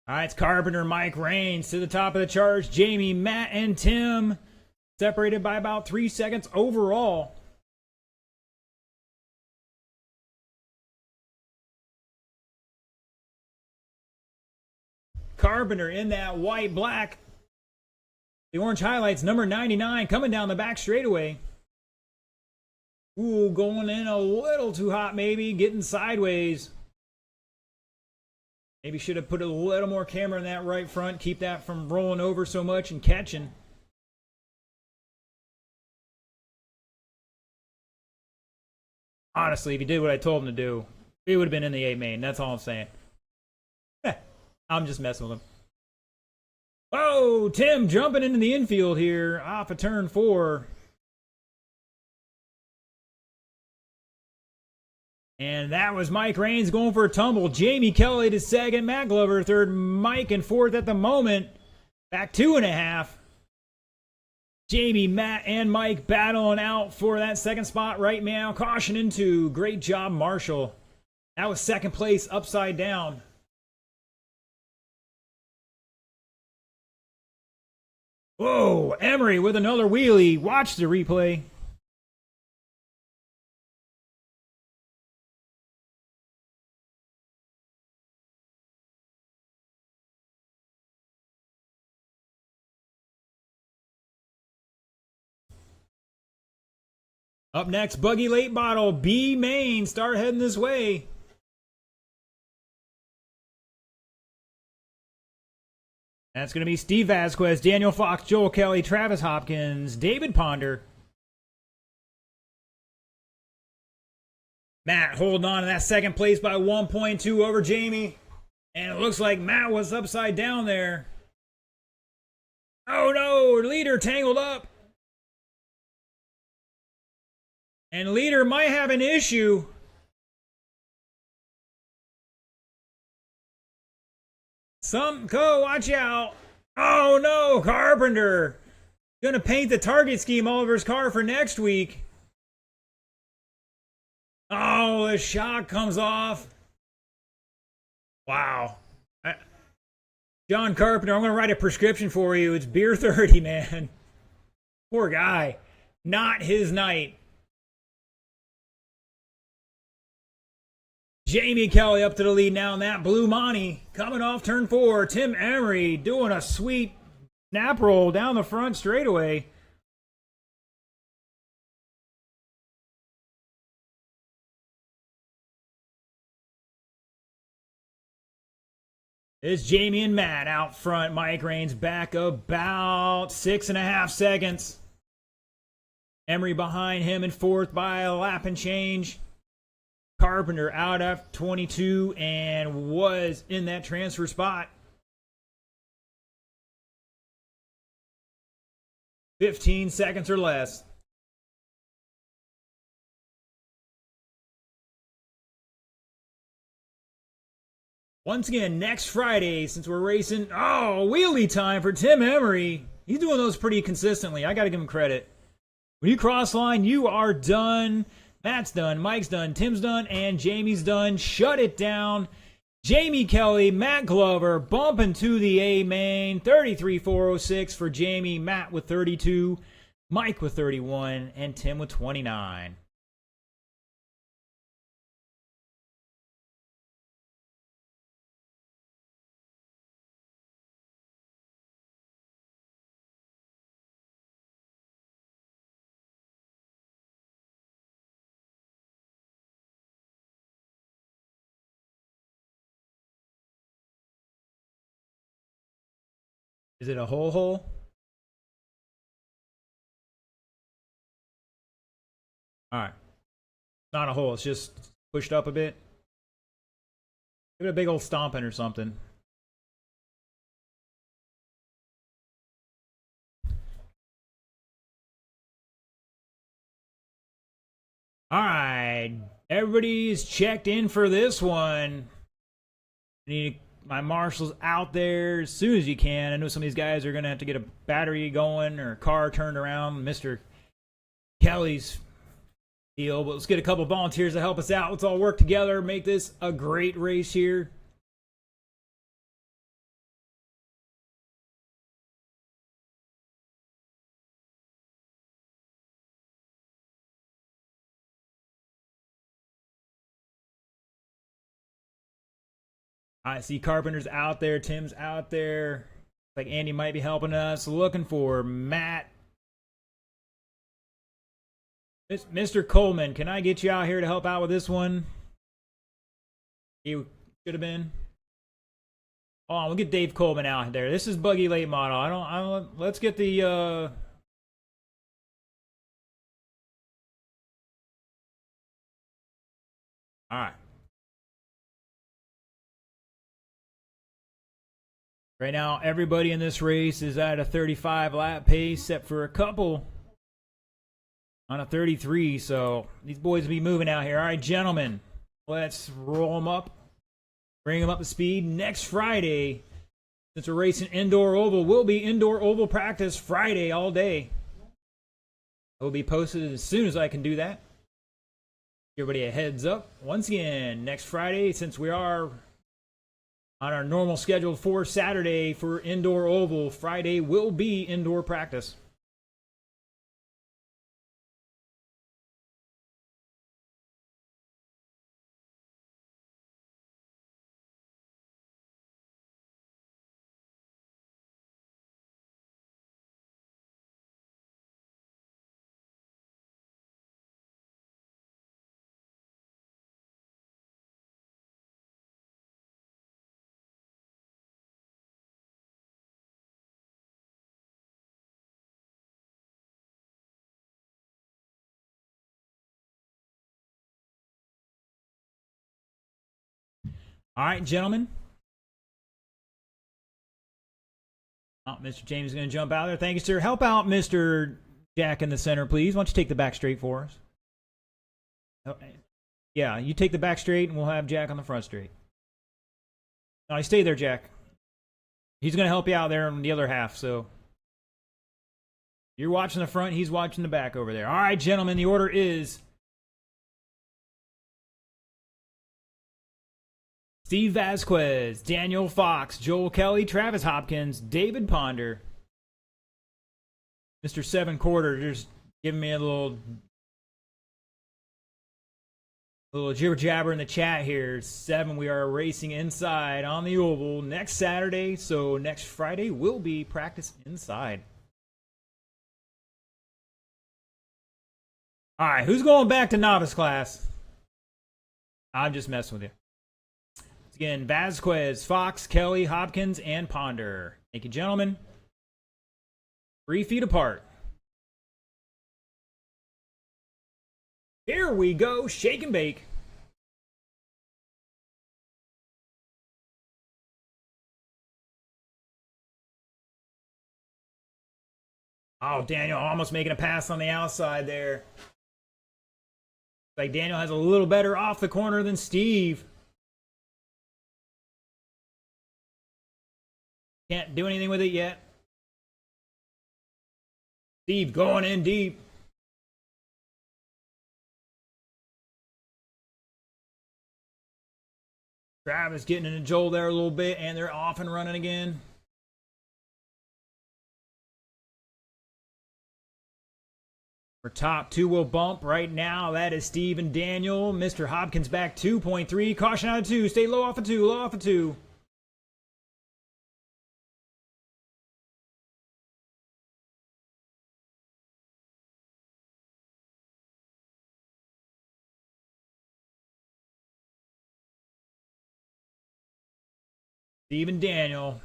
All right, it's Carpenter, Mike Raines to the top of the charts. Jamie, Matt, and Tim separated by about 3 seconds overall. Carpenter in that white black. The orange highlights, number 99, coming down the back straightaway. Ooh, going in a little too hot maybe, getting sideways. Maybe should have put a little more camera in that right front, keep that from rolling over so much and catching. Honestly, if he did what I told him to do, he would have been in the A main. That's all I'm saying. I'm just messing with him. Oh, Tim jumping into the infield here off of turn 4. And that was Mike Raines going for a tumble. Jamie Kelly to second. Matt Glover third. Mike in fourth at the moment. Back 2.5. Jamie, Matt, and Mike battling out for that second spot right now. Caution into. Great job, Marshall. That was second place upside down. Whoa, Emery with another wheelie. Watch the replay. Up next, Buggy Late Bottle, B main. Start heading this way. That's going to be Steve Vasquez, Daniel Fox, Joel Kelly, Travis Hopkins, David Ponder. Matt holding on to that second place by 1.2 over Jamie. And it looks like Matt was upside down there. Oh no, leader tangled up. And leader might have an issue. Go, watch out. Oh no, Carpenter. Gonna paint the target scheme all over his car for next week. Oh, the shock comes off. Wow. John Carpenter, I'm gonna write a prescription for you. It's beer 30, man. Poor guy. Not his night. Jamie Kelly up to the lead now in that blue Monty. Coming off turn 4. Tim Emery doing a sweet snap roll down the front straightaway. It's Jamie and Matt out front. Mike Raines back about 6.5 seconds. Emery behind him in fourth by a lap and change. Carpenter out after 22 and was in that transfer spot. 15 seconds or less. Once again, next Friday, since we're racing, wheelie time for Tim Emery. He's doing those pretty consistently. I got to give him credit. When you cross line, you are done. Matt's done, Mike's done, Tim's done, and Jamie's done. Shut it down. Jamie Kelly, Matt Glover bumping to the A main. 33,406 for Jamie, Matt with 32, Mike with 31, and Tim with 29. Is it a whole hole? Alright. Not a hole, it's just pushed up a bit. Give it a big old stomping or something. Alright. Everybody's checked in for this one. Need my marshals out there as soon as you can. I know some of these guys are going to have to get a battery going or a car turned around. Mr. Kelly's deal. But let's get a couple volunteers to help us out. Let's all work together, make this a great race here. I see Carpenter's out there. Tim's out there. Like Andy might be helping us. Looking for Matt. Mr. Coleman, can I get you out here to help out with this one? You should have been. Oh, we'll get Dave Coleman out there. This is buggy late model. I don't. Let's get the. All right. Right now, everybody in this race is at a 35 lap pace, except for a couple on a 33. So these boys will be moving out here. All right, gentlemen, let's roll them up, bring them up to speed. Next Friday, since we're racing indoor oval, will be indoor oval practice Friday all day. It will be posted as soon as I can do that. Everybody a heads up. Once again, next Friday, since we are on our normal schedule for Saturday for indoor oval, Friday will be indoor practice. All right, gentlemen. Oh, Mr. James is going to jump out there. Thank you, sir. Help out Mr. Jack in the center, please. Why don't you take the back straight for us? Okay. Yeah, you take the back straight, and we'll have Jack on the front straight. No, you stay there, Jack. He's going to help you out there on the other half, so. You're watching the front, he's watching the back over there. All right, gentlemen, the order is Steve Vasquez, Daniel Fox, Joel Kelly, Travis Hopkins, David Ponder. Mr. 7 Quarter just giving me a little jibber jabber in the chat here. 7, we are racing inside on the oval next Saturday. So next Friday will be practice inside. All right, who's going back to novice class? I'm just messing with you. Again, Vasquez, Fox, Kelly, Hopkins, and Ponder. Thank you, gentlemen. 3 feet apart. Here we go. Shake and bake. Oh, Daniel almost making a pass on the outside there. Like Daniel has a little better off the corner than Steve. Can't do anything with it yet. Steve going in deep. Travis getting into Joel there a little bit, and they're off and running again. For top 2 will bump right now. That is Steve and Daniel. Mr. Hopkins back 2.3. Caution out of 2. Stay low off of 2. Low off of 2. Steve and Daniel.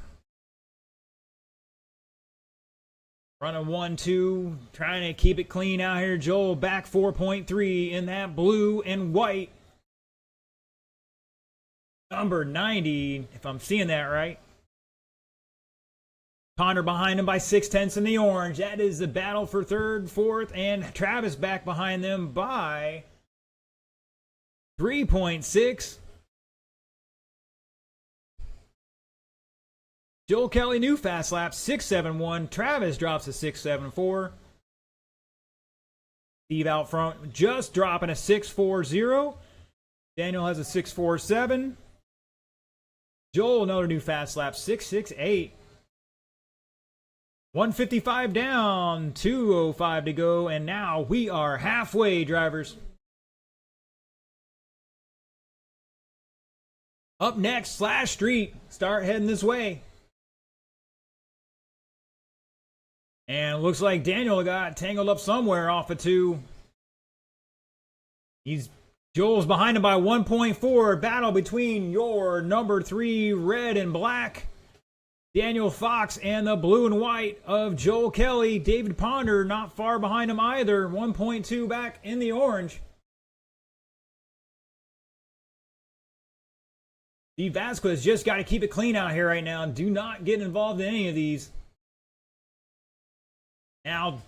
Running 1-2. Trying to keep it clean out here. Joel back 4.3 in that blue and white. Number 90, if I'm seeing that right. Ponder behind him by 0.6 in the orange. That is the battle for 3rd, 4th, and Travis back behind them by 3.6. Joel Kelly, new fast lap, 6.71. Travis drops to 6.74. Steve out front just dropping a 6.40. Daniel has a 6.47. Joel, another new fast lap, 6.68. 155 down, 205 to go, and now we are halfway, drivers. Up next, Slash Street. Start heading this way. And it looks like Daniel got tangled up somewhere off of 2. Joel's behind him by 1.4. Battle between your number 3 red and black Daniel Fox and the blue and white of Joel Kelly. David Ponder not far behind him either. 1.2 back in the orange. Steve Vasquez just got to keep it clean out here right now. Do not get involved in any of these. Now,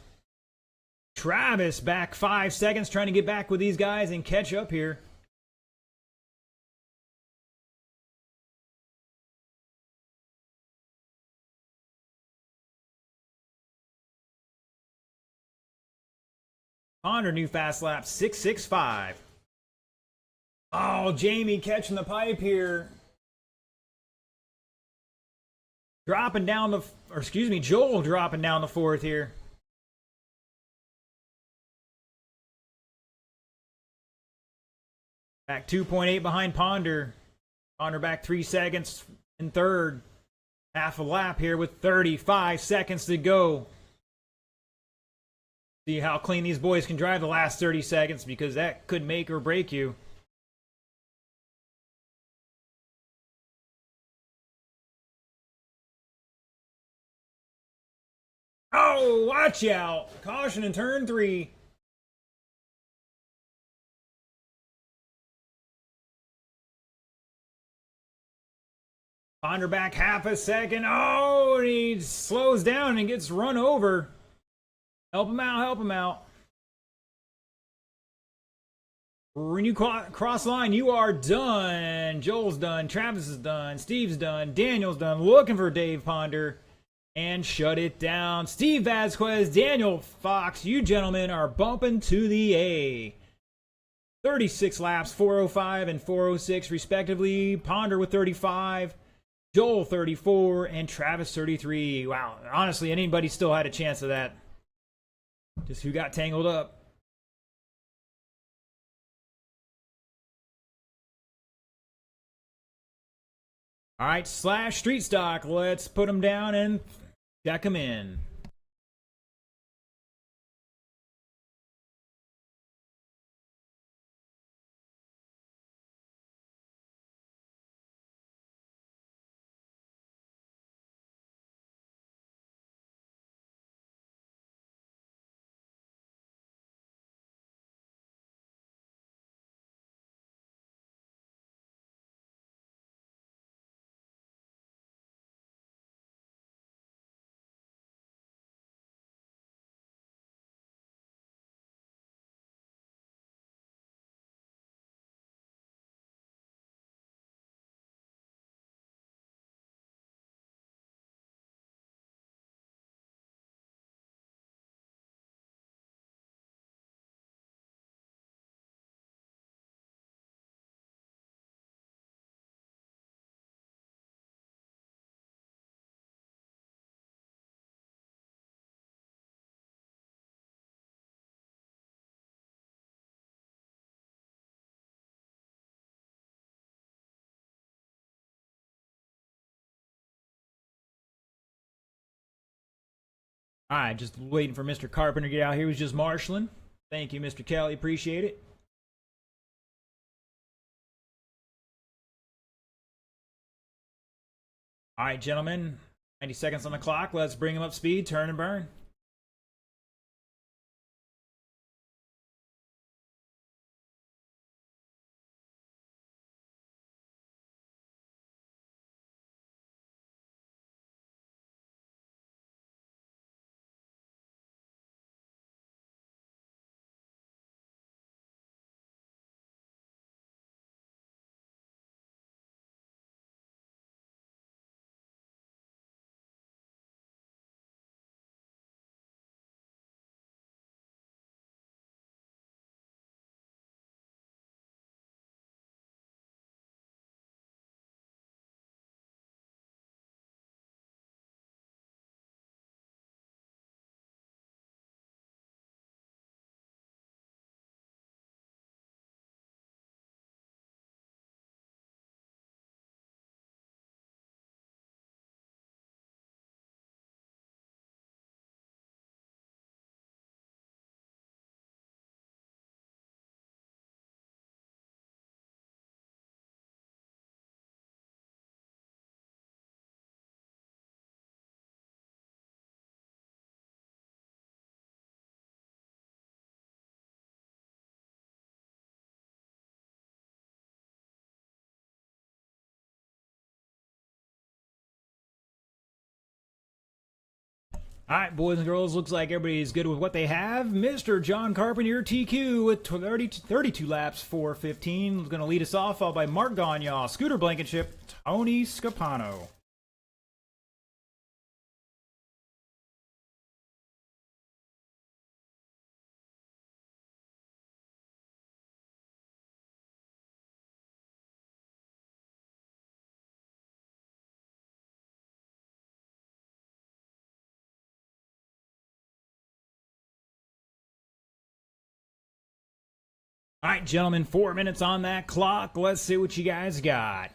Travis back 5 seconds trying to get back with these guys and catch up here. Ponder new fast lap 6.65. Oh, Jamie catching the pipe here. Dropping down the, or excuse me, Joel dropping down the 4th here. Back 2.8 behind Ponder. Ponder back 3 seconds in 3rd. Half a lap here with 35 seconds to go. See how clean these boys can drive the last 30 seconds, because that could make or break you. Oh, watch out. Caution in turn 3. Ponder back half a second. Oh, and he slows down and gets run over. Help him out, help him out. When you cross line, you are done. Joel's done, Travis is done, Steve's done, Daniel's done. Looking for Dave Ponder. And shut it down. Steve Vasquez, Daniel Fox, you gentlemen are bumping to the A. 36 laps, 405 and 406 respectively. Ponder with 35, Joel 34, and Travis 33. Wow, honestly, anybody still had a chance of that. Just who got tangled up. All right, Slash Street Stock. Let's put them down and check them in. All right, just waiting for Mr. Carpenter to get out here. He was just marshaling. Thank you, Mr. Kelly. Appreciate it. All right, gentlemen. 90 seconds on the clock. Let's bring him up speed. Turn and burn. All right, boys and girls, looks like everybody's good with what they have. Mr. John Carpenter, TQ, with 32 laps, 4:15. Is going to lead us off, followed by Mark Gagne, Scooter Blankenship, Tony Scapano. All right, gentlemen, 4 minutes on that clock. Let's see what you guys got.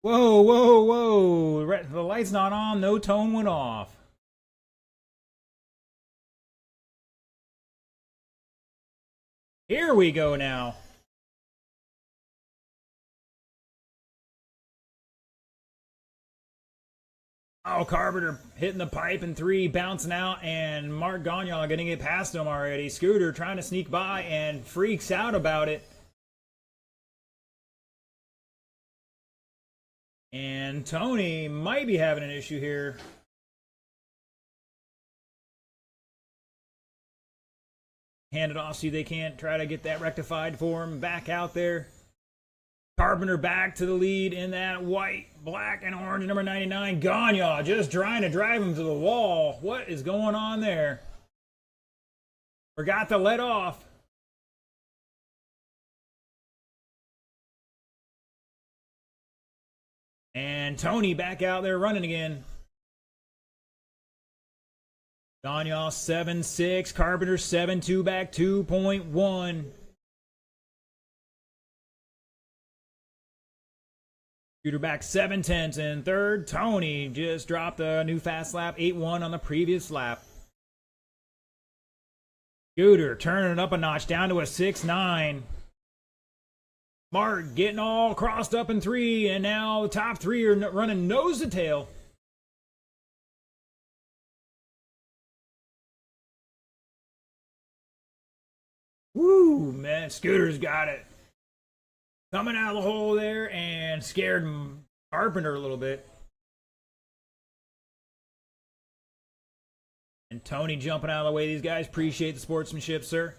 Whoa, whoa, whoa. The light's not on. No tone went off. Here we go now. Oh, Carpenter hitting the pipe in 3, bouncing out, and Mark Gagne going to get past him already. Scooter trying to sneak by and freaks out about it. And Tony might be having an issue here. Hand it off, see they can't try to get that rectified for him. Back out there. Carpenter back to the lead in that white, black, and orange number 99. Gagne just trying to drive him to the wall. What is going on there? Forgot to let off. And Tony back out there running again. Gagne 7-6. Carpenter 7-2 back 2.1. Scooter back 7/10 in third. Tony just dropped a new fast lap, 8-1 on the previous lap. Scooter turning it up a notch, down to a 6-9. Mark getting all crossed up in 3, and now the top 3 are running nose to tail. Woo, man, Scooter's got it. Coming out of the hole there and scared Carpenter a little bit. And Tony jumping out of the way. These guys appreciate the sportsmanship, sir.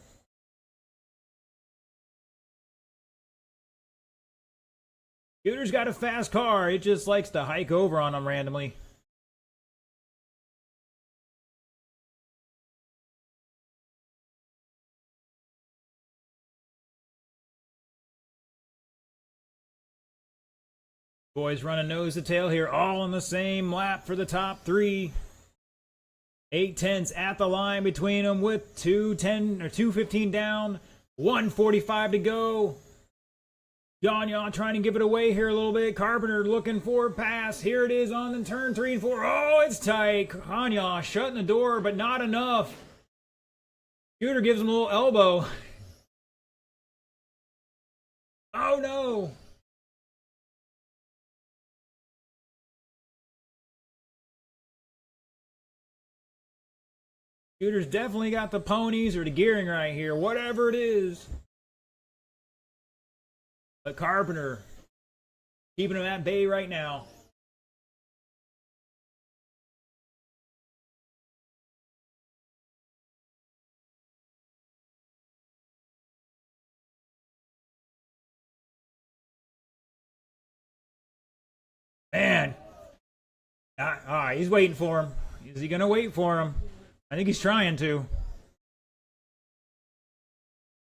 Scooter's got a fast car. It just likes to hike over on them randomly. Boys running nose to tail here, all on the same lap for the top 3. 8/10 at the line between them with 2:15 down, 1:45 to go. Gagne trying to give it away here a little bit. Carpenter looking for a pass. Here it is on the turn 3 and 4. Oh, it's tight. Gagne shutting the door, but not enough. Scooter gives him a little elbow. Oh no. Scooter's definitely got the ponies or the gearing right here, whatever it is. But Carpenter keeping him at bay right now. Man. He's waiting for him. Is he going to wait for him? I think he's trying to.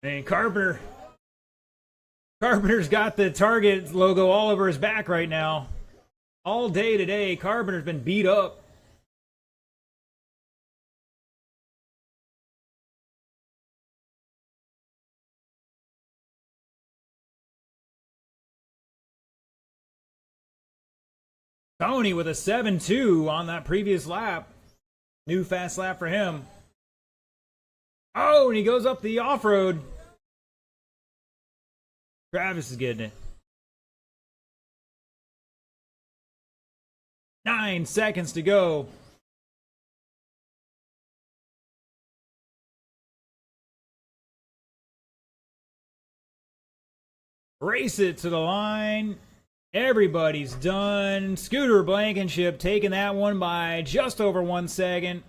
And Carpenter's got the Target logo all over his back right now. All day today, Carpenter's been beat up. Tony with a 7-2 on that previous lap. New fast lap for him. Oh, and he goes up the off-road. Travis is getting it. 9 seconds to go. Race it to the line. Everybody's done. Scooter Blankenship taking that one by just over 1 second.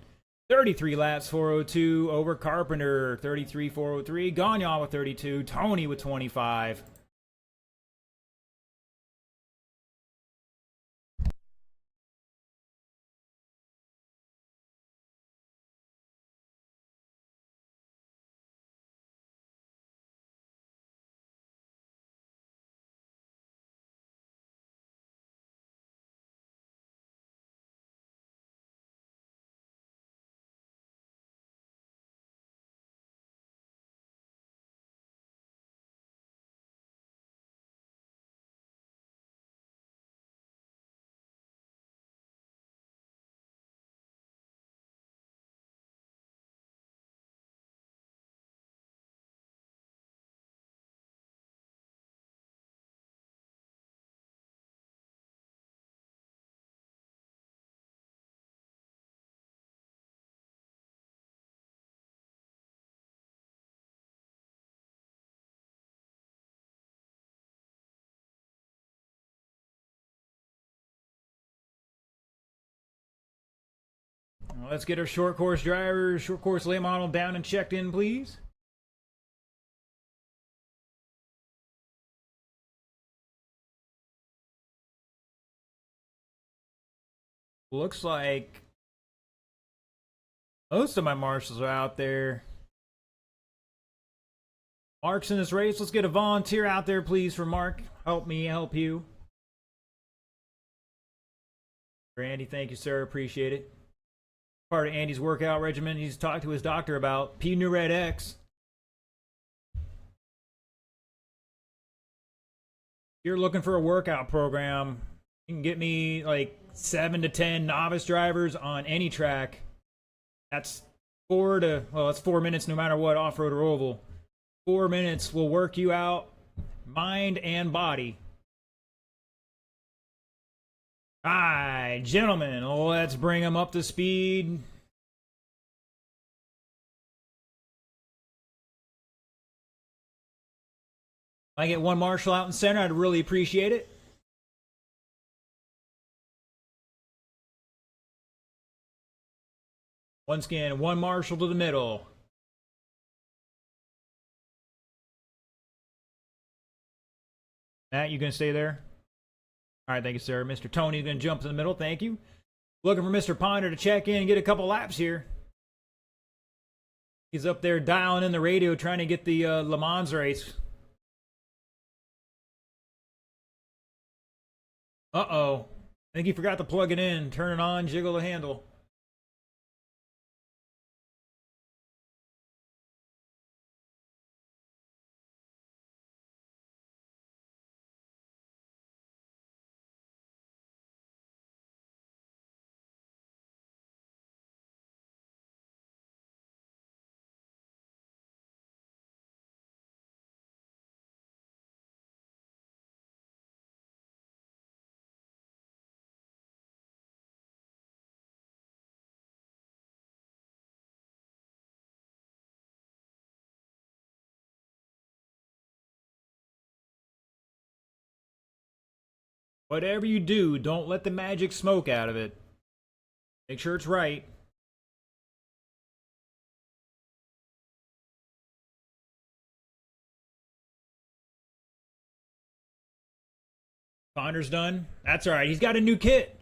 33 laps, 402 over Carpenter, 33, 403. Gagnon with 32. Tony with 25. Let's get our short course drivers, short course late model down and checked in, please. Looks like most of my marshals are out there. Mark's in this race. Let's get a volunteer out there, please, for Mark. Help me, help you. Randy, thank you, sir. Appreciate it. Part of Andy's workout regimen he's talked to his doctor about. Newred X. If you're looking for a workout program, you can get me like 7 to 10 novice drivers on any track. That's 4 minutes no matter what, off-road or oval. 4 minutes will work you out, mind and body. Alright, gentlemen, let's bring them up to speed. If I get one marshal out in center, I'd really appreciate it. Once again, one marshal to the middle. Matt, you gonna stay there? All right, thank you, sir. Mr. Tony's going to jump to the middle. Thank you. Looking for Mr. Ponder to check in and get a couple laps here. He's up there dialing in the radio trying to get the Le Mans race. Uh-oh. I think he forgot to plug it in. Turn it on, jiggle the handle. Whatever you do, don't let the magic smoke out of it. Make sure it's right. Ponder's done. That's all right. He's got a new kit.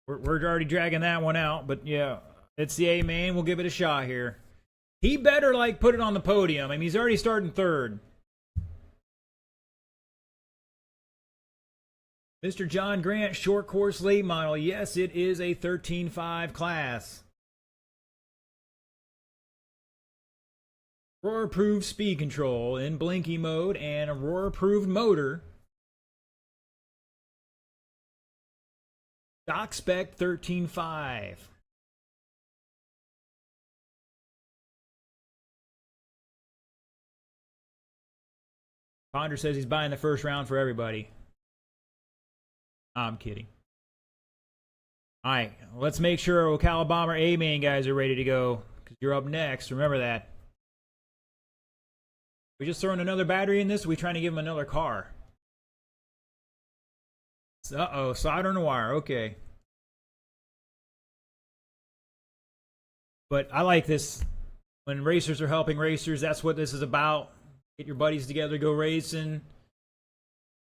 We're already dragging that one out, but yeah, it's the A main. We'll give it a shot here. He better like put it on the podium. I mean, he's already starting third. Mr. John Grant, short course late model. Yes, it is a 13.5 class. Aurora-approved speed control in blinky mode and Aurora-approved motor. Stock spec 13.5. Ponder says he's buying the first round for everybody. I'm kidding. Alright, let's make sure Ocala Bomber A-Main guys are ready to go. Because You're up next. Remember that. We just throwing another battery in this? Or we trying to give him another car? Uh-oh, solder and wire. Okay. But I like this. When racers are helping racers, that's what this is about. Get your buddies together, go racing.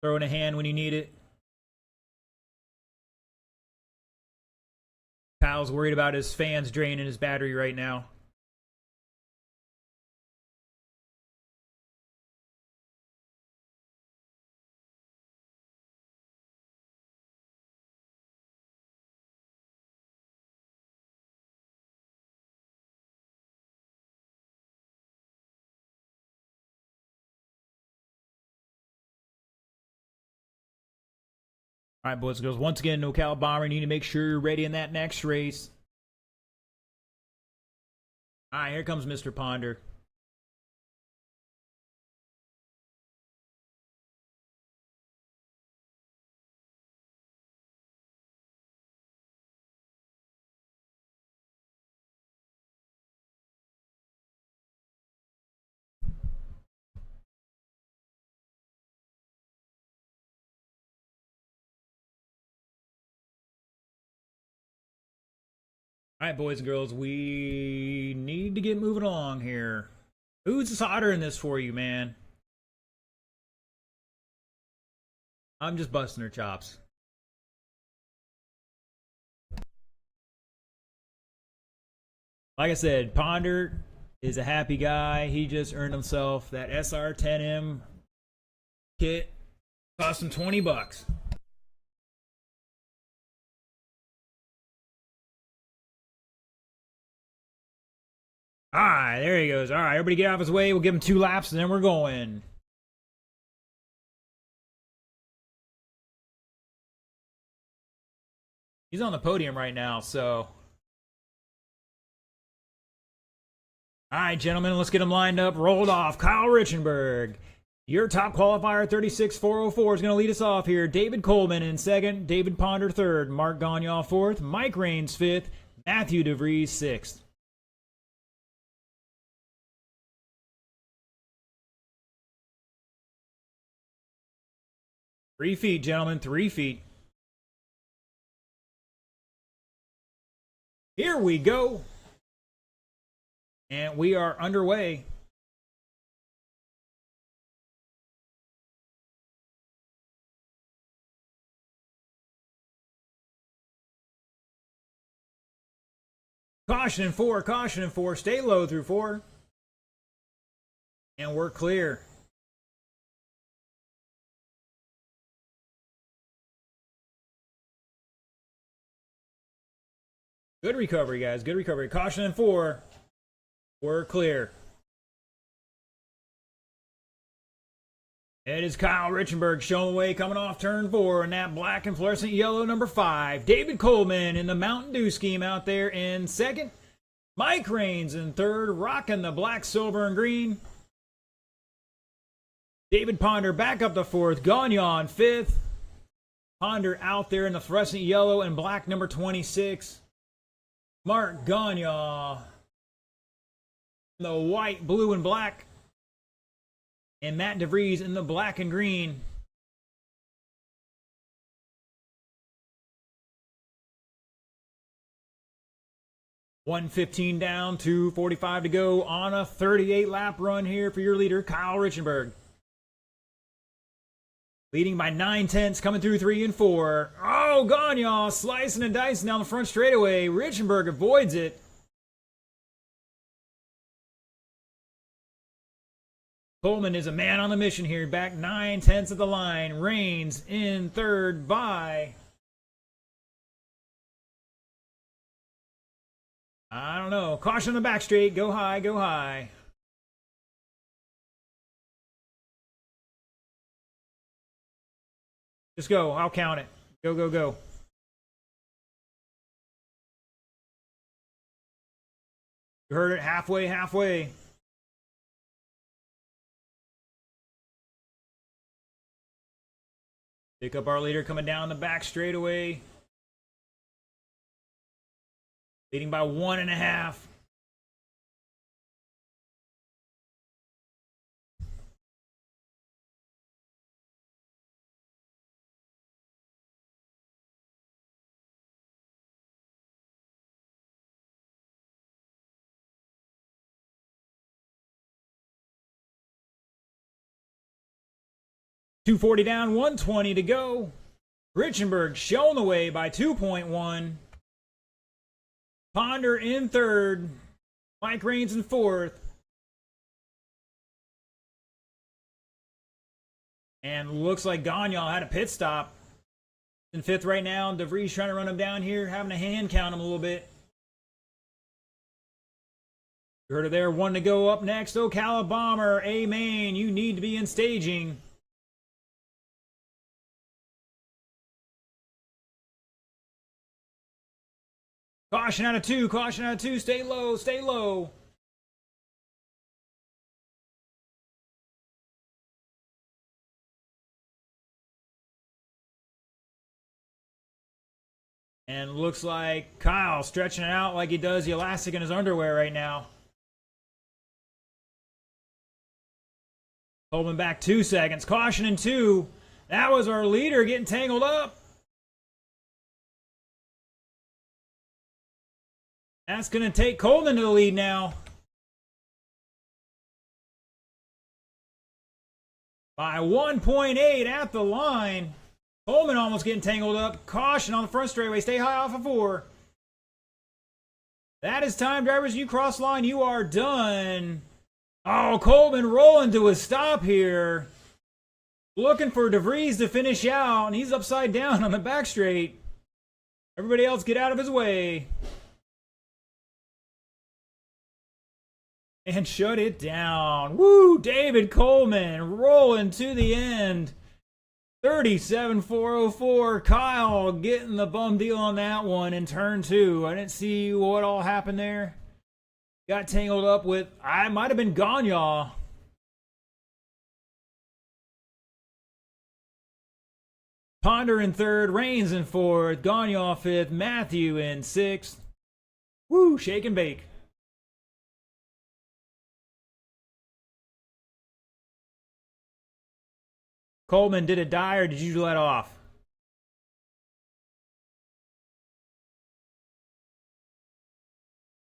Throw in a hand when you need it. Kyle's worried about his fans draining his battery right now. All right, boys and girls. Once again, NoCal Bomber, you need to make sure you're ready in that next race. All right, here comes Mr. Ponder. All right, boys and girls, we need to get moving along here. Who's soldering this for you, man? I'm just busting her chops. Like I said, Ponder is a happy guy. He just earned himself that SR10M kit. Cost him $20. Alright, there he goes. Alright, everybody get out of his way. We'll give him 2 laps and then we're going. He's on the podium right now, so. Alright, gentlemen, let's get him lined up. Rolled off. Kyle Richenberg. Your top qualifier, 36,404, is going to lead us off here. David Coleman in second. David Ponder third. Mark Gagnon fourth. Mike Raines fifth. Matthew DeVries sixth. Three feet, gentlemen. 3 feet. Here we go. And we are underway. Caution in 4, caution in 4. Stay low through 4. And we're clear. Good recovery, guys. Good recovery. Caution in 4. We're clear. It is Kyle Richenberg showing the way coming off turn 4 in that black and fluorescent yellow number 5. David Coleman in the Mountain Dew scheme out there in second. Mike Raines in third, rocking the black, silver, and green. David Ponder back up to fourth. Gagnon fifth. Ponder out there in the fluorescent yellow and black number 26. Mark Gagnon in the white, blue, and black. And Matt DeVries in the black and green. $1:15 down, 2:45 to go on a 38-lap run here for your leader, Kyle Richenberg. Leading by 9/10, coming through 3 and 4. Oh, Gagnon slicing and dicing down the front straightaway. Richenberg avoids it. Coleman is a man on the mission here. Back 9/10 of the line. Raines in third by, I don't know. Caution on the back straight. Go high, go high. Just go. I'll count it. Go, go, go. You heard it. Halfway, halfway. Pick up our leader coming down the back straightaway. Leading by 1.5. 240 down, 120 to go. Richenberg shown the way by 2.1. Ponder in third. Mike Raines in fourth. And looks like Gagnon had a pit stop. In fifth right now. DeVries trying to run him down here, having a hand count him a little bit. You heard it there. One to go up next. Ocala Bomber. A-Main, you need to be in staging. Caution out of two. Caution out of two. Stay low. Stay low. And looks like Kyle stretching it out like he does the elastic in his underwear right now. Coleman back 2 seconds. Caution in 2. That was our leader getting tangled up. That's going to take Coleman to the lead now. By 1.8 at the line. Coleman almost getting tangled up. Caution on the front straightaway. Stay high off of 4. That is time, drivers. You cross line. You are done. Oh, Coleman rolling to a stop here. Looking for DeVries to finish out, and he's upside down on the back straight. Everybody else get out of his way. And shut it down. Woo! David Coleman rolling to the end. 37.404. Kyle getting the bum deal on that one in turn 2. I didn't see what all happened there. Got tangled up with, I might have been Gagnon. Ponder in third, Raines in fourth, Gagnon fifth, Matthew in sixth. Woo, shake and bake. Coleman, did it die or did you let off?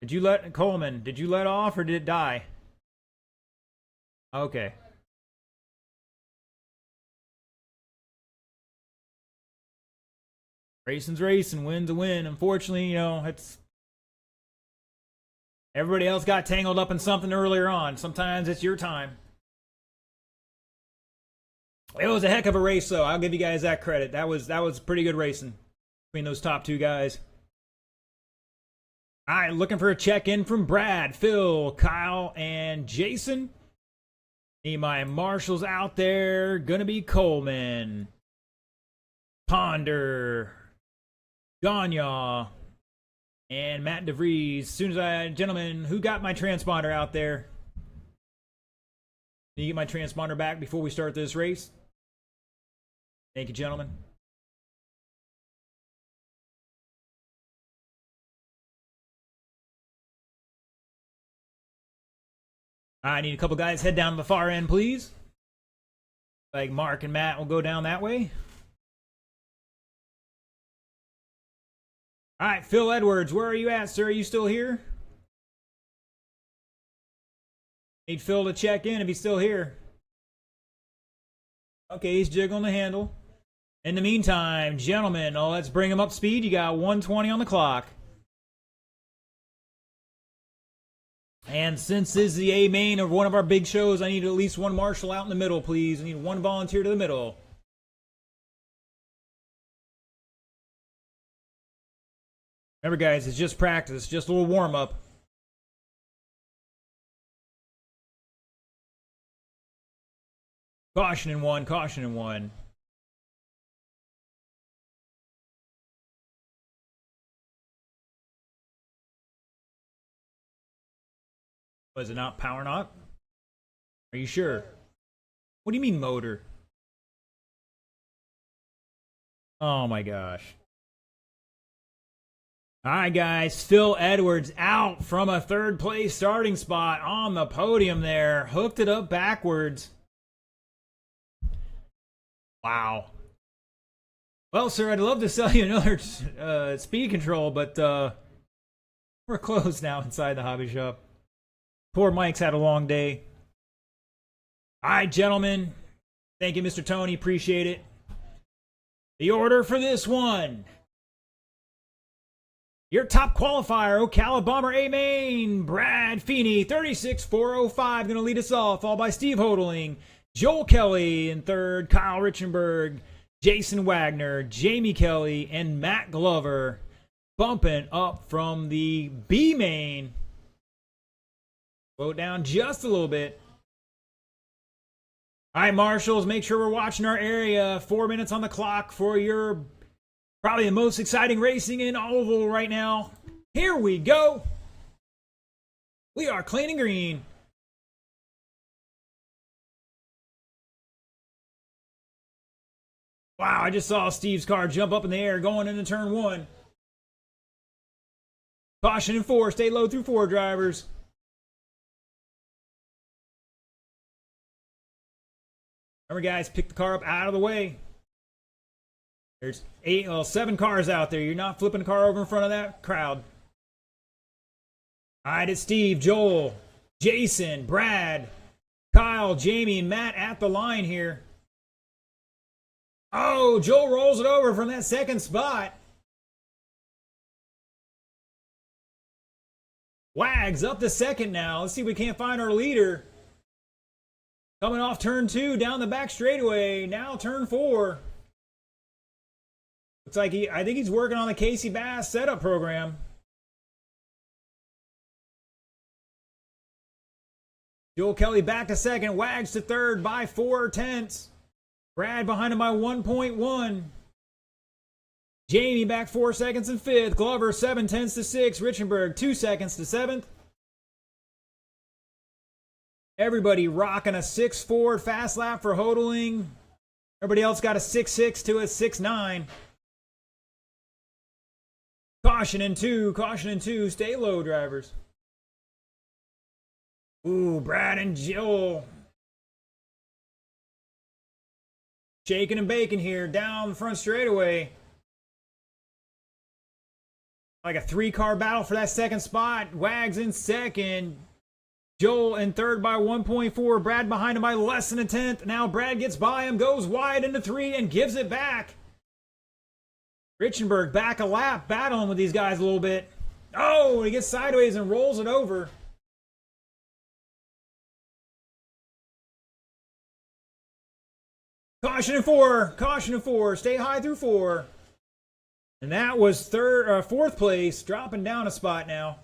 Did you let, Coleman, did you let off or did it die? Okay. Racing's racing, win's a win. Unfortunately, you know, it's... Everybody else got tangled up in something earlier on. Sometimes it's your time. It was a heck of a race, though. I'll give you guys that credit. That was pretty good racing between those top 2 guys. All right, looking for a check-in from Brad, Phil, Kyle, and Jason. Need my marshals out there. Gonna be Coleman, Ponder, Gagnon, and Matt DeVries. As soon as gentlemen, who got my transponder out there? Can you get my transponder back before we start this race? Thank you, gentlemen. I need a couple guys head down to the far end, please. Like Mark and Matt will go down that way. All right, Phil Edwards, where are you at, sir? Are you still here? Need Phil to check in if he's still here. Okay, he's jiggling the handle. In the meantime, gentlemen, let's bring him up speed. You got 120 on the clock. And since this is the A main of one of our big shows, I need at least one marshal out in the middle, please. I need one volunteer to the middle. Remember, guys, it's just practice, just a little warm-up. Caution in 1, caution in 1. Was it not power not? Are you sure? What do you mean motor? Oh my gosh. Alright guys, Phil Edwards out from a 3rd place starting spot on the podium there. Hooked it up backwards. Wow. Well, sir, I'd love to sell you another speed control, but we're closed now inside the hobby shop. Poor Mike's had a long day. All right, gentlemen. Thank you, Mr. Tony. Appreciate it. The order for this one. Your top qualifier, Ocala Bomber A Main, Brad Feeney, 36,405, going to lead us off, followed by Steve Hodling, Joel Kelly in third, Kyle Richenberg, Jason Wagner, Jamie Kelly, and Matt Glover bumping up from the B main. Slow it down just a little bit. All right, marshals, make sure we're watching our area. 4 minutes on the clock for your probably the most exciting racing in oval right now. Here we go. We are clean and green. Wow, I just saw Steve's car jump up in the air going into turn 1. Caution in 4. Stay low through 4, drivers. Remember, guys, pick the car up out of the way. There's 7 cars out there. You're not flipping the car over in front of that crowd. All right, it's Steve, Joel, Jason, Brad, Kyle, Jamie, and Matt at the line here. Oh, Joel rolls it over from that second spot. Wags up to second now. Let's see if we can't find our leader. Coming off turn 2 down the back straightaway. Now turn 4. Looks like I think he's working on the Casey Bass setup program. Joel Kelly back to second. Wags to third by 4/10. Brad behind him by 1.1. Jamie back 4 seconds in 5th. Glover 7/10 to 6th. Richenberg 2 seconds to 7th. Everybody rocking a 6.4 fast lap for Hodling. Everybody else got a 6.6 to a 6.9. Caution in 2. Caution in 2. Stay low, drivers. Ooh, Brad and Joel. Shaking and baking here down the front straightaway. Like a 3-car battle for that second spot. Wags in second. Joel in third by 1.4. Brad behind him by less than a tenth. Now Brad gets by him, goes wide into 3, and gives it back. Richenberg back a lap, battling with these guys a little bit. Oh, he gets sideways and rolls it over. Caution in 4. Caution in 4. Stay high through 4. And that was 4th place, dropping down a spot now.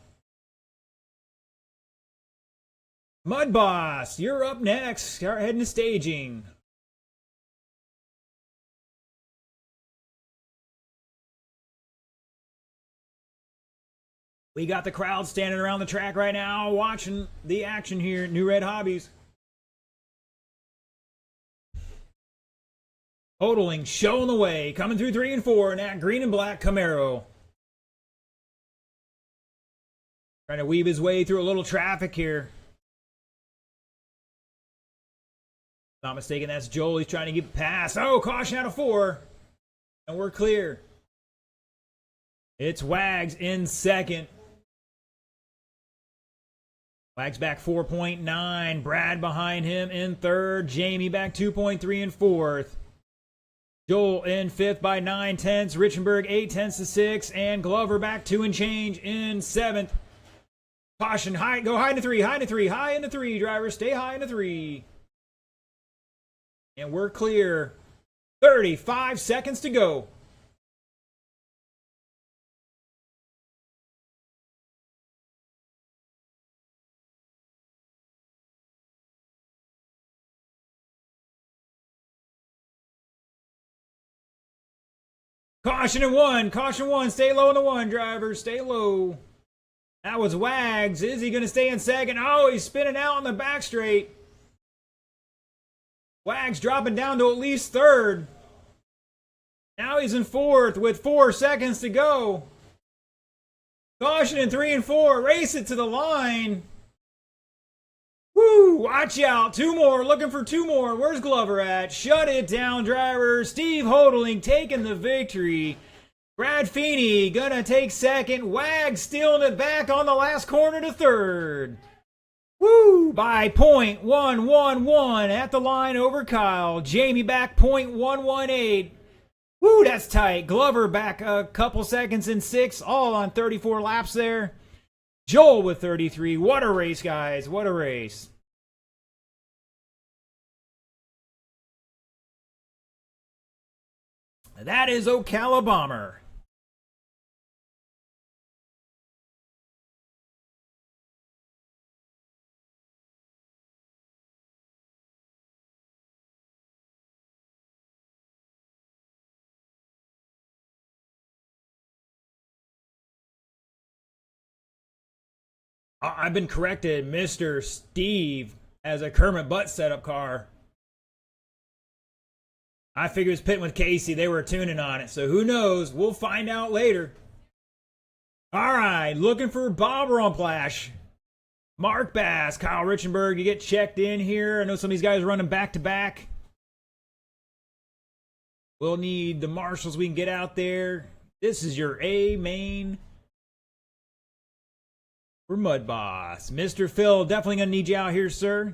Mud Boss, you're up next. Start heading to staging. We got the crowd standing around the track right now watching the action here at Newred Hobbies. Hodling showing the way, coming through 3 and 4 in that green and black Camaro. Trying to weave his way through a little traffic here. Not mistaken, that's Joel. He's trying to get past. Oh, caution out of 4. And we're clear. It's Wags in second. Wags back 4.9. Brad behind him in third. Jamie back 2.3 in 4th. Joel in 5th by 9/10. Richenberg 8/10 to 6. And Glover back 2 and change in 7th. Caution, high, go high into 3, high into 3, high into 3, drivers. Stay high into 3. And we're clear. 35 seconds to go. Caution in 1. Caution 1. Stay low in the 1, drivers. Stay low. That was Wags. Is he going to stay in second? Oh, he's spinning out on the back straight. Wags dropping down to at least 3rd. Now he's in 4th with 4 seconds to go. Caution in 3 and 4. Race it to the line. Woo! Watch out. 2 more. Looking for 2 more. Where's Glover at? Shut it down, driver. Steve Hodling taking the victory. Brad Feeney gonna take second. Wags stealing it back on the last corner to 3rd. Woo! By .111 at the line over Kyle. Jamie back .118. Woo, that's tight. Glover back a couple seconds in 6, all on 34 laps there. Joel with 33. What a race, guys. What a race. That is Ocala Bomber. I've been corrected. Mr. Steve as a Kermit Butt setup car. I figured it was pitting with Casey. They were tuning on it. So who knows? We'll find out later. All right. Looking for Bob Rumplash. Mark Bass. Kyle Richenberg. You get checked in here. I know some of these guys are running back to back. We'll need the marshals we can get out there. This is your A main for Mud Boss. Mr. Phil, definitely going to need you out here, sir.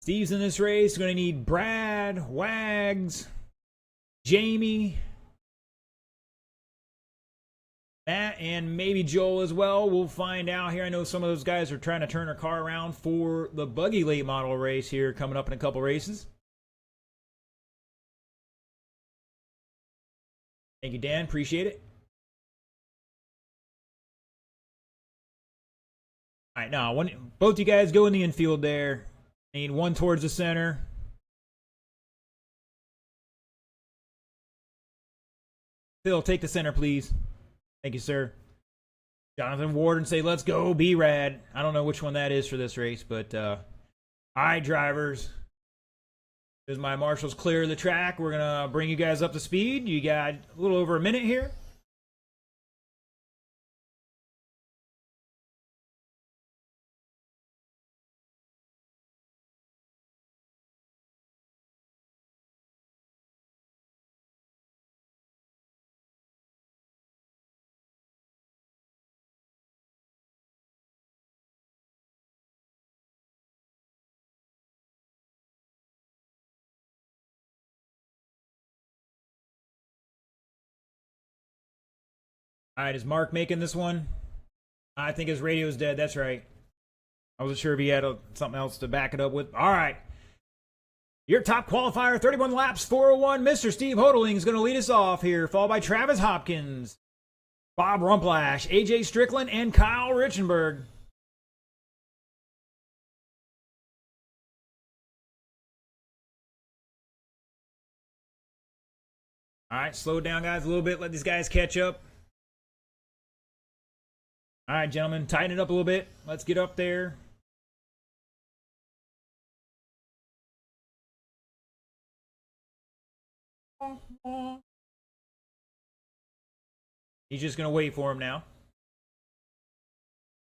Steve's in this race. Going to need Brad, Wags, Jamie, Matt, and maybe Joel as well. We'll find out here. I know some of those guys are trying to turn their car around for the buggy late model race here coming up in a couple races. Thank you, Dan. Appreciate it. All right, now both you guys go in the infield there. Need one towards the center. Phil, take the center, please. Thank you, sir. Jonathan Warden say, let's go, B-Rad. I don't know which one that is for this race, but all right, drivers. As my marshals clear the track, we're going to bring you guys up to speed. You got a little over a minute here. All right, is Mark making this one? I think his radio's dead. That's right. I wasn't sure if he had something else to back it up with. All right. Your top qualifier, 31 laps, 401. Mr. Steve Hodeling is going to lead us off here, followed by Travis Hopkins, Bob Rumplash, AJ Strickland, and Kyle Richenberg. All right, slow down, guys, a little bit. Let these guys catch up. All right, gentlemen, tighten it up a little bit. Let's get up there. He's just going to wait for him now.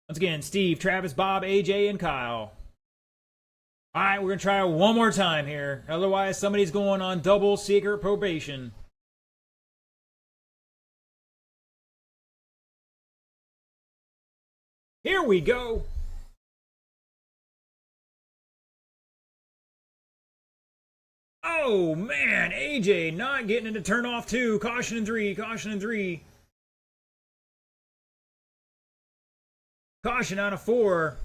Once again, Steve, Travis, Bob, AJ, and Kyle. All right, we're going to try one more time here. Otherwise, somebody's going on double secret probation. Here we go. Oh, man. AJ not getting into turn off 2. Caution in 3. Caution in 3. Caution on a 4.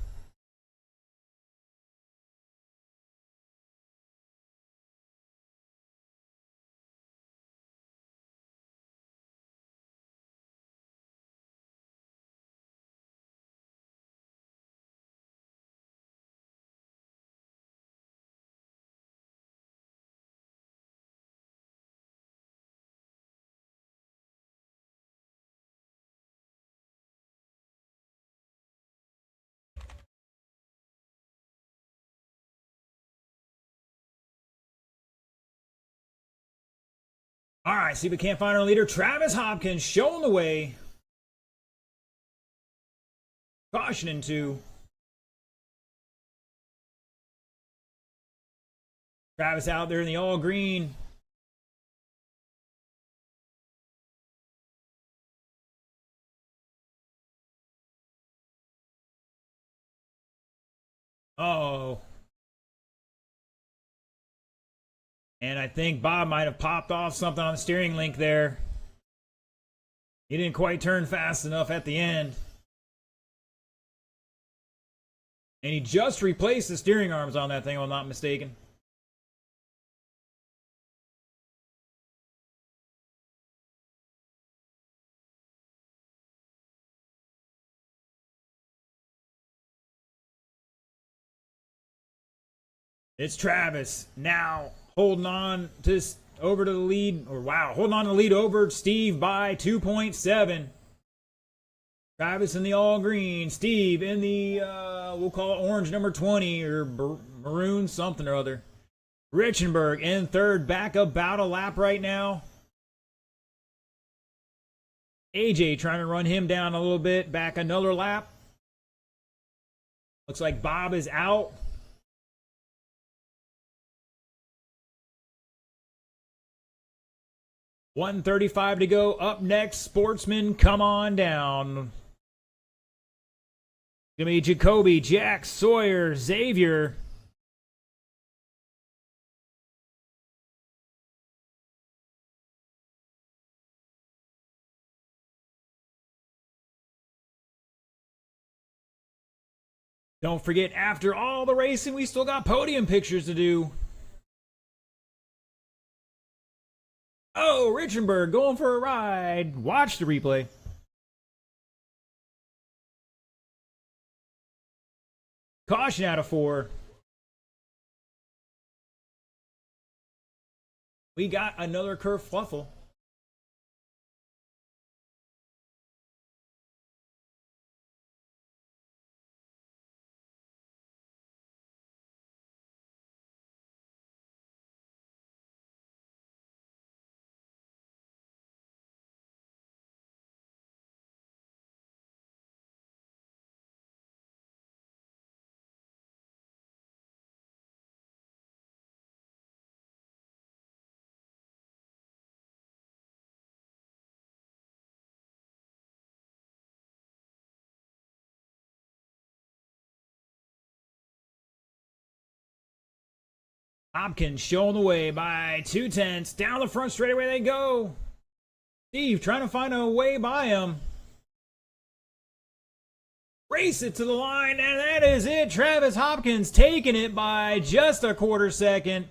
All right, see if we can't find our leader. Travis Hopkins showing the way. Caution in 2. Travis out there in the all green. Oh. And I think Bob might have popped off something on the steering link there. He didn't quite turn fast enough at the end. And he just replaced the steering arms on that thing, if I'm not mistaken. It's Travis now holding on to over to the lead, or wow, holding on to the lead over Steve by 2.7. Travis in the all green, Steve in the we'll call it orange number 20 or maroon something or other. Richenberg in third, back about a lap right now. AJ trying to run him down a little bit, back another lap. Looks like Bob is out. $1:35 to go. Up next, Sportsman, come on down. Gonna be Jacoby, Jack, Sawyer, Xavier. Don't forget, after all the racing, we still got podium pictures to do. Oh, Richenberg going for a ride. Watch the replay. Caution out of 4. We got another kerfluffle. Hopkins showing the way by 2/10. Down the front straightaway they go. Steve trying to find a way by him. Race it to the line, and that is it. Travis Hopkins taking it by just a quarter second.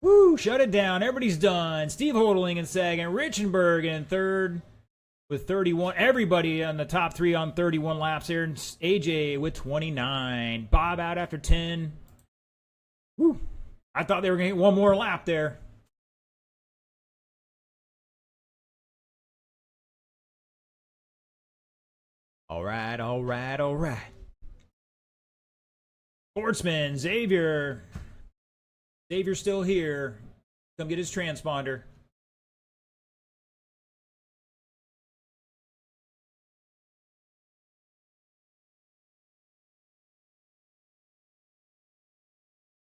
Woo, shut it down. Everybody's done. Steve Hodling in second. Richenberg in third with 31. Everybody on the top 3 on 31 laps here. And AJ with 29. Bob out after 10. Woo. I thought they were going to get one more lap there. All right, all right, all right. Sportsman, Xavier. Xavier's still here. Come get his transponder.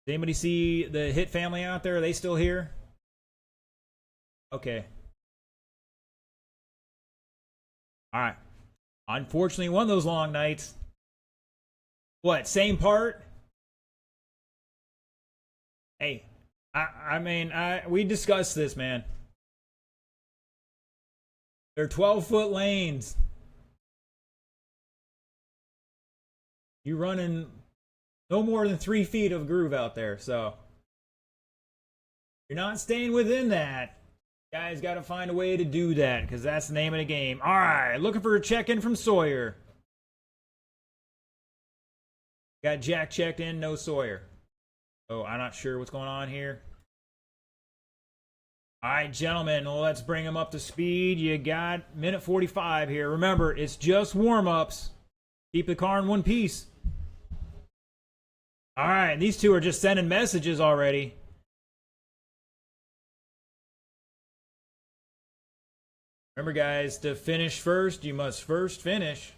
Did anybody see the Hit family out there? Are they still here? Okay. All right. Unfortunately, one of those long nights. What, same part? Hey, I mean, we discussed this, man. They're 12-foot lanes. You're running no more than 3 feet of groove out there, so you're not staying within that. Guys got to find a way to do that because that's the name of the game. All right, looking for a check-in from Sawyer. Got Jack checked in, no Sawyer. Oh, I'm not sure what's going on here. All right, gentlemen, let's bring them up to speed. You got minute 45 here. Remember, it's just warm-ups. Keep the car in one piece. All right, these two are just sending messages already. Remember, guys, to finish first, you must first finish.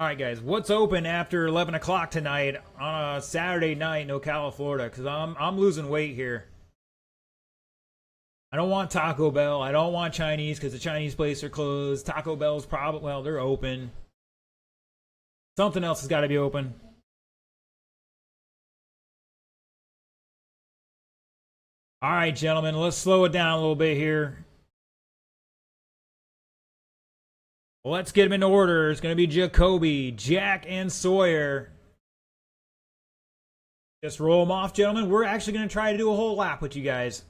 All right, guys, what's open after 11 o'clock tonight on a Saturday night in Ocala, Florida? Because I'm losing weight here. I don't want Taco Bell. I don't want Chinese because the Chinese places are closed. Taco Bell's probably, well, they're open. Something else has got to be open. All right, gentlemen, let's slow it down a little bit here. Let's get them in order. It's going to be Jacoby, Jack, and Sawyer. Just roll them off, gentlemen. We're actually going to try to do a whole lap with you guys.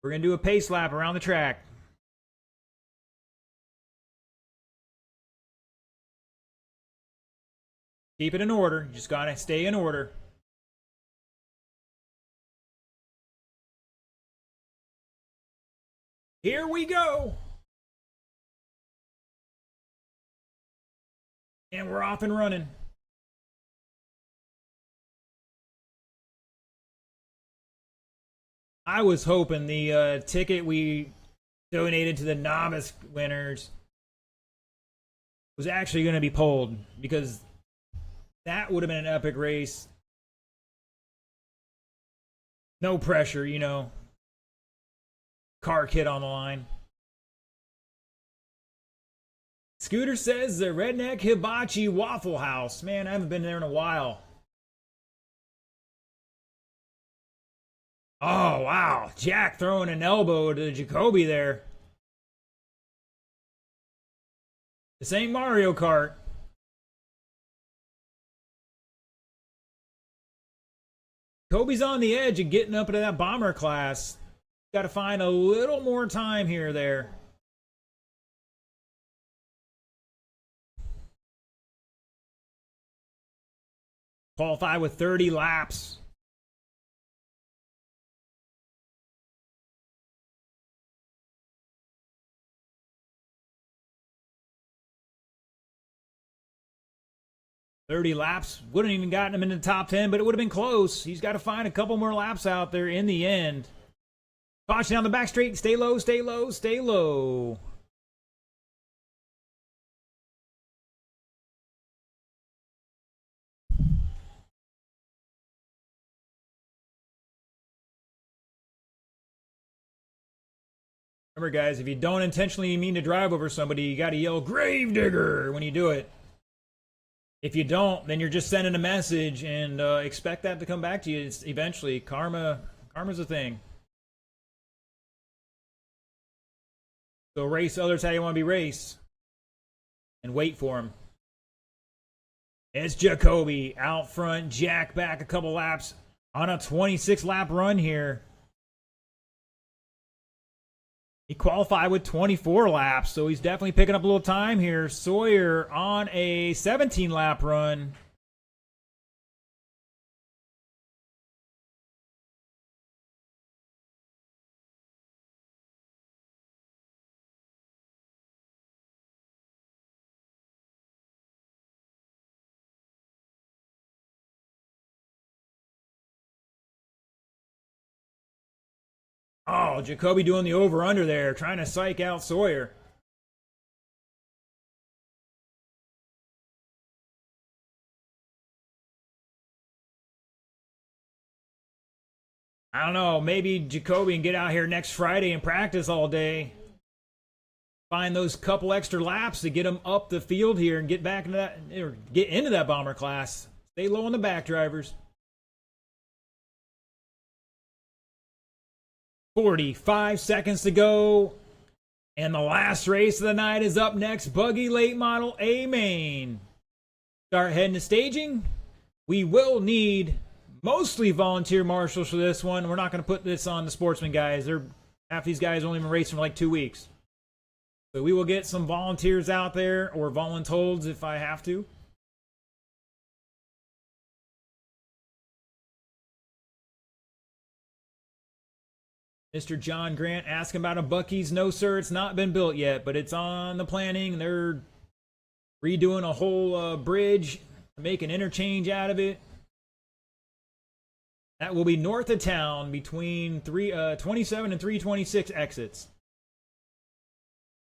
We're going to do a pace lap around the track. Keep it in order. You just got to stay in order. Here we go. And we're off and running. I was hoping the ticket we donated to the novice winners was actually going to be pulled, because that would have been an epic race. No pressure, you know. Car kit on the line. Scooter says the Redneck Hibachi Waffle House. Man, I haven't been there in a while. Oh, wow. Jack throwing an elbow to Jacoby there. This ain't Mario Kart. Kobe's on the edge of getting up into that bomber class. Got to find a little more time here or there. Qualify with 30 laps. "30 laps, wouldn't even gotten him into the top 10, but it would have been close. He's got to find a couple more laps out there in the end. Caution down the back straight. Stay low, stay low, stay low." Remember, guys, if you don't intentionally mean to drive over somebody, you got to yell "Gravedigger" when you do it. If you don't, then you're just sending a message and expect that to come back to you. It's eventually, karma's a thing. So race others how you want to be raced. And wait for them. It's Jacoby out front. Jack back a couple laps on a 26-lap run here. He qualified with 24 laps, so he's definitely picking up a little time here. Sawyer on a 17-lap run. Oh, Jacoby doing the over-under there, trying to psych out Sawyer. I don't know, maybe Jacoby can get out here next Friday and practice all day. Find those couple extra laps to get him up the field here and get back into that, or get into that bomber class. Stay low on the back, drivers. 45 seconds to go. And the last race of the night is up next. Buggy Late Model A main. Start heading to staging. We will need mostly volunteer marshals for this one. We're not going to put this on the sportsman guys. Half these guys only been racing for like 2 weeks. So we will get some volunteers out there, or voluntolds if I have to. Mr. John Grant asking about a Buc-ee's. No, sir, it's not been built yet, but it's on the planning. They're redoing a whole bridge to make an interchange out of it. That will be north of town between 327 and 326 exits.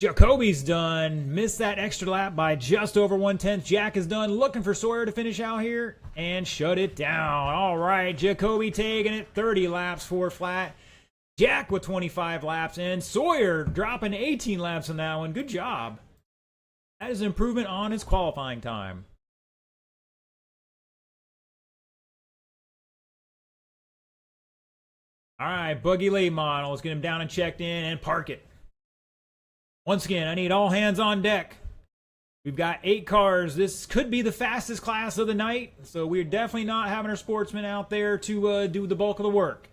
Jacoby's done. Missed that extra lap by just over 1/10. Jack is done. Looking for Sawyer to finish out here and shut it down. All right, Jacoby taking it 30 laps, 4 flat. Jack with 25 laps, and Sawyer dropping 18 laps on that one. Good job. That is an improvement on his qualifying time. All right, Buggy late model. Let's get him down and checked in and park it. Once again, I need all hands on deck. We've got 8 cars. This could be the fastest class of the night, so we're definitely not having our sportsmen out there to do the bulk of the work.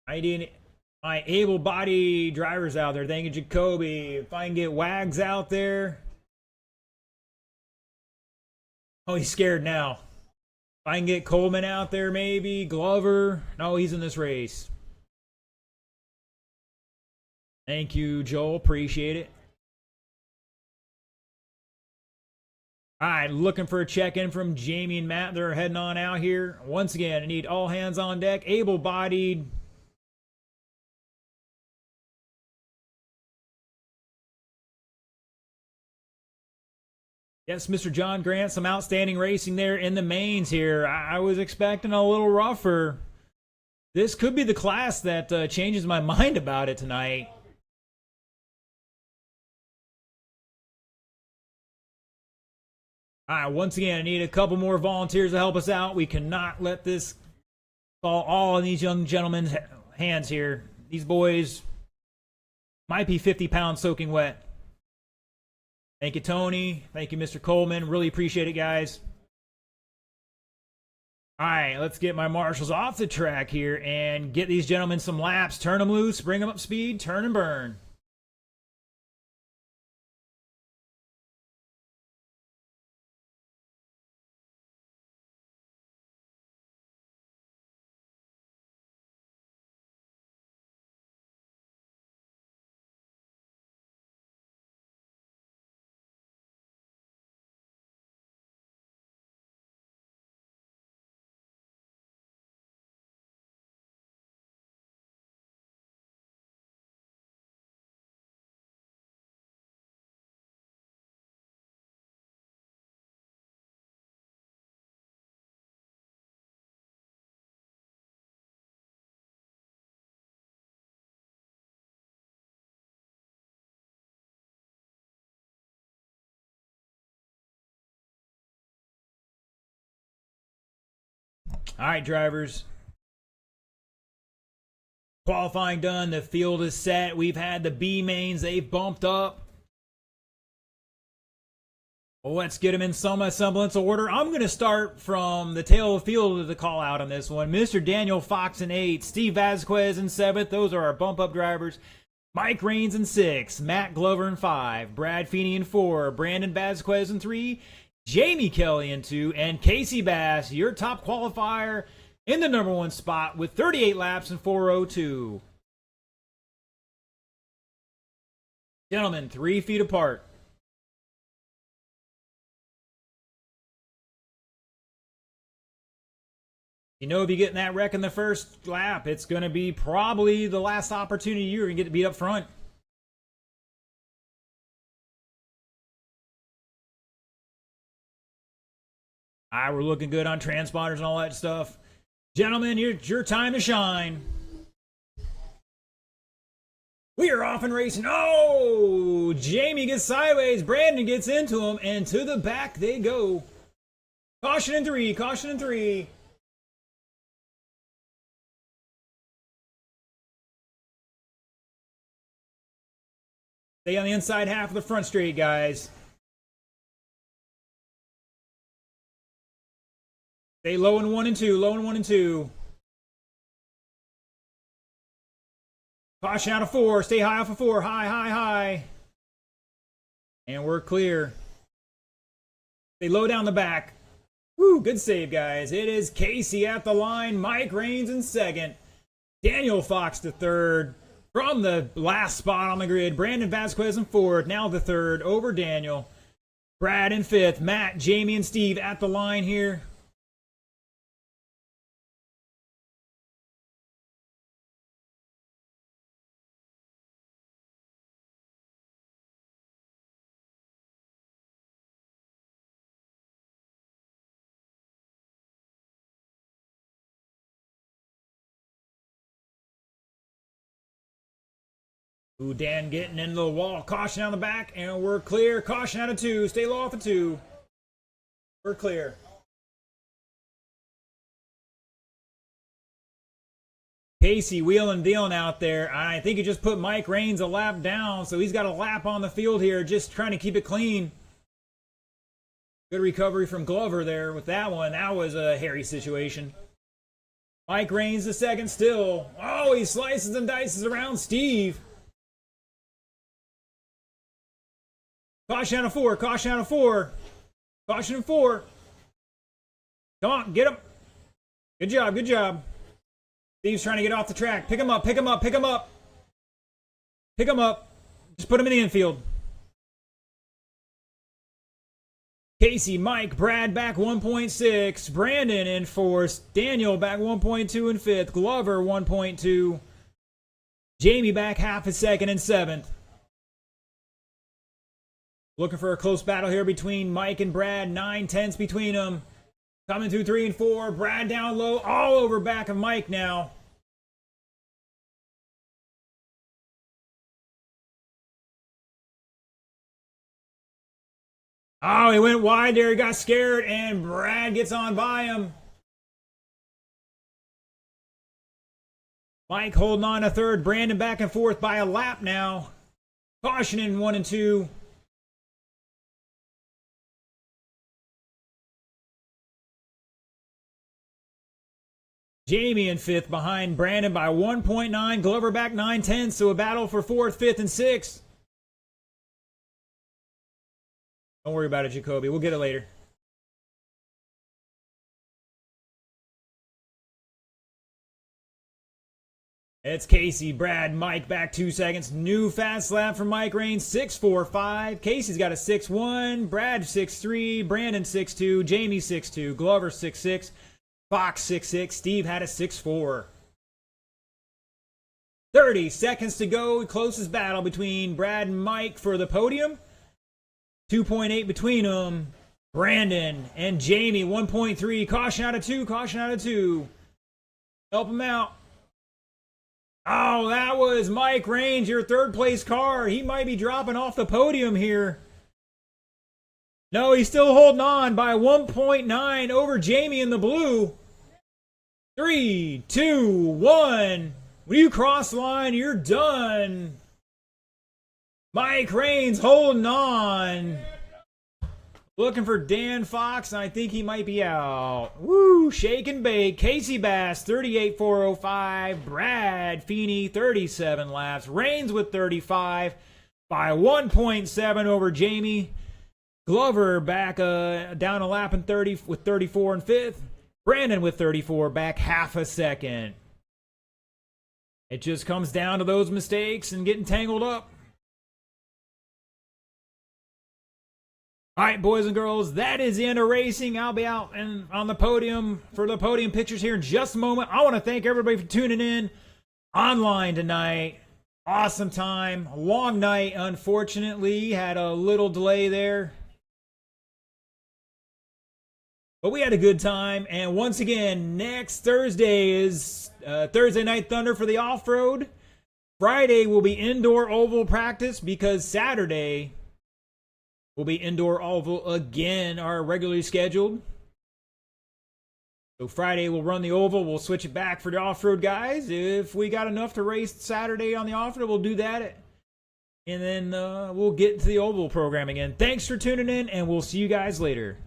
I need my able-bodied drivers out there. Thank you, Jacoby. If I can get Wags out there. Oh, he's scared now. If I can get Coleman out there, maybe. Glover. No, he's in this race. Thank you, Joel. Appreciate it. All right, looking for a check-in from Jamie and Matt. They're heading on out here. Once again, I need all hands on deck. Able-bodied. Yes, Mr. John Grant, some outstanding racing there in the mains here. I was expecting a little rougher. This could be the class that changes my mind about it tonight. All right, once again, I need a couple more volunteers to help us out. We cannot let this fall all in these young gentlemen's hands here. These boys might be 50 pounds soaking wet. Thank you, Tony. Thank you, Mr. Coleman. Really appreciate it, guys. All right, let's get my marshals off the track here and get these gentlemen some laps. Turn them loose, bring them up speed, turn and burn. All right, drivers. Qualifying done. The field is set. We've had the B mains. They've bumped up. Well, let's get them in some semblance of order. I'm going to start from the tail of the field with the call out on this one. Mr. Daniel Fox in 8th. Steve Vasquez in 7th. Those are our bump up drivers. Mike Raines in 6th. Matt Glover in 5. Brad Feeney in 4. Brandon Vasquez in 3. Jamie Kelly in 2. And Casey Bass, your top qualifier, in the number 1 spot with 38 laps and 4:02. Gentlemen, 3 feet apart. You know, if you get in that wreck in the first lap, it's going to be probably the last opportunity you're going to get to beat up front. All right, we're looking good on transponders and all that stuff. Gentlemen, it's your time to shine. We are off and racing. Oh, Jamie gets sideways. Brandon gets into him, and to the back they go. Caution in 3. Caution in 3. Stay on the inside half of the front straight, guys. Stay low in 1 and 2. Low in 1 and 2. Caution out of 4. Stay high off of 4. High, high, high. And we're clear. Stay low down the back. Woo, good save, guys. It is Casey at the line. Mike Raines in 2nd. Daniel Fox to 3rd. From the last spot on the grid, Brandon Vasquez in 4th. Now the 3rd over Daniel. Brad in 5th. Matt, Jamie, and Steve at the line here. Ooh, Dan getting into the wall. Caution on the back, and we're clear. Caution out of 2. Stay low off of 2. We're clear. Casey wheeling dealing out there. I think he just put Mike Raines a lap down, so he's got a lap on the field here, just trying to keep it clean. Good recovery from Glover there with that one. That was a hairy situation. Mike Raines the second still. Oh, he slices and dices around Steve. Caution out of 4. Caution out of 4. Caution in 4. Come on, get him. Good job, good job. Steve's trying to get off the track. Pick him up, pick him up, pick him up. Pick him up. Just put him in the infield. Casey, Mike, Brad back 1.6. Brandon in 4th. Daniel back 1.2 in 5th. Glover 1.2. Jamie back half a second in 7th. Looking for a close battle here between Mike and Brad. 9/10 between them. Coming through 3 and 4. Brad down low. All over back of Mike now. Oh, he went wide there. He got scared, and Brad gets on by him. Mike holding on to 3rd. Brandon back and forth by a lap now. Caution in 1 and 2. Jamie in 5th behind Brandon by 1.9. Glover back 9/10, so a battle for 4th, 5th, and 6th. Don't worry about it, Jacoby. We'll get it later. It's Casey, Brad, Mike back 2 seconds. New fast lap for Mike Raines, 6.45. Casey's got a 6.1. Brad 6.3. Brandon 6.2. Jamie 6.2. Glover 6.6. Fox 6.6. Steve had a 6.4. 30 seconds to go. Closest battle between Brad and Mike for the podium. 2.8 between them. Brandon and Jamie 1.3. Caution out of 2. Caution out of 2. Help him out. Oh, that was Mike Raines, your 3rd place car. He might be dropping off the podium here. No, he's still holding on by 1.9 over Jamie in the blue. 3, 2, 1. When you cross the line, you're done. Mike Raines holding on. Looking for Dan Fox, and I think he might be out. Woo, shake and bake. Casey Bass, 38.405. Brad Feeney, 37 laps. Raines with 35 by 1.7 over Jamie. Glover back down a lap in 30 with 34 in 5th. Brandon with 34 back half a second. It just comes down to those mistakes and getting tangled up. All right, boys and girls, that is the end of racing. I'll be out and on the podium for the podium pictures here in just a moment. I want to thank everybody for tuning in online tonight. Awesome time. A long night, unfortunately. Had a little delay there. But we had a good time. And once again, next Thursday is Thursday Night Thunder for the off-road. Friday will be indoor oval practice because Saturday will be indoor oval again, our regularly scheduled. So Friday we'll run the oval. We'll switch it back for the off-road guys. If we got enough to race Saturday on the off-road, we'll do that. And then we'll get to the oval program again. Thanks for tuning in, and we'll see you guys later.